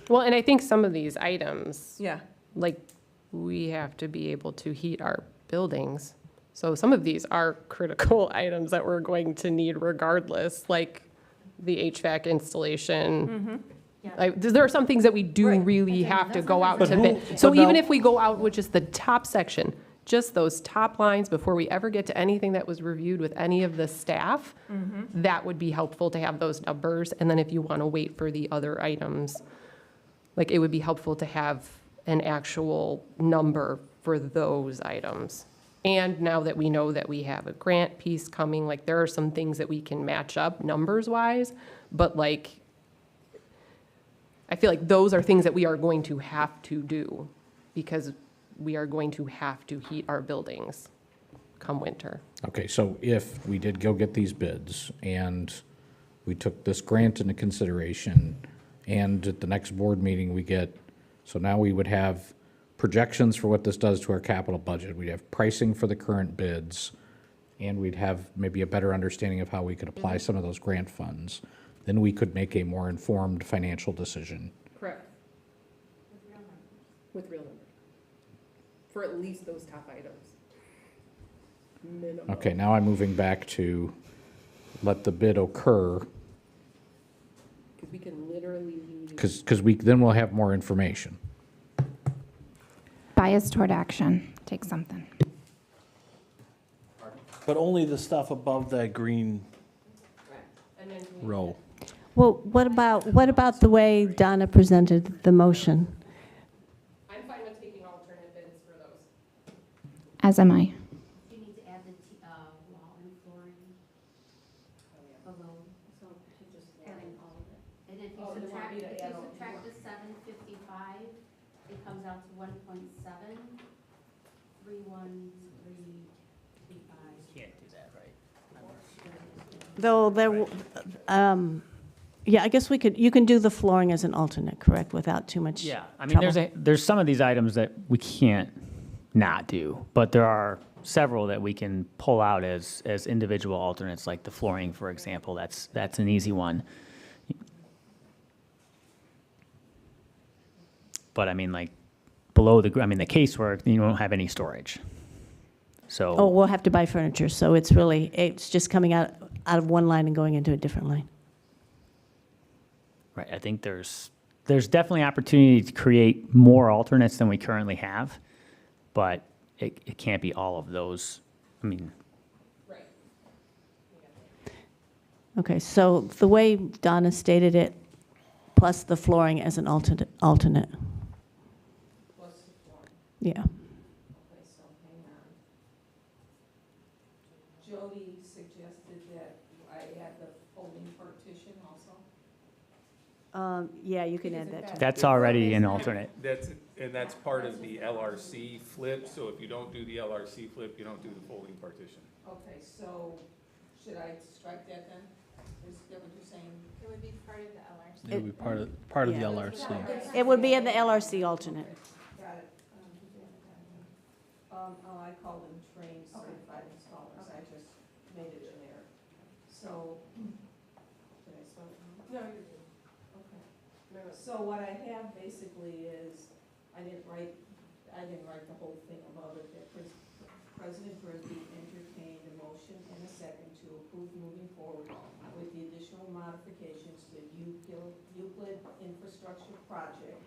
Well, and I think some of these items, yeah. like, we have to be able to heat our buildings. So some of these are critical items that we're going to need regardless, like the HVAC installation. There are some things that we do really have to go out to bid. So even if we go out with just the top section, just those top lines before we ever get to anything that was reviewed with any of the staff, that would be helpful to have those numbers. And then if you want to wait for the other items, like it would be helpful to have an actual number for those items. And now that we know that we have a grant piece coming, like there are some things that we can match up numbers-wise, but like, I feel like those are things that we are going to have to do because we are going to have to heat our buildings come winter. Okay, so if we did go get these bids and we took this grant into consideration and at the next board meeting we get, so now we would have projections for what this does to our capital budget. We'd have pricing for the current bids, and we'd have maybe a better understanding of how we could apply some of those grant funds. Then we could make a more informed financial decision. Correct. With real numbers. For at least those top items. Minimum. Okay, now I'm moving back to let the bid occur, Because we can literally use. because then we'll have more information. Bias toward action. Take something. But only the stuff above that green row. Well, what about the way Donna presented the motion? I'm fine with taking alternate bids for those. As am I. You need to add the wall and flooring below, so just adding all of it. And if you subtract the 755, it comes out to 1.73135. Can't do that, right? Though there, yeah, I guess you can do the flooring as an alternate, correct, without too much Yeah, I mean, there's some of these items that we can't not do, but there are several that we can pull out as individual alternates, like the flooring, for example. That's an easy one. But I mean, like below the casework, you don't have any storage. So. Oh, we'll have to buy furniture, so it's just coming out of one line and going into a different line. Right, I think there's definitely opportunity to create more alternates than we currently have, but it can't be all of those. I mean. Right. Okay, so the way Donna stated it, plus the flooring as an alternate. Plus the flooring. Yeah. Okay, so hang on. Jody suggested that I add the folding partition also. Yeah, you can add that too. That's already an alternate. That's And that's part of the LRC flip, so if you don't do the LRC flip, you don't do the folding partition. Okay, so should I strike that then? Is that what you're saying? It would be part of the LRC. It would be part of the Yeah. LRC. It would be in the LRC alternate. Got it. I call them trained certified installers, I just made it generic. So, should I spell it wrong? No, you're good. Okay. So what I have basically is, I didn't write the whole thing about it, that President Brisby entertained a motion and a second to approve moving forward with the additional modifications to the Euclid infrastructure project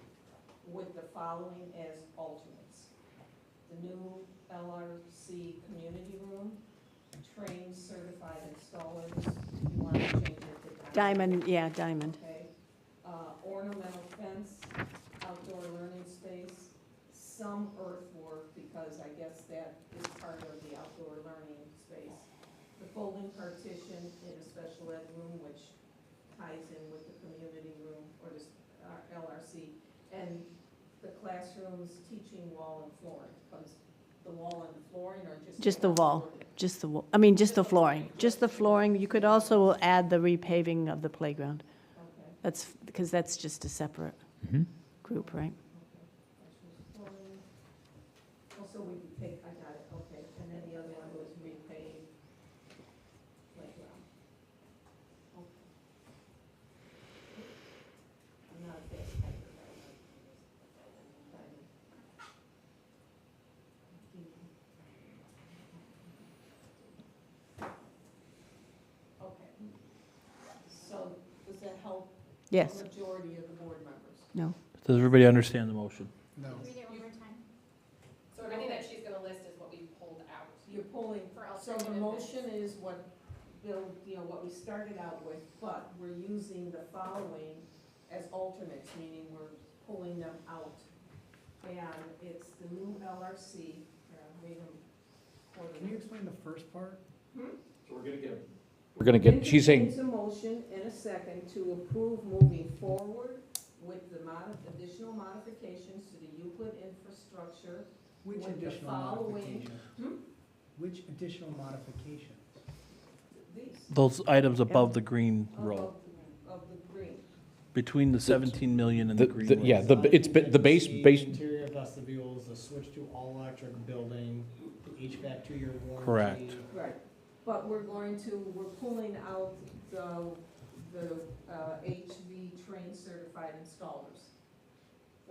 with the following as alternates. The new LRC community room, trained certified installers, you want to change it to Diamond, yeah, diamond. Okay. Ornamental fence, outdoor learning space, some earthwork, because I guess that is part of the outdoor learning space. The folding partition in a special ed room, which ties in with the community room or the LRC, and the classroom's teaching wall and flooring. Comes the wall and the flooring, or Just the wall, just the, I mean, just the flooring, just the flooring. You could also add the repaving of the playground. Okay. That's, because that's just a separate group, right? Also, we take, I got it, okay, and then the other one was repave playground. Okay. I'm not a fast typer, okay. So, does that help? Yes. The majority of the board members? No. Does everybody understand the motion? Read it one more time. So everything that she's gonna list is what we pulled out. You're pulling, so the motion is what Bill, what we started out with, but we're using the following as alternates, meaning we're pulling them out. And it's the new LRC, here, I'll read them. Can you explain the first part? So We're gonna get, she's saying, Entertains a motion in a second to approve moving forward with the additional modifications to the Euclid infrastructure. Which with the additional following- modifications? Which additional modifications? These. Those items above the green row, Of the green. between the 17 million and the green row. yeah, it's the base. Interior vestibules, the switch to all-electric building, the HVAC 2-year warranty. Correct. Right, but we're pulling out the HV trained certified installers.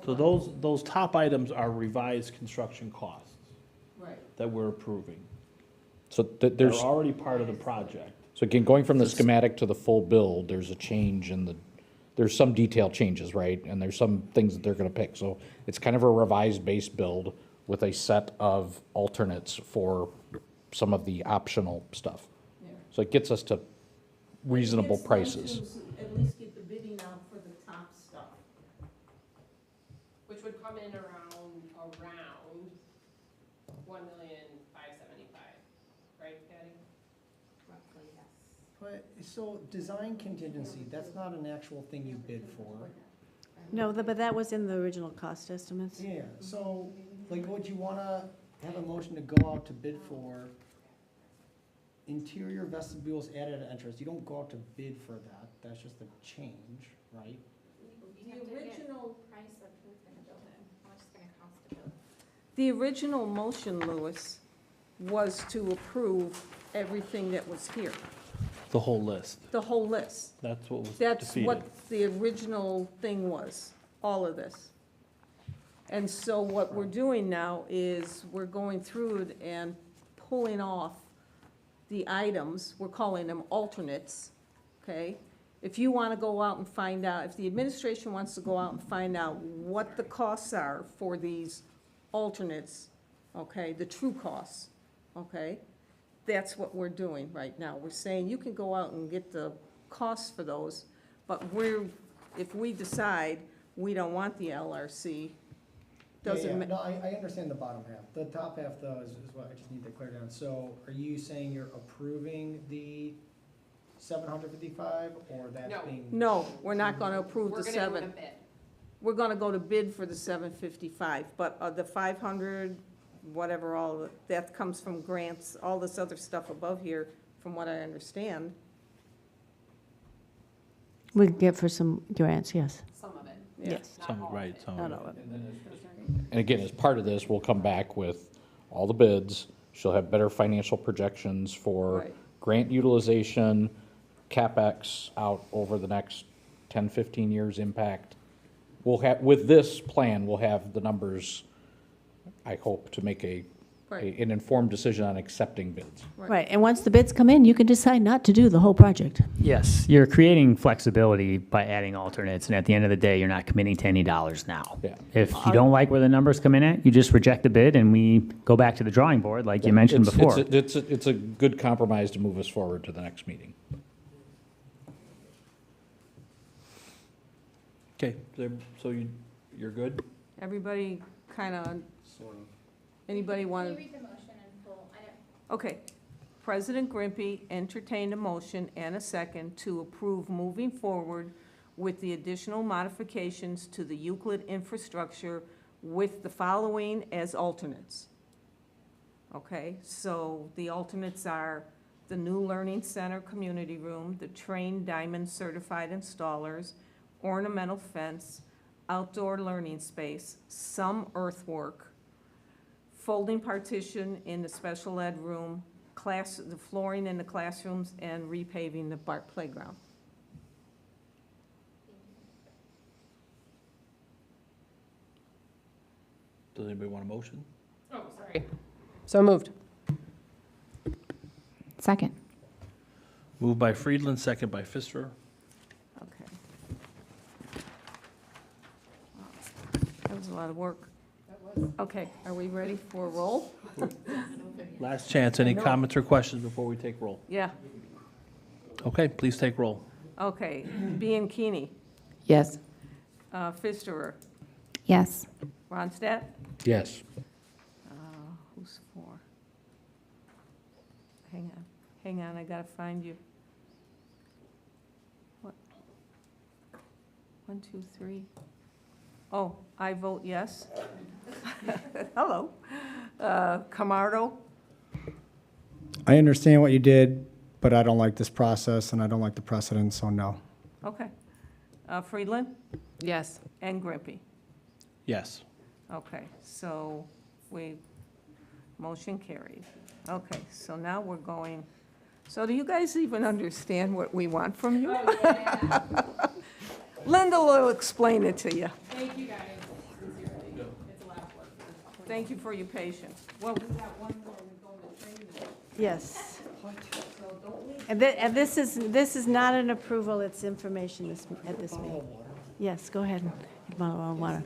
So those top items are revised construction costs Right. that we're approving. So They're there's, already part of the project. so again, going from the schematic to the full build, there's a change in there's some detail changes, right? And there's some things that they're gonna pick. So it's kind of a revised base build with a set of alternates for some of the optional stuff. Yeah. So it gets us to reasonable Gets them prices. to At least get the bidding out for the top stuff. Which would come in around 1,575,000, right, Patty? Roughly, yes. But, so design contingency, that's not an actual thing you bid for. No, but that was in the original cost estimates. Yeah, so, like, would you wanna have a motion to go out to bid for interior vestibules added at entrance? You don't go out to bid for that, that's just a change, right? You have to get original- price of who's gonna build it, how much it's gonna cost to build. The original motion, Louis, was to approve everything that was here, The whole list. the whole list. That's what was That's defeated. what the original thing was, all of this. And so what we're doing now is we're going through it and pulling off the items, we're calling them alternates, okay? If you want to go out and find out, if the administration wants to go out and find out what the costs are for these alternates, okay, the true costs, okay? That's what we're doing right now. We're saying you can go out and get the costs for those, but if we decide we don't want the LRC, doesn't. No, I understand the bottom half. The top half, though, is what I just need to clear down. So are you saying you're approving the 755, or that's No. being? No, we're not gonna approve We're the gonna do seven. a bid. we're gonna go to bid for the 755, but the 500, whatever, all of it, that comes from grants, all this other stuff above here, from what I understand. We can get for some grants, yes. Some of it. Yes. Right, Not all of it. And again, as part of this, we'll come back with all the bids. She'll have better financial projections for Right. grant utilization, CapEx out over the next 10, 15 years impact. We'll have, with this plan, we'll have the numbers, I hope, to make an informed decision on accepting bids. Right, and once the bids come in, you can decide not to do the whole project. Yes, you're creating flexibility by adding alternates, and at the end of the day, you're not committing to any dollars now. Yeah. If you don't like where the numbers come in at, you just reject the bid, and we go back to the drawing board, like you mentioned before. It's a good compromise to move us forward to the next meeting. Okay, so you're good? Everybody kind of, anybody want to? read the motion in full? Okay. President Grimpy entertained a motion and a second to approve moving forward with the additional modifications to the Euclid infrastructure with the following as alternates. Okay, so the alternates are the new Learning Center community room, the trained Diamond certified installers, ornamental fence, outdoor learning space, some earthwork, folding partition in the special ed room, the flooring in the classrooms, and repaving the playground. Does anybody want a motion? Oh, sorry. So moved. Second. Moved by Friedland, second by Pfister. Okay. That was a lot of work. Okay, are we ready for a roll? Last chance, any comments or questions before we take roll? Yeah, Okay, please take roll. okay. Bianchini, Yes. Pfisterer, Yes. Ronstadt, Yes. who's for? Hang on, I gotta find you. What? 1, 2, 3. Oh, I vote yes. Hello. Camardo, I understand what you did, but I don't like this process, and I don't like the precedent, so no. okay. Friedland Yes. and Grimpy. Yes. Okay, so motion carried. Okay, so now we're going, so do you guys even understand what we want from you? Linda will explain it to you. Thank you, guys. Sincerely. It's a lot of work. Thank you for your patience. Well, we got one more, we're going to training. Yes. So don't leave. And this is not an approval, it's information at this meeting. Yes, go ahead. Get a bottle of water.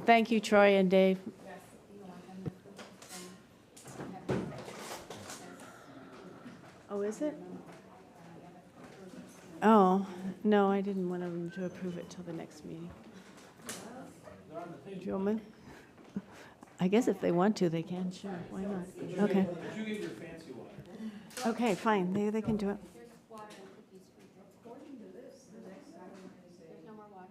Thank you, Troy and Dave. Oh, is it? Oh, no, I didn't want them to approve it till the next meeting. Gentlemen? I guess if they want to, they can, sure, why not? Okay. Did you get your fancy water? Okay, fine, they can do it. There's water and cookies for you. According to this, the next item there's no more water.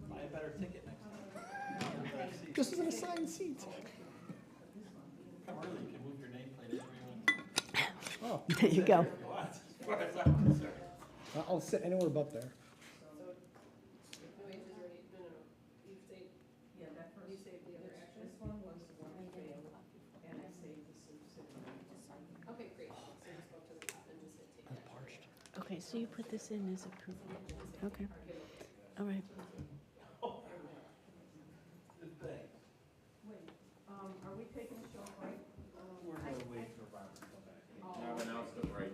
Buy a better ticket next time. This is an assigned seat. Come early, you can move your nameplate every one. There you go. I'll sit anywhere but there. Okay, great. So just go to the top and just hit take. Okay, so you put this in as approval. Okay, all right. Are we taking a short break? We're gonna wait for Robert to come back. I've announced the break.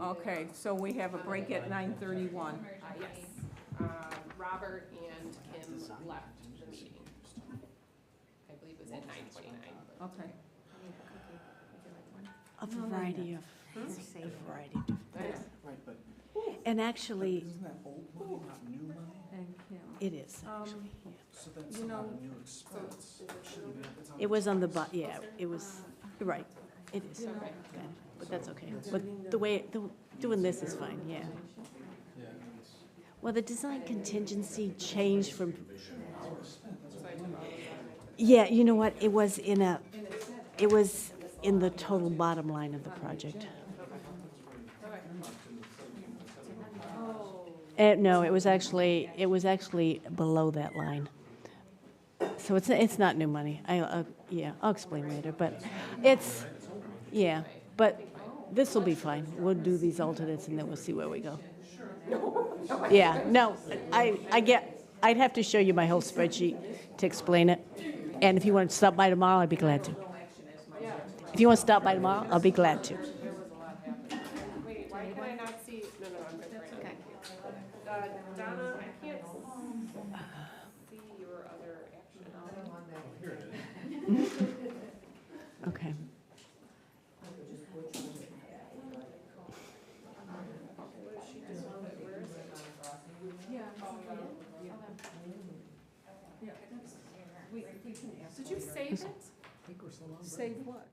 Okay, so we have a break at 9:31. Yes. Robert and Kim left the meeting. I believe it was at 9:29. Okay. A variety of, a variety of different things. And actually, Isn't that old money, not new money? Thank you. it is, actually, yeah. So that's You not know, a new expense. Shouldn't be- it's on It was on the, yeah, it was, you're right, it is. You know, Got it. But That's okay. But doing this is fine, yeah. Well, the design contingency changed from, yeah, you know what, it was in the total bottom line of the project. No, it was actually below that line. So it's not new money. I'll explain later, but but this will be fine. We'll do these alternates and then we'll see where we go. Yeah, no, I'd have to show you my whole spreadsheet to explain it. And if you want to stop by tomorrow, I'd be glad to. If you want to stop by tomorrow, I'll be glad to. Wait, why can I not see? No, I'm good. That's okay. Donna, I can't see your other action. Okay. Did you save it? Save what?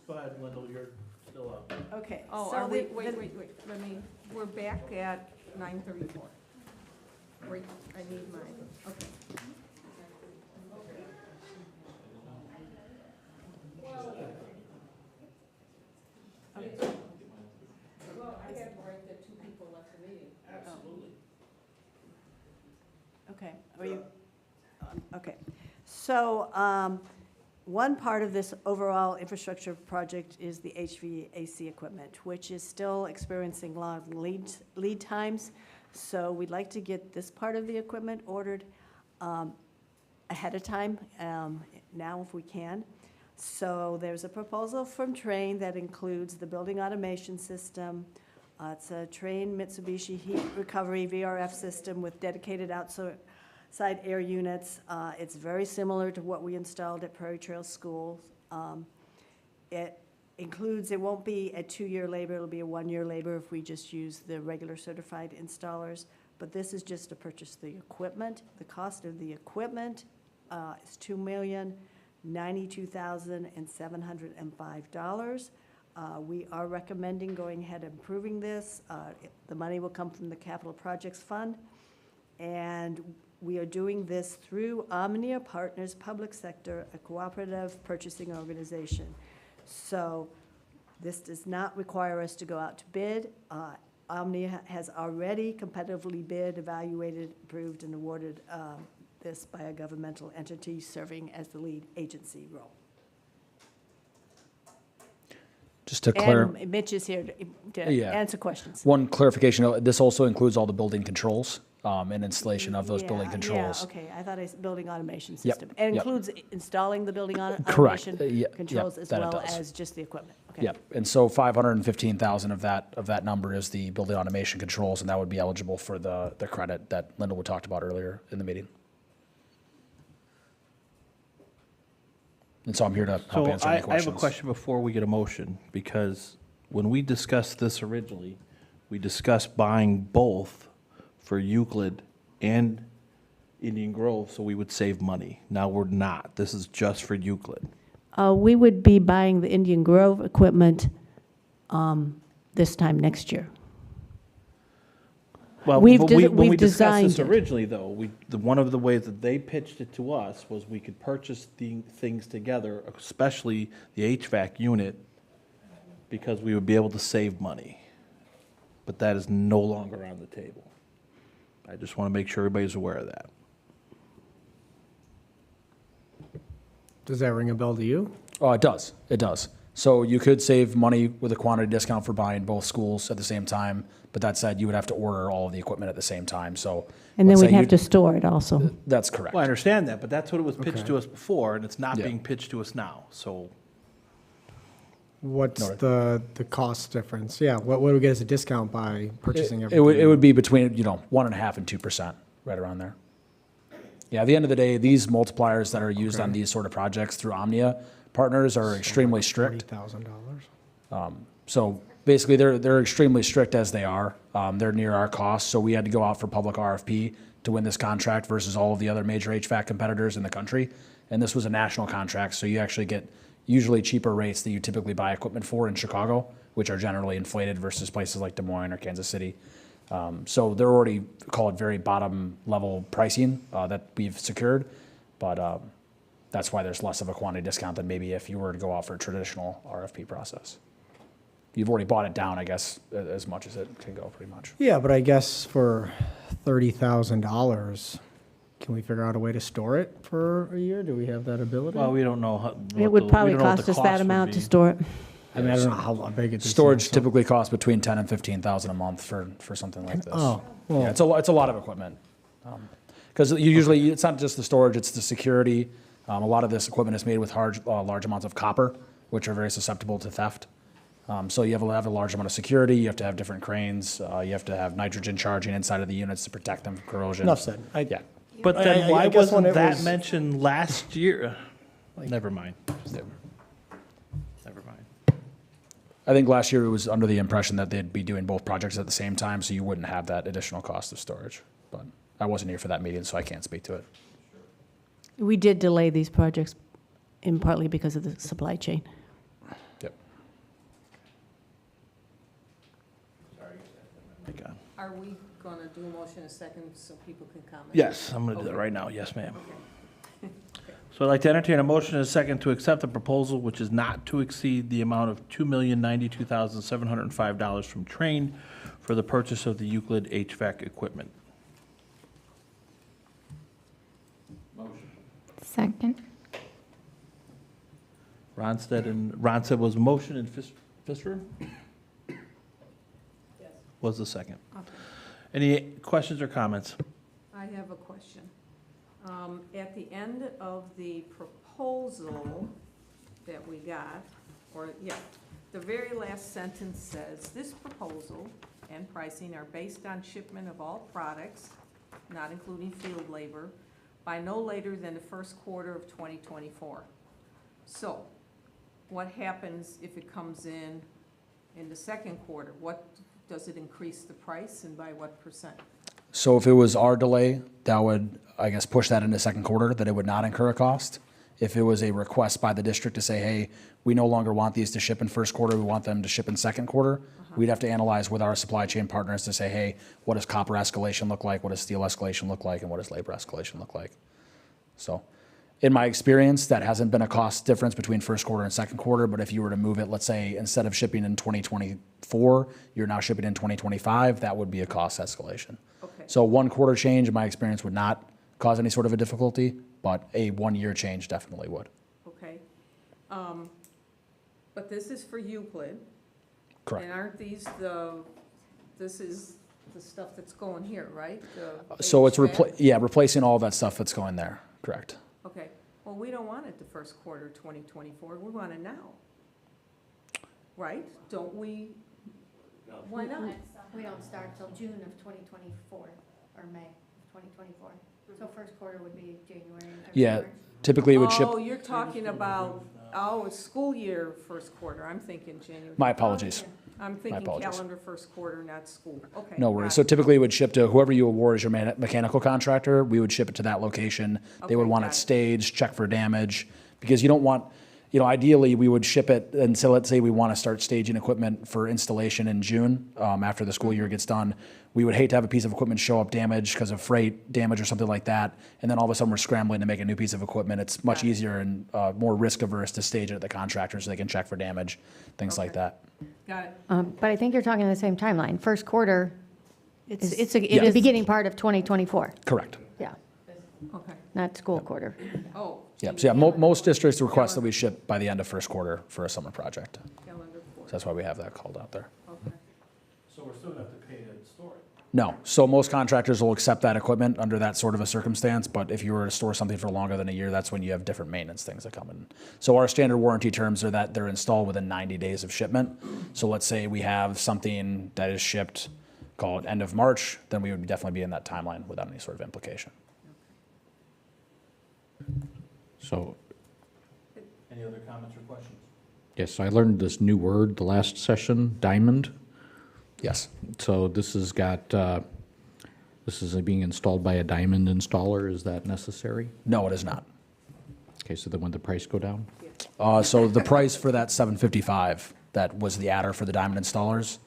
Go ahead, Wendell, you're still up. Okay. Oh, so are we, the- wait, we're back at 9:34. Wait, I need mine, okay. Well, I had to write that 2 people left the meeting. Absolutely. Okay, are you, okay. So, one part of this overall infrastructure project is the HVAC equipment, which is still experiencing long lead times. So we'd like to get this part of the equipment ordered ahead of time, now if we can. So there's a proposal from Trane that includes the building automation system. It's a Trane Mitsubishi heat recovery VRF system with dedicated outside air units. It's very similar to what we installed at Prairie Trail School. It includes, it won't be a 2-year labor, it'll be a 1-year labor if we just use the regular certified installers. But this is just to purchase the equipment. The cost of the equipment is $2,092,705. We are recommending going ahead and approving this. The money will come from the Capital Projects Fund. And we are doing this through Omnia Partners Public Sector, a cooperative purchasing organization. So this does not require us to go out to bid. Omnia has already competitively bid, evaluated, approved, and awarded this by a governmental entity serving as the lead agency role. Just to clarify. And Mitch is here to Yeah. answer questions. One clarification, this also includes all the building controls and installation of those building Yeah, controls. Yeah, okay, I thought it's building automation Yep, system. It yep. includes installing the building Correct. automation Yeah, controls yep, as that it well does. as just the equipment. Okay. Yep, and so 515,000 of that number is the building automation controls, and that would be eligible for the credit that Linda talked about earlier in the meeting. And so I'm here to help So answer any I questions. have a question before we get a motion, because when we discussed this originally, we discussed buying both for Euclid and Indian Grove, so we would save money. Now we're not. This is just for Euclid. We would be buying the Indian Grove equipment this time next year. Well, We've but des- when we've we discussed this designed it. originally, though, one of the ways that they pitched it to us was we could purchase the things together, especially the HVAC unit, because we would be able to save money. But that is no longer on the table. I just want to make sure everybody's aware of that. Does that ring a bell to you? Oh, it does. It does. So you could save money with a quantity discount for buying both schools at the same time. But that said, you would have to order all of the equipment at the same time. So And then let's we'd say have you- to store it also. That's correct. Well, I understand that, but that's what it was pitched Okay. to us before, and it's not Yeah. being pitched to us now, so. What's No. the cost difference? Yeah, what do we get as a discount by purchasing It everything? would be between, 1.5% and 2%, right around there. Yeah, at the end of the day, these multipliers that are used on these sort of projects through Omnia partners are extremely strict. $40,000. So basically, they're extremely strict as they are. They're near our cost, so we had to go out for public RFP to win this contract versus all of the other major HVAC competitors in the country. And this was a national contract, so you actually get usually cheaper rates that you typically buy equipment for in Chicago, which are generally inflated versus places like Des Moines or Kansas City. So they're already, call it very bottom level pricing that we've secured, but that's why there's less of a quantity discount than maybe if you were to go out for a traditional RFP process. You've already bought it down, I guess, as much as it can go, pretty much. Yeah, but I guess for $30,000, can we figure out a way to store it for a year? Do we have that ability? Well, we don't know how. It would probably cost us that amount to store it. I mean, I don't know how big it is. Storage typically costs between $10,000 and $15,000 a month for something like this. Oh, well. Yeah, it's a lot of equipment. Because usually, it's not just the storage, it's the security. A lot of this equipment is made with large amounts of copper, which are very susceptible to theft. So you have to have a large amount of security, you have to have different cranes, you have to have nitrogen charging inside of the units to protect them from corrosion. Enough said. Yeah. But then why I guess when wasn't it that was- mentioned last year? Never mind. Yeah. Never mind. I think last year it was under the impression that they'd be doing both projects at the same time, so you wouldn't have that additional cost of storage. But I wasn't here for that meeting, so I can't speak to it. We did delay these projects in partly because of the supply chain. Yep. Are we going to do a motion in a second so people can comment? Yes, I'm going to do that right now. Yes, ma'am. So I'd like to entertain a motion in a second to accept the proposal, which is not to exceed the amount of $2,092,705 from Train for the purchase of the Euclid HVAC equipment. Second. Ronstadt was motion and Pfister? Yes. Was the second. Okay. Any questions or comments? I have a question. At the end of the proposal that we got, the very last sentence says, "This proposal and pricing are based on shipment of all products, not including field labor, by no later than the first quarter of 2024. So, what happens if it comes in the second quarter? What, does it increase the price and by what percent? So if it was our delay, that would, I guess, push that into second quarter, that it would not incur a cost. If it was a request by the district to say, hey, we no longer want these to ship in first quarter, we want them to ship in second quarter, we'd have to analyze with our supply chain partners to say, hey, what does copper escalation look like? What does steel escalation look like? And what does labor escalation look like? So in my experience, that hasn't been a cost difference between first quarter and second quarter, but if you were to move it, let's say, instead of shipping in 2024, you're now shipping in 2025, that would be a cost escalation. Okay. So 1 quarter change, in my experience, would not cause any sort of a difficulty, but a 1 year change definitely would. Okay. But this is for Euclid. Correct. And aren't these this is the stuff that's going here, right? The So it's HVAC? replacing all that stuff that's going there, correct? Okay. Well, we don't want it the first quarter 2024. We want it now. Right? Don't we? Why not? We don't start till June of 2024, or May of 2024. So first quarter would be January and Yeah, February? typically it would ship, Oh, you're talking about, it's school year first quarter. I'm thinking January. my apologies. I'm thinking apologies. calendar first quarter, not school. Okay. No got worries. it. So typically it would ship to whoever you award as your mechanical contractor. We would ship it to that location. They would Okay, want got it it. staged, check for damage, because you don't want, ideally we would ship it until, let's say we want to start staging equipment for installation in June, after the school year gets done. We would hate to have a piece of equipment show up damaged because of freight damage or something like that, and then all of a sudden we're scrambling to make a new piece of equipment. It's much easier and more risk averse to stage it at the contractor so they can check for damage, things like that. Got it. But I think you're talking the same timeline. First quarter is It the is, beginning part of 2024. Correct. Yeah, Okay. not school quarter. Oh. Yep. So yeah, most districts request that we ship by the end of first quarter for a summer project. Calendar So quarter. that's why we have that called out there. Okay. So we're still gonna have to pay to store it. No. So most contractors will accept that equipment under that sort of a circumstance, but if you were to store something for longer than a year, that's when you have different maintenance things that come in. So our standard warranty terms are that they're installed within 90 days of shipment. So let's say we have something that is shipped, call it end of March, then we would definitely be in that timeline without any sort of implication. So, Any other comments or questions? yes, I learned this new word the last session, diamond. Yes. So this has got, this is being installed by a diamond installer. Is that necessary? No, it is not. Okay, so then would the price go down? So the price for that 755, that was the adder for the diamond installers,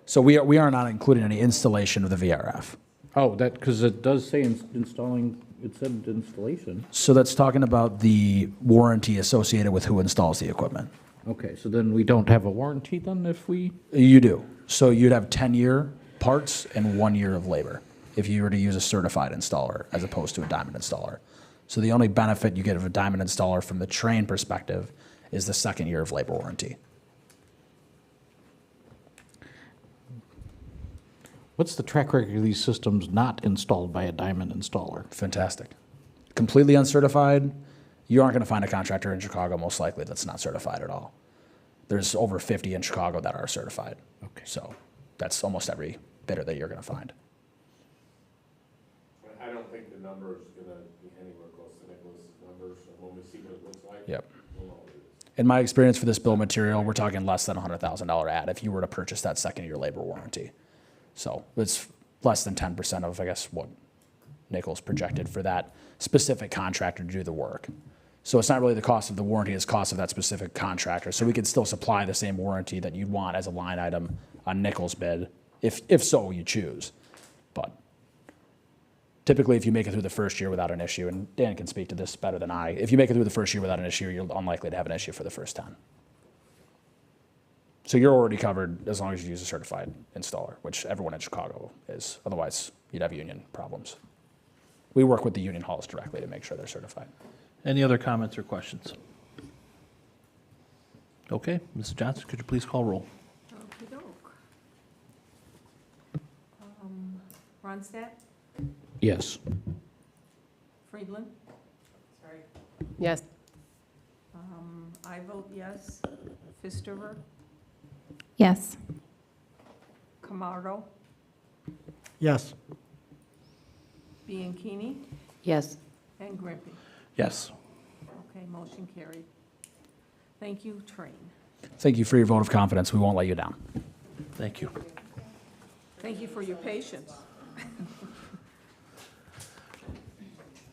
so we are not including any installation of the VRF. Oh, that, because it does say installing, it said installation. So that's talking about the warranty associated with who installs the equipment. Okay, so then we don't have a warranty then if we? You do. So you'd have 10-year parts and 1 year of labor if you were to use a certified installer as opposed to a diamond installer. So the only benefit you get of a diamond installer from the Train perspective is the second year of labor warranty. What's the track record of these systems not installed by a diamond installer? Fantastic. Completely uncertified, you aren't going to find a contractor in Chicago most likely that's not certified at all. There's over 50 in Chicago that are certified. Okay. So that's almost every bidder that you're going to find. I don't think the number is gonna be anywhere close to Nicholas's numbers, so when we see what it looks like. Yep. We'll know what it is. In my experience for this bill of material, we're talking less than $100,000 ad if you were to purchase that second year labor warranty. So it's less than 10% of, I guess, what Nichols projected for that specific contractor to do the work. So it's not really the cost of the warranty, it's cost of that specific contractor. So we could still supply the same warranty that you'd want as a line item on Nichols' bid, if so you choose. But typically, if you make it through the first year without an issue, and Dan can speak to this better than I, if you make it through the first year without an issue, you're unlikely to have an issue for the first 10. So you're already covered as long as you use a certified installer, which everyone in Chicago is. Otherwise, you'd have union problems. We work with the union halls directly to make sure they're certified. Any other comments or questions? Okay, Mrs. Johnson, could you please call roll? Okey-doke. Ronstadt? Yes. Friedland? Sorry. Yes. I vote yes. Fistover? Yes. Camardo? Yes. Bianchini? Yes. And Grimpy? Yes. Okay, motion carried. Thank you, Train. Thank you for your vote of confidence. We won't let you down. Thank you. Thank you for your patience.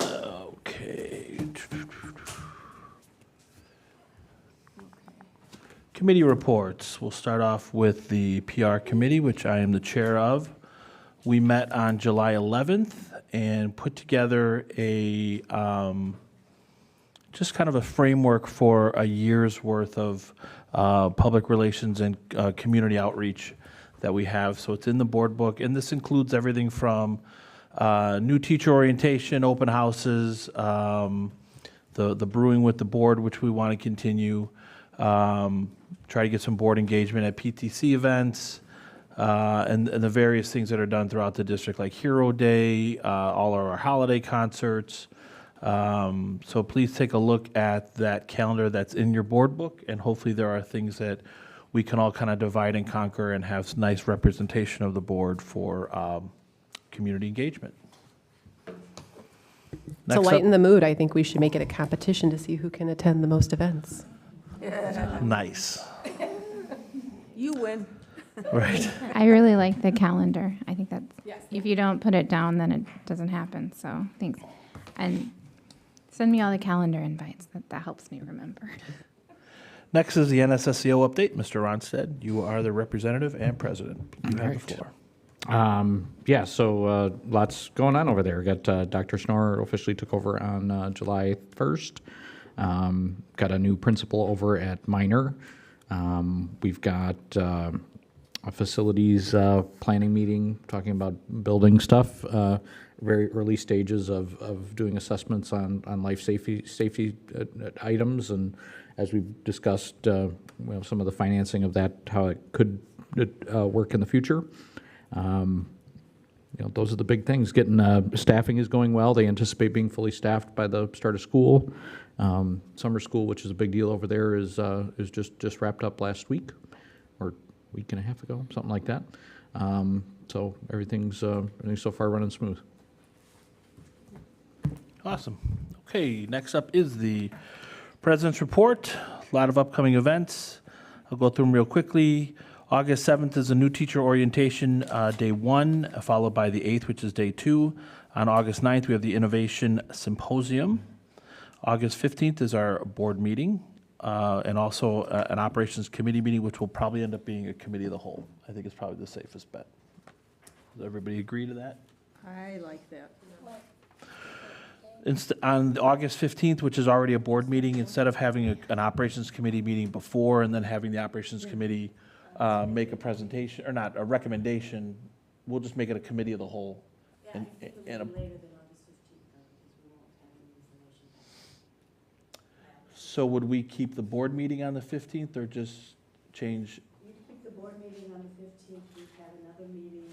Okay. Committee reports. We'll start off with the PR committee, which I am the chair of. We met on July 11th and put together a just kind of a framework for a year's worth of public relations and community outreach that we have. So it's in the board book, and this includes everything from new teacher orientation, open houses, the brewing with the board, which we want to continue, try to get some board engagement at PTC events, and the various things that are done throughout the district, like Hero Day, all of our holiday concerts. So please take a look at that calendar that's in your board book, and hopefully there are things that we can all kind of divide and conquer and have nice representation of the board for community engagement. To Next up- lighten the mood, I think we should make it a competition to see who can attend the most events. Nice. You win. Right. I really like the calendar. I think that's, if you don't put it down, then it doesn't happen, so thanks. And send me all the calendar invites, that helps me remember. Next is the NSSEO update. Mr. Ronstadt, you are the representative and president. You have the floor. Yeah, so lots going on over there. Got Dr. Schnorr officially took over on July 1st. Got a new principal over at Minor. We've got a facilities planning meeting talking about building stuff. Very early stages of doing assessments on life safety items, and as we've discussed, some of the financing of that, how it could work in the future. Those are the big things. Getting staffing is going well. They anticipate being fully staffed by the start of school. Summer school, which is a big deal over there, is just wrapped up last week, or week and a half ago, something like that. So everything's so far running smooth. Awesome. Okay, next up is the President's Report. A lot of upcoming events. I'll go through them real quickly. August 7th is a new teacher orientation, day 1, followed by the 8th, which is day 2. On August 9th, we have the Innovation Symposium. August 15th is our board meeting, and also an Operations Committee meeting, which will probably end up being a committee of the whole. I think it's probably the safest bet. Does everybody agree to that? I like that. On August 15th, which is already a board meeting, instead of having an Operations Committee meeting before and then having the Operations Committee make a presentation, or not, a recommendation, we'll just make it a committee of the whole. And so would we keep the board meeting on the 15th or just change? We keep the board meeting on the 15th. We've had another meeting.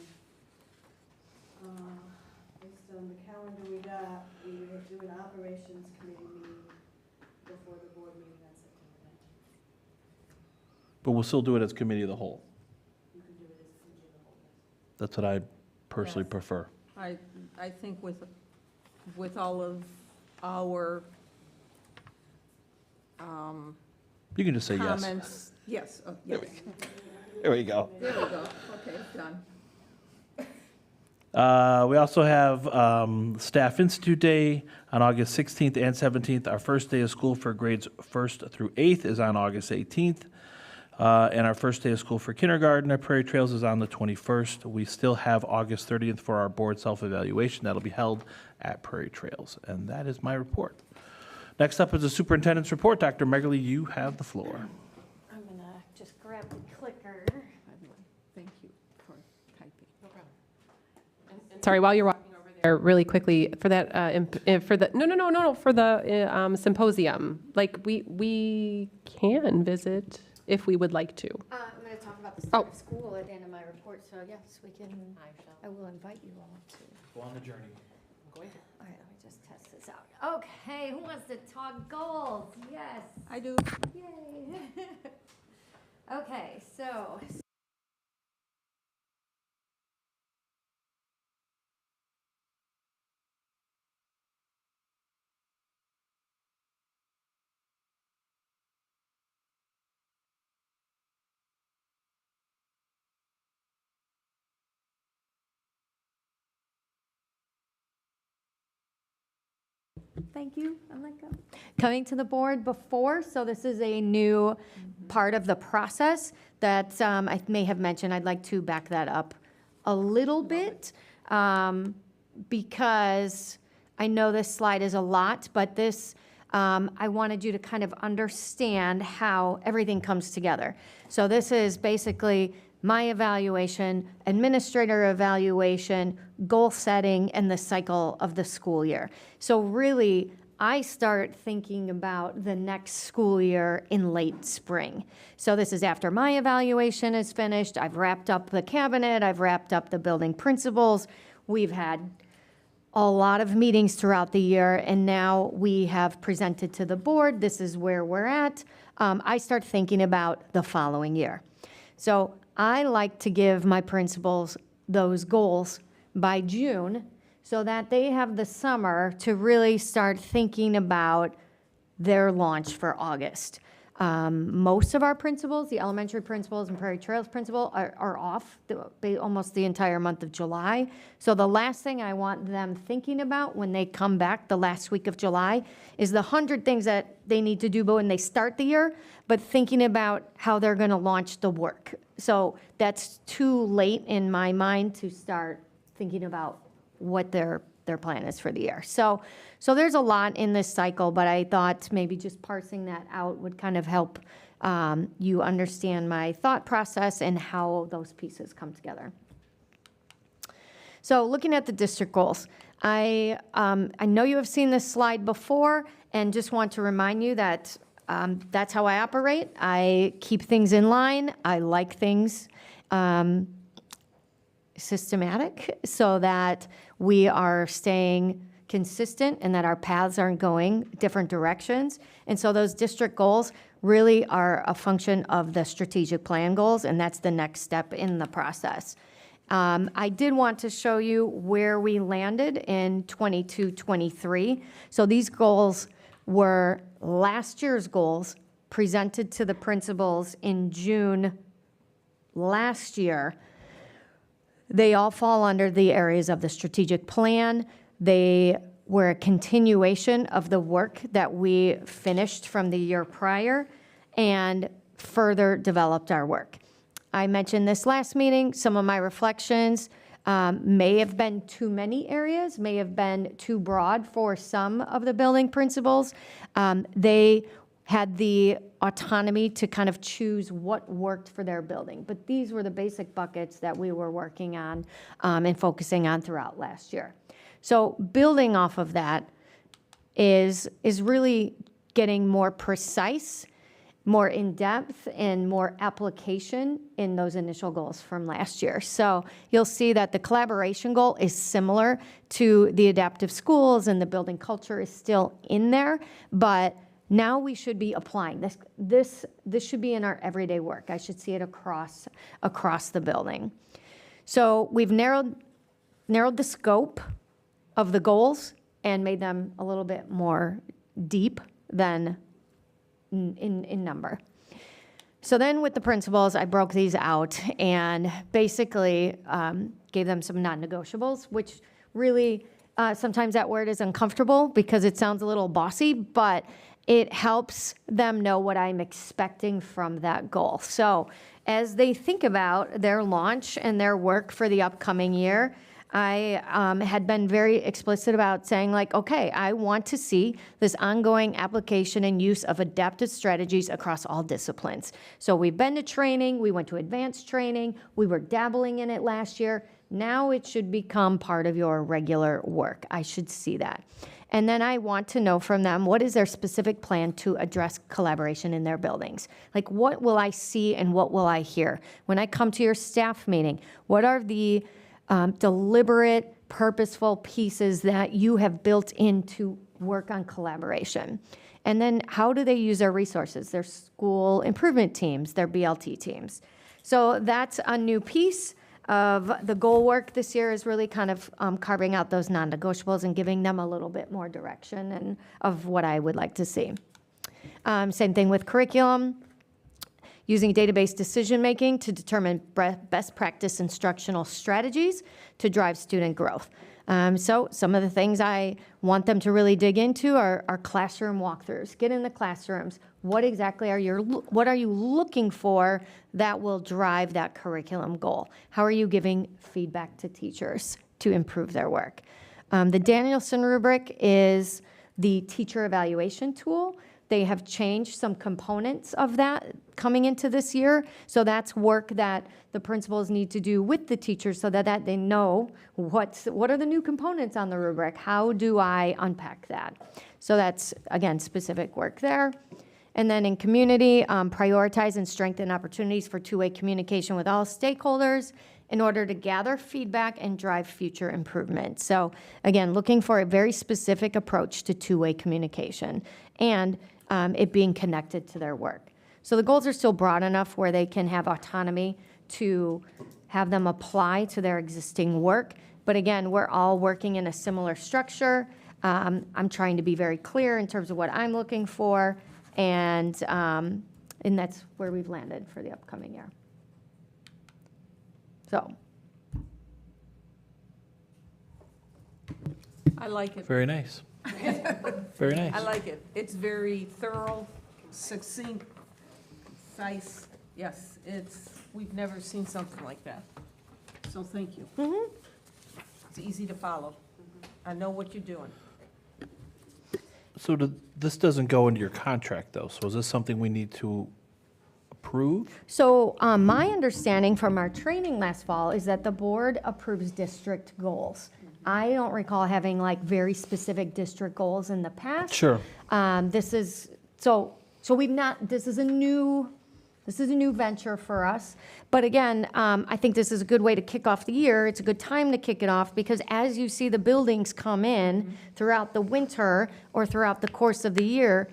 Based on the calendar we got, we would do an operations committee meeting before the board meeting on September 19th. But we'll still do it as committee of the whole. You can do it as committee of the whole. That's what I personally prefer. I think with all of our You can just say yes. comments. Yes, yes. There we go. There we go. Okay, done. We also have Staff Institute Day on August 16th and 17th. Our first day of school for grades 1st through 8th is on August 18th. And our first day of school for kindergarten at Prairie Trails is on the 21st. We still have August 30th for our board self-evaluation. That'll be held at Prairie Trails. And that is my report. Next up is the superintendent's report. Dr. Megerly, you have the floor. I'm going to just grab the clicker. Thank you for typing. No problem. Sorry, while you're walking over there, really quickly, for that, for the symposium, like, we can visit if we would like to. I'm going to talk about the start of school at the end of my report, so yes, we can, I will invite you all to. Go on the journey. All right, let me just test this out. Okay, who wants to talk goals? Yes. I do. Yay. Okay, so. Thank you. I like that. Coming to the board before, so this is a new part of the process that I may have mentioned. I'd like to back that up a little bit because I know this slide is a lot, but this, I wanted you to kind of understand how everything comes together. So this is basically my evaluation, administrator evaluation, goal setting, and the cycle of the school year. So really, I start thinking about the next school year in late spring. So this is after my evaluation is finished. I've wrapped up the cabinet. I've wrapped up the building principals. We've had a lot of meetings throughout the year, and now we have presented to the board. This is where we're at. I start thinking about the following year. So I like to give my principals those goals by June so that they have the summer to really start thinking about their launch for August. Most of our principals, the elementary principals and Prairie Trails principal, are off almost the entire month of July. So the last thing I want them thinking about when they come back the last week of July is the 100 things that they need to do when they start the year, but thinking about how they're going to launch the work. So that's too late in my mind to start thinking about what their plan is for the year. So there's a lot in this cycle, but I thought maybe just parsing that out would kind of help you understand my thought process and how those pieces come together. So looking at the district goals, I know you have seen this slide before, and just want to remind you that that's how I operate. I keep things in line. I like things systematic so that we are staying consistent and that our paths aren't going different directions. And so those district goals really are a function of the strategic plan goals, and that's the next step in the process. I did want to show you where we landed in 22-23. So these goals were last year's goals presented to the principals in June last year. They all fall under the areas of the strategic plan. They were a continuation of the work that we finished from the year prior and further developed our work. I mentioned this last meeting. Some of my reflections may have been too many areas, may have been too broad for some of the building principals. They had the autonomy to kind of choose what worked for their building. But these were the basic buckets that we were working on and focusing on throughout last year. So building off of that is really getting more precise, more in-depth, and more application in those initial goals from last year. So you'll see that the collaboration goal is similar to the adaptive schools, and the building culture is still in there, but now we should be applying this. This should be in our everyday work. I should see it across the building. So we've narrowed the scope of the goals and made them a little bit more deep than in number. So then with the principals, I broke these out and basically gave them some non-negotiables, which really sometimes that word is uncomfortable because it sounds a little bossy, but it helps them know what I'm expecting from that goal. So as they think about their launch and their work for the upcoming year, I had been very explicit about saying, like, okay, I want to see this ongoing application and use of adaptive strategies across all disciplines. So we've been to training, we went to advanced training, we were dabbling in it last year. Now it should become part of your regular work. I should see that. And then I want to know from them, what is their specific plan to address collaboration in their buildings? Like, what will I see and what will I hear? When I come to your staff meeting, what are the deliberate, purposeful pieces that you have built in to work on collaboration? And then how do they use their resources, their school improvement teams, their BLT teams? So that's a new piece of the goal work this year, is really kind of carving out those non-negotiables and giving them a little bit more direction and of what I would like to see. Same thing with curriculum, using database decision-making to determine best practice instructional strategies to drive student growth. So some of the things I want them to really dig into are classroom walkthroughs. Get in the classrooms. What exactly what are you looking for that will drive that curriculum goal? How are you giving feedback to teachers to improve their work? The Danielson rubric is the teacher evaluation tool. They have changed some components of that coming into this year. So that's work that the principals need to do with the teachers so that they know what are the new components on the rubric. How do I unpack that? So that's, again, specific work there. And then in community, prioritize and strengthen opportunities for two-way communication with all stakeholders in order to gather feedback and drive future improvement. So again, looking for a very specific approach to two-way communication and it being connected to their work. So the goals are still broad enough where they can have autonomy to have them apply to their existing work But again, we're all working in a similar structure. I'm trying to be very clear in terms of what I'm looking for, and that's where we've landed for the upcoming year. So, I like it. Very nice. Very nice. I like it. It's very thorough, succinct, concise. Yes, we've never seen something like that. So thank you. It's easy to follow. I know what you're doing. So this doesn't go into your contract, though, so is this something we need to approve? So my understanding from our training last fall is that the board approves district goals. I don't recall having like very specific district goals in the past. Sure. This is, so we've not, this is a new venture for us. But again, I think this is a good way to kick off the year. It's a good time to kick it off because as you see the buildings come in throughout the winter or throughout the course of the year,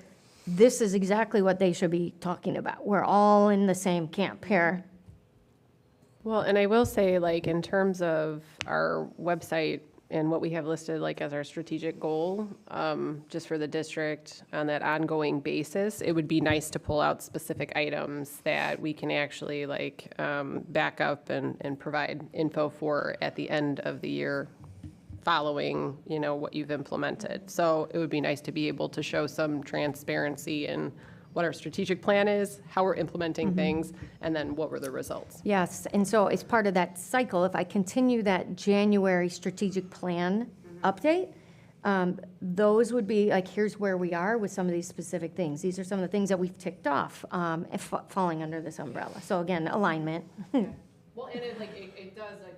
this is exactly what they should be talking about. We're all in the same camp here. Well, and I will say, like, in terms of our website and what we have listed, like, as our strategic goal, just for the district on that ongoing basis, it would be nice to pull out specific items that we can actually, like, back up and provide info for at the end of the year following, you know, what you've implemented. So it would be nice to be able to show some transparency in what our strategic plan is, how we're implementing things, and then what were the results. Yes, and so as part of that cycle, if I continue that January strategic plan update, those would be like, here's where we are with some of these specific things. These are some of the things that we've ticked off falling under this umbrella. So again, alignment. Well, and it does, like,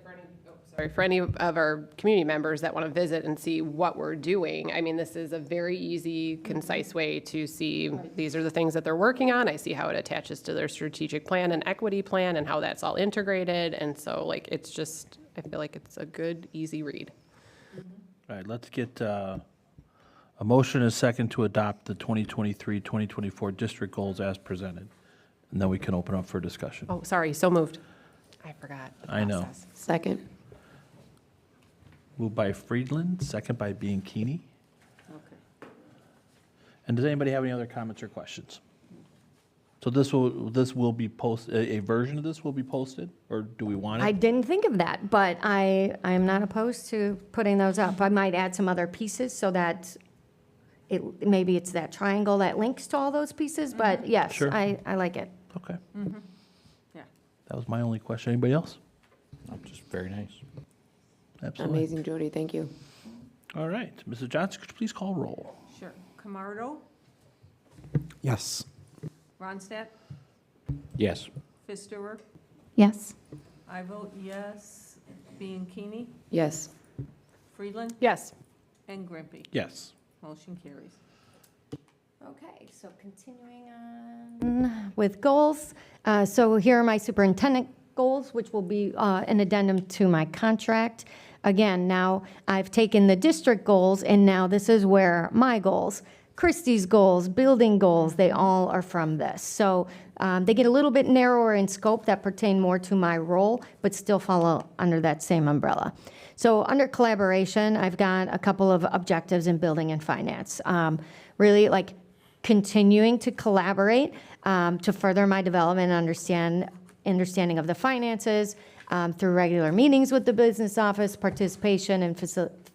for any of our community members that want to visit and see what we're doing. I mean, this is a very easy, concise way to see these are the things that they're working on. I see how it attaches to their strategic plan and equity plan and how that's all integrated. And so, like, it's just, I feel like it's a good, easy read. All right, let's get a motion and a second to adopt the 2023-2024 district goals as presented. And then we can open up for discussion. Oh, sorry, so moved. I forgot. I know. Second. Moved by Friedland, second by Bianchini. Okay. And does anybody have any other comments or questions? So this will be posted, a version of this will be posted, or do we want it? I didn't think of that, but I am not opposed to putting those up. I might add some other pieces so that maybe it's that triangle that links to all those pieces, but yes, Sure. I like it. Okay. Yeah. That was my only question. Anybody else? Just very nice. Absolutely. Amazing, Jody, thank you. All right, Mrs. Johnson, could you please call roll? Sure. Camardo, Yes. Ronstadt, Yes. Fisterer, Yes. I vote yes. Bianchini, Yes. Friedland, Yes. and Grimpy. Yes. Motion carries. Okay, so continuing on with goals. So here are my superintendent goals, which will be an addendum to my contract. Again, now I've taken the district goals, and now this is where my goals, Christie's goals, building goals, they all are from this. So they get a little bit narrower in scope that pertain more to my role, but still follow under that same umbrella. So under collaboration, I've got a couple of objectives in building and finance. Really like continuing to collaborate to further my development and understanding of the finances through regular meetings with the business office, participation and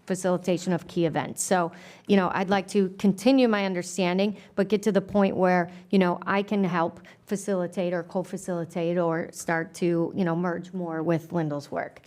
facilitation of key events. So, you know, I'd like to continue my understanding, but get to the point where, you know, I can help facilitate or co-facilitate or start to, you know, merge more with Lyndall's work.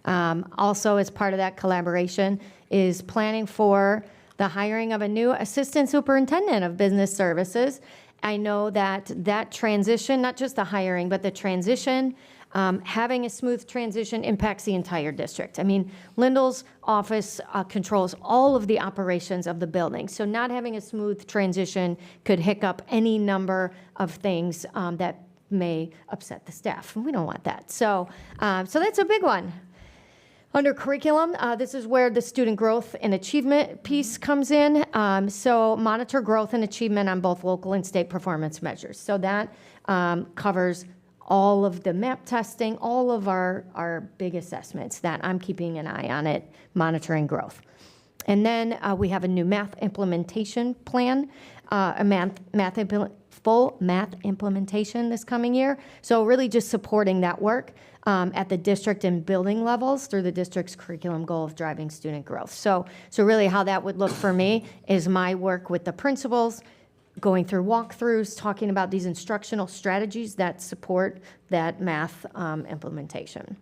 Also, as part of that collaboration is planning for the hiring of a new assistant superintendent of business services. I know that transition, not just the hiring, but the transition, having a smooth transition impacts the entire district. I mean, Lyndall's office controls all of the operations of the building. So not having a smooth transition could hiccup any number of things that may upset the staff. And we don't want that. So that's a big one. Under curriculum, this is where the student growth and achievement piece comes in. So monitor growth and achievement on both local and state performance measures. So that covers all of the MAP testing, all of our big assessments that I'm keeping an eye on it, monitoring growth. And then we have a new math implementation plan, full math implementation this coming year. So really just supporting that work at the district and building levels through the district's curriculum goal of driving student growth. So really how that would look for me is my work with the principals, going through walkthroughs, talking about these instructional strategies that support that math implementation.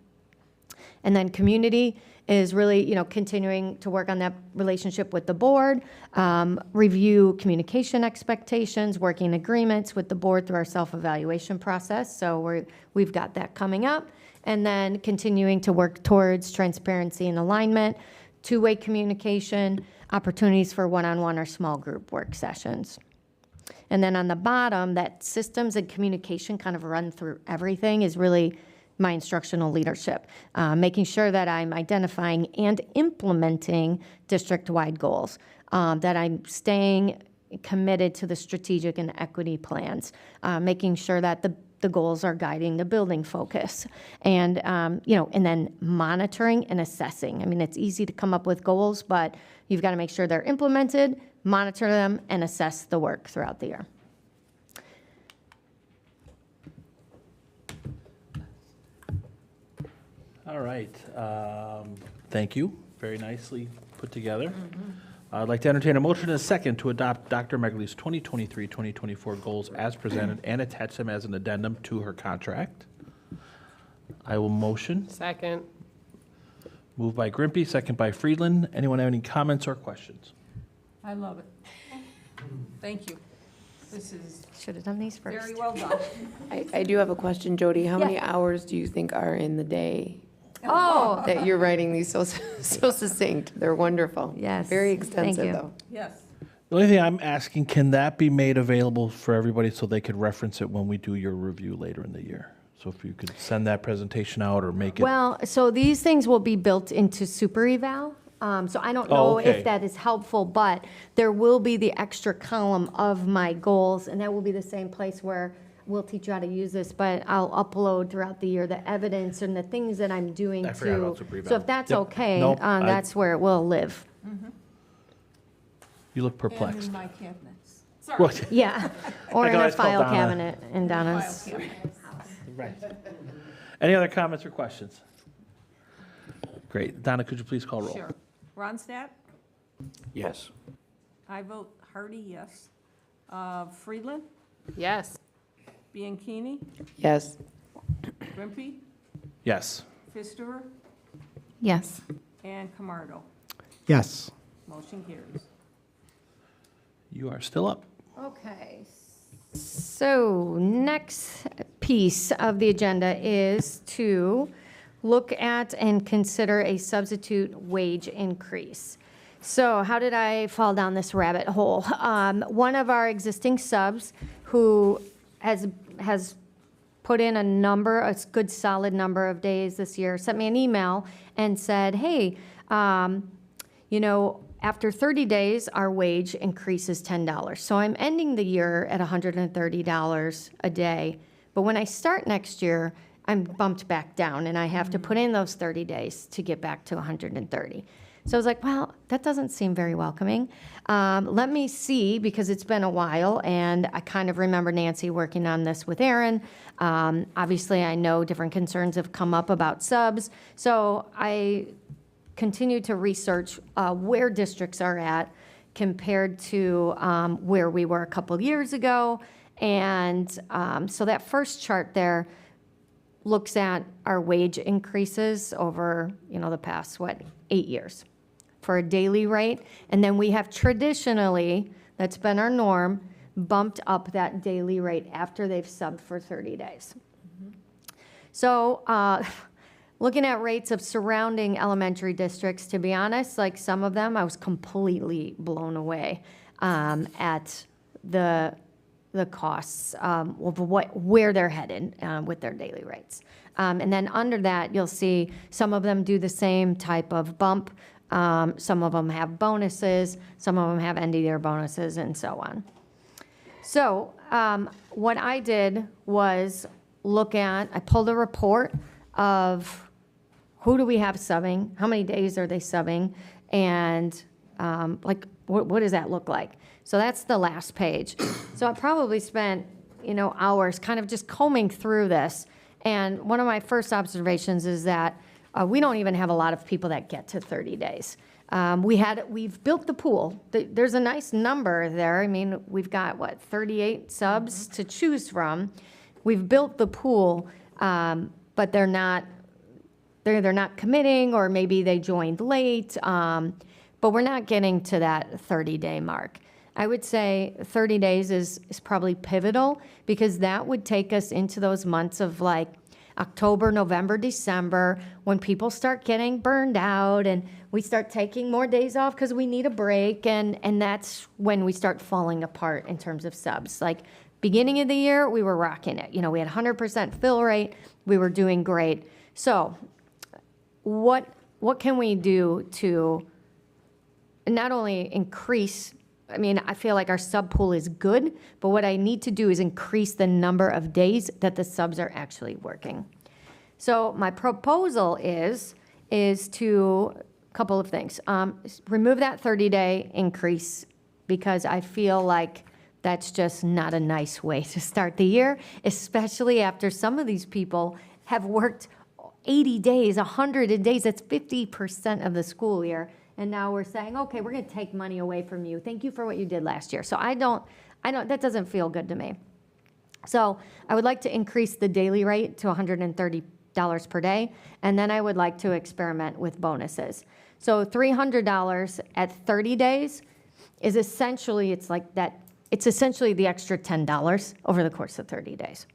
And then community is really, continuing to work on that relationship with the board, review communication expectations, working agreements with the board through our self-evaluation process. So we've got that coming up. And then continuing to work towards transparency and alignment, two-way communication, opportunities for one-on-one or small group work sessions. And then on the bottom, that systems and communication kind of run through everything is really my instructional leadership, making sure that I'm identifying and implementing district-wide goals, that I'm staying committed to the strategic and equity plans, making sure that the goals are guiding the building focus, and and then monitoring and assessing. I mean, it's easy to come up with goals, but you've got to make sure they're implemented, monitor them, and assess the work throughout the year. All right. Thank you. Very nicely put together. I'd like to entertain a motion and a second to adopt Dr. Megley's 2023-2024 goals as presented and attach them as an addendum to her contract. I will motion. Second. Moved by Grimpy, second by Friedland. Anyone have any comments or questions? I love it. Thank you. This is Should have done these first. very well done. I do have a question, Jody. How many Yeah. hours do you think are in the day Oh, that you're writing these so succinct? They're wonderful. Yes. Very Thank extensive, you. though. Yes. The only thing I'm asking, can that be made available for everybody so they could reference it when we do your review later in the year? So if you could send that presentation out or make it. well, so these things will be built into super eval. So I don't know okay. if that is helpful, but there will be the extra column of my goals, and that will be the same place where we'll teach you how to use this, but I'll upload throughout the year the evidence and the things that I'm doing I forgot about to. super eval. So if that's Yep. okay, Nope, that's where it will live. You look And perplexed. in my cabinets. Sorry. What? Yeah, or I in can a always call file Donna. cabinet in Donna's. File cabinet. Right. Any other comments or questions? Great. Donna, could you please call roll? Sure. Ronstadt? Yes. I vote Hardy, yes. Friedland? Yes. Bianchini? Yes. Grimpy? Yes. Fisterer? Yes. And Camardo? Yes. Motion carries. You are still up. Okay, so next piece of the agenda is to look at and consider a substitute wage increase. So how did I fall down this rabbit hole? One of our existing subs who has put in a good solid number of days this year, sent me an email and said, hey, after 30 days, our wage increases $10. So I'm ending the year at $130 a day. But when I start next year, I'm bumped back down and I have to put in those 30 days to get back to 130. So I was like, well, that doesn't seem very welcoming. Let me see, because it's been a while and I kind of remember Nancy working on this with Aaron. Obviously, I know different concerns have come up about subs. So I continue to research where districts are at compared to where we were a couple years ago. And so that first chart there looks at our wage increases over, the past, 8 years for a daily rate. And then we have traditionally, that's been our norm, bumped up that daily rate after they've subbed for 30 days. So looking at rates of surrounding elementary districts, to be honest, like some of them, I was completely blown away at the costs of where they're headed with their daily rates. And then under that, you'll see some of them do the same type of bump. Some of them have bonuses, some of them have end of year bonuses, and so on. So what I did was look at, I pulled a report of who do we have subbing, how many days are they subbing, and like, what does that look like? So that's the last page. So I probably spent, hours kind of just combing through this. And one of my first observations is that we don't even have a lot of people that get to 30 days. We've built the pool. There's a nice number there. I mean, we've got, 38 subs to choose from. We've built the pool, but they're not committing, or maybe they joined late, but we're not getting to that 30-day mark. I would say 30 days is probably pivotal, because that would take us into those months of like October, November, December, when people start getting burned out and we start taking more days off because we need a break, and that's when we start falling apart in terms of subs. Like, beginning of the year, we were rocking it. We had 100% fill rate. We were doing great. So what can we do to not only increase, I feel like our sub pool is good, but what I need to do is increase the number of days that the subs are actually working. So my proposal is to, a couple of things. Remove that 30-day increase, because I feel like that's just not a nice way to start the year, especially after some of these people have worked 80 days, 100 days. That's 50% of the school year. And now we're saying, okay, we're going to take money away from you. Thank you for what you did last year. So that doesn't feel good to me. So I would like to increase the daily rate to $130 per day. And then I would like to experiment with bonuses. So $300 at 30 days is essentially, it's essentially the extra $10 over the course of 30 days.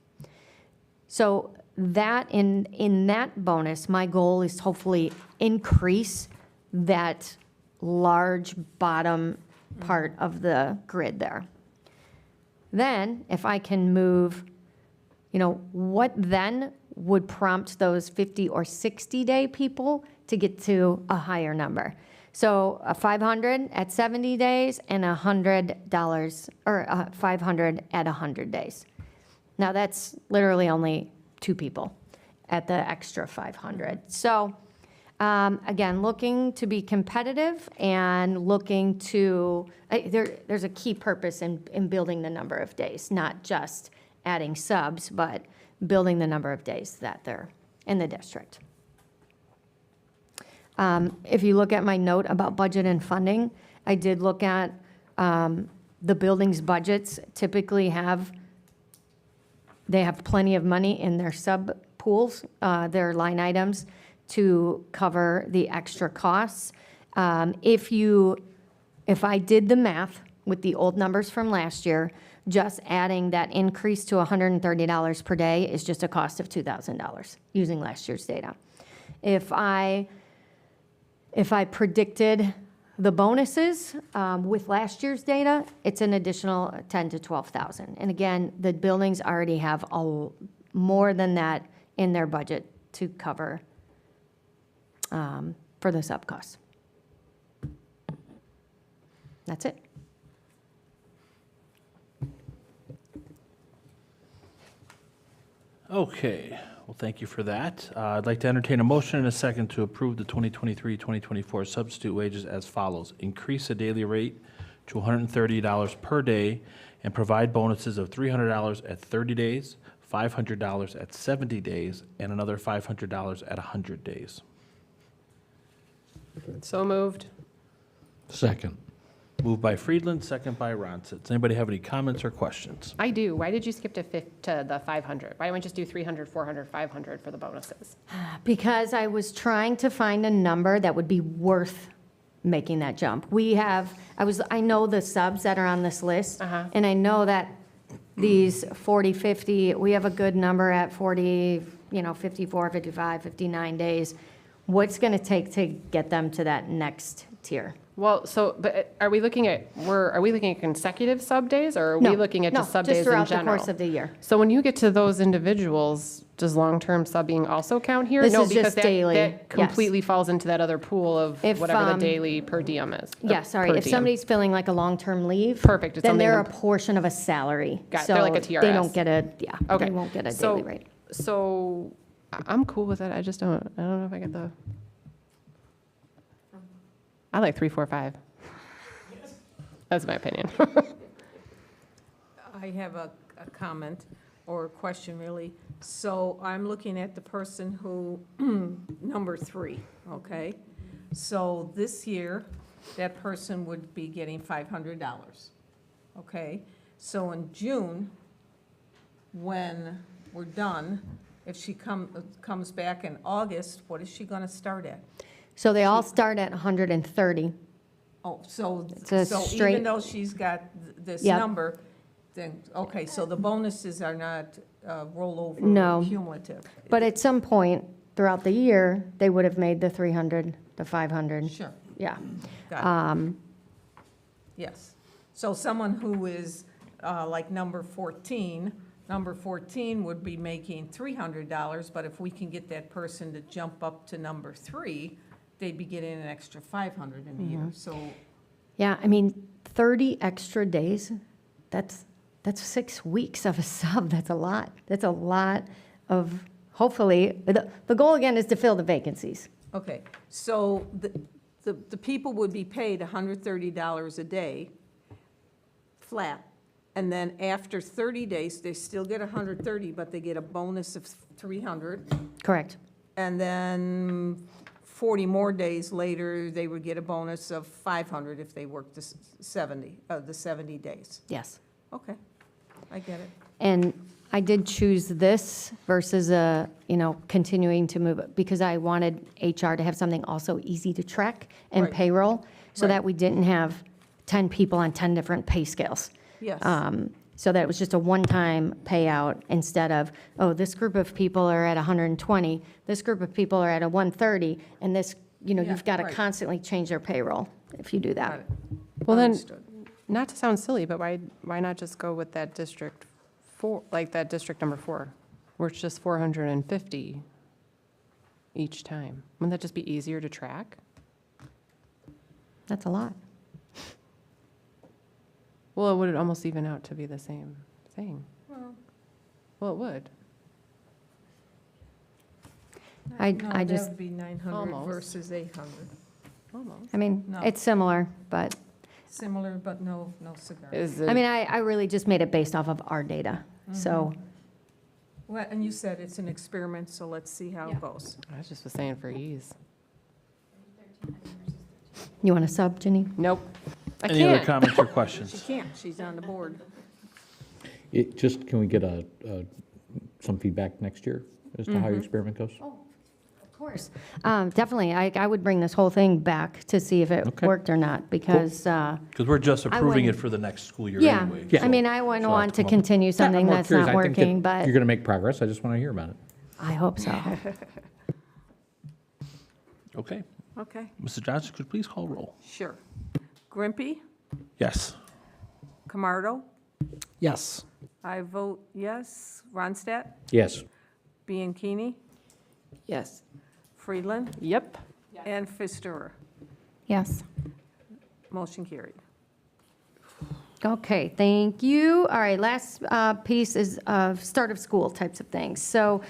So that in that bonus, my goal is to hopefully increase that large bottom part of the grid there. Then, if I can move, what then would prompt those 50 or 60-day people to get to a higher number? So a 500 at 70 days and $100, or 500 at 100 days. Now that's literally only 2 people at the extra 500. So again, looking to be competitive and looking to, there's a key purpose in building the number of days, not just adding subs, but building the number of days that they're in the district. If you look at my note about budget and funding, I did look at the building's budgets typically have plenty of money in their sub pools, their line items, to cover the extra costs. If I did the math with the old numbers from last year, just adding that increase to $130 per day is just a cost of $2,000 using last year's data. If I predicted the bonuses with last year's data, it's an additional $10,000 to $12,000. And again, the buildings already have more than that in their budget to cover for the sub costs. That's it. Okay, well, thank you for that. I'd like to entertain a motion and a second to approve the 2023-2024 substitute wages as follows. Increase the daily rate to $130 per day and provide bonuses of $300 at 30 days, $500 at 70 days, and another $500 at 100 days. So moved. Second. Moved by Friedland, second by Ronstadt. Does anybody have any comments or questions? I do. Why did you skip to the 500? Why don't we just do 300, 400, 500 for the bonuses? Because I was trying to find a number that would be worth making that jump. I know the subs that are on this list, and I know that these 40, 50, we have a good number at 40, 54, 55, 59 days. What's going to take to get them to that next tier? Well, but are we looking at consecutive sub days, or are we looking at just sub days in general? Just throughout the course of the year. So when you get to those individuals, does long-term subbing also count here? This no, is because just daily. that completely falls into that other pool of whatever the daily per diem is. Yeah, sorry. If somebody's feeling like a long-term leave, perfect. Then they're a portion of a salary. Got it. So they're like a TRS. They don't get Okay. they won't get a daily rate. So I'm cool with it. I don't know if I get I like 3, 4, 5. That's my opinion. I have a comment or a question, really. So I'm looking at the person who, number 3, okay? So this year, that person would be getting $500, okay? So in June, when we're done, if she comes back in August, what is she going to start at? So they all start at 130. Oh, so It's a even straight- though she's got this Yep. number, then, okay, so the bonuses are not rollover No. or cumulative? But at some point throughout the year, they would have made the 300, the 500. Sure. Yeah. Got it. Yes. So someone who is like number 14 would be making $300, but if we can get that person to jump up to number 3, they'd be getting an extra 500 in a year, so. Yeah, I mean, 30 extra days, that's 6 weeks of a sub. That's a lot. That's a lot of, hopefully, the goal again is to fill the vacancies. Okay, so the people would be paid $130 a day, flat, and then after 30 days, they still get 130, but they get a bonus of 300, Correct. and then 40 more days later, they would get a bonus of 500 if they worked the 70 days. Yes. Okay, I get it. And I did choose this versus continuing to move, because I wanted HR to have something also easy to track and Right. payroll, so Right. that we didn't have 10 people on 10 different pay scales. Yes. So that it was just a one-time payout instead of, oh, this group of people are at 120, this group of people are at a 130, and this, Yeah, you've got to right. constantly change their payroll if you do Got that. it. Well, then, Understood. not to sound silly, but why not just go with that district 4, like that district number 4, where it's just 450 each time? Wouldn't that just be easier to track? That's a lot. Well, it would almost even out to be the same thing. Well, it would. No, I that just, would be 900 Almost. versus 800. Almost. I mean, No. it's similar, but, Similar, but no cigar. Is I it, mean, I really just made it based off of our data, so. Well, and you said it's an experiment, so let's see how it goes. I just was saying for ease. You want to sub, Ginny? Nope. I Any other can't. comments or She questions? can't, she's on the board. Can we get some feedback next year as to how your experiment goes? Oh, of course. Definitely, I would bring this whole thing back to see if it Okay. worked or not, because, Because we're just I approving it wouldn't- for the next school year yeah, anyway. I mean, I wouldn't so I'll have want to to come up- continue something I'm more that's curious. not I think that working, but you're going to make progress. I just want to hear about it. I hope so. Okay. Okay, Mr. Johnson, could you please call roll? sure. Grimpy, Yes. Camardo, Yes. I vote yes. Ronstadt, Yes. Bianchini, Yes. Friedland, Yep. and Pfister. Yes. Motion carried. Okay, thank you. All right, last piece is start of school types of things. So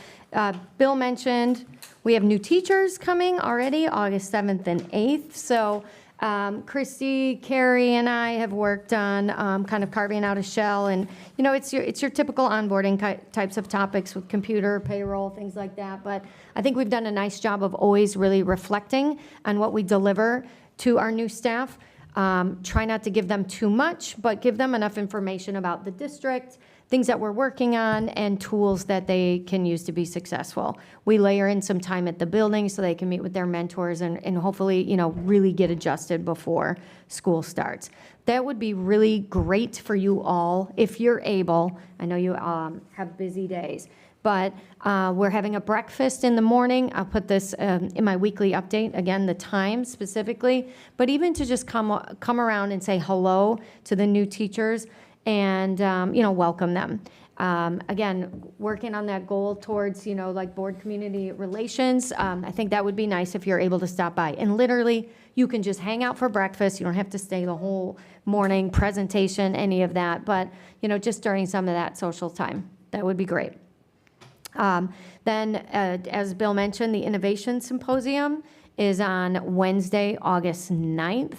Bill mentioned we have new teachers coming already, August 7th and 8th. So Christy, Carrie, and I have worked on kind of carving out a shell. And, it's your typical onboarding types of topics with computer, payroll, things like that. But I think we've done a nice job of always really reflecting on what we deliver to our new staff. Try not to give them too much, but give them enough information about the district, things that we're working on, and tools that they can use to be successful. We layer in some time at the building so they can meet with their mentors and hopefully, really get adjusted before school starts. That would be really great for you all if you're able. I know you have busy days. But we're having a breakfast in the morning. I'll put this in my weekly update, again, the time specifically. But even to just come around and say hello to the new teachers and, welcome them. Again, working on that goal towards, like board community relations. I think that would be nice if you're able to stop by. And literally, you can just hang out for breakfast. You don't have to stay the whole morning, presentation, any of that. But, just during some of that social time, that would be great. Then, as Bill mentioned, the Innovation Symposium is on Wednesday, August 9th.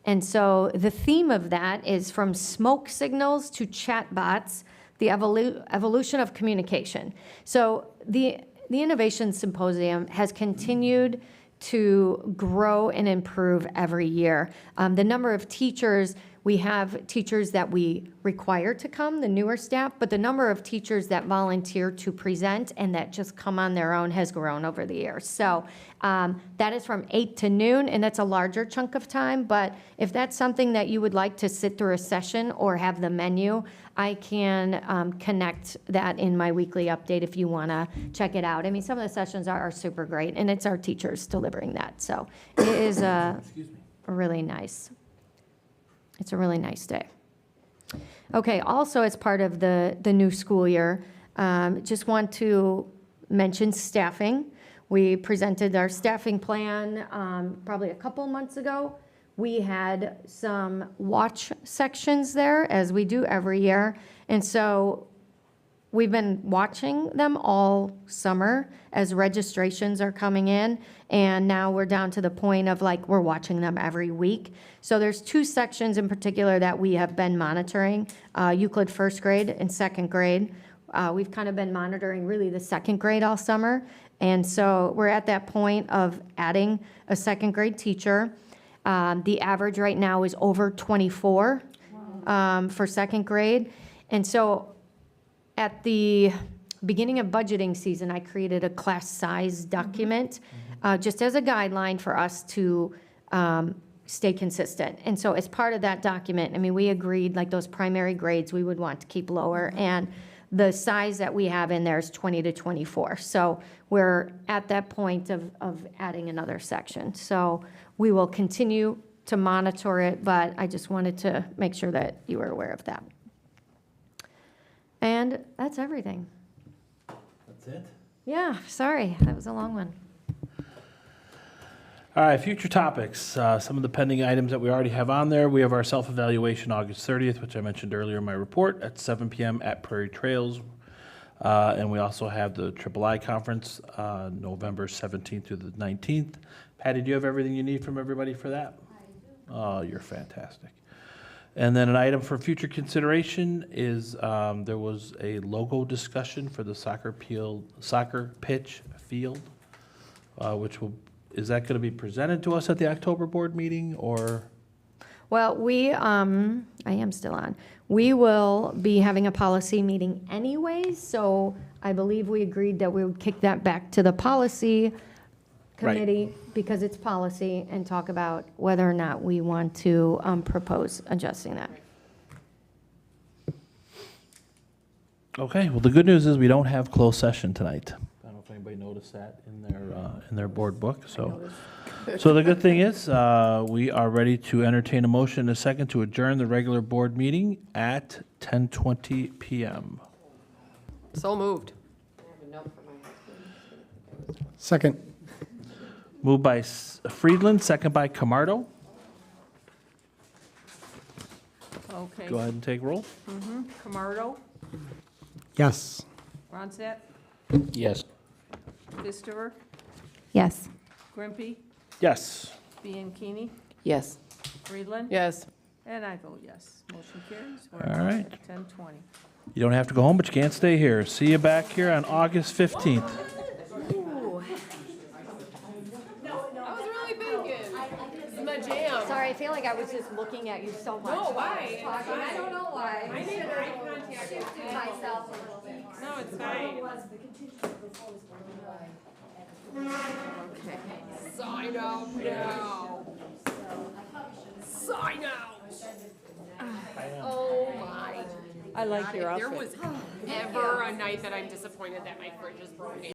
And so the theme of that is from smoke signals to chatbots, the evolution of communication. So the Innovation Symposium has continued to grow and improve every year. The number of teachers, we have teachers that we require to come, the newer staff, but the number of teachers that volunteer to present and that just come on their own has grown over the years. So that is from 8 to noon, and that's a larger chunk of time. But if that's something that you would like to sit through a session or have the menu, I can connect that in my weekly update if you want to check it out. I mean, some of the sessions are super great, and it's our teachers delivering that. So it is really nice. It's a really nice day. Okay, also as part of the new school year, just want to mention staffing. We presented our staffing plan probably a couple months ago. We had some watch sections there, as we do every year. And so we've been watching them all summer as registrations are coming in. And now we're down to the point of like, we're watching them every week. So there's 2 sections in particular that we have been monitoring, Euclid first grade and second grade. We've kind of been monitoring really the second grade all summer. And so we're at that point of adding a second grade teacher. The average right now is over 24 for second grade. And so at the beginning of budgeting season, I created a class size document just as a guideline for us to stay consistent. And so as part of that document, I mean, we agreed like those primary grades we would want to keep lower. And the size that we have in there is 20 to 24. So we're at that point of adding another section. So we will continue to monitor it, but I just wanted to make sure that you were aware of that. And that's everything. That's it? Yeah, sorry, that was a long one. All right, future topics. Some of the pending items that we already have on there. We have our self-evaluation August 30th, which I mentioned earlier in my report, at 7 p.m. at Prairie Trails. And we also have the III Conference, November 17th through the 19th. Patty, do you have everything you need from everybody for that? I do. Oh, you're fantastic. And then an item for future consideration is there was a logo discussion for the soccer pitch field, is that going to be presented to us at the October board meeting, or? Well, I am still on. We will be having a policy meeting anyways, so I believe we agreed that we would kick that back to the policy committee because it's policy and talk about whether or not we want to propose adjusting that. Okay, well, the good news is we don't have closed session tonight. I don't know if anybody noticed that in their board book, so. So the good thing is, we are ready to entertain a motion in a second to adjourn the regular board meeting at 10:20 p.m. So moved. Second. Moved by Friedland, second by Camardo. Okay. Go ahead and take roll. Camardo, Yes. Ronstadt, Yes. Pfister, Yes. Grimpy, Yes. Bianchini, Yes. Friedland. Yes. And I vote yes. Motion carries. We're All out right. at 10:20. You don't have to go home, but you can't stay here. See you back here on August 15th. I was really thinking. This is my jam. Sorry, I feel like I was just looking at you so much. No, why? I don't know why. I made eye contact. Shifted myself a little bit. No, it's fine. Okay. Sign out now. Sign out. Oh my. I like your If there outfit. was ever a night that I'm disappointed that my fridge is broken,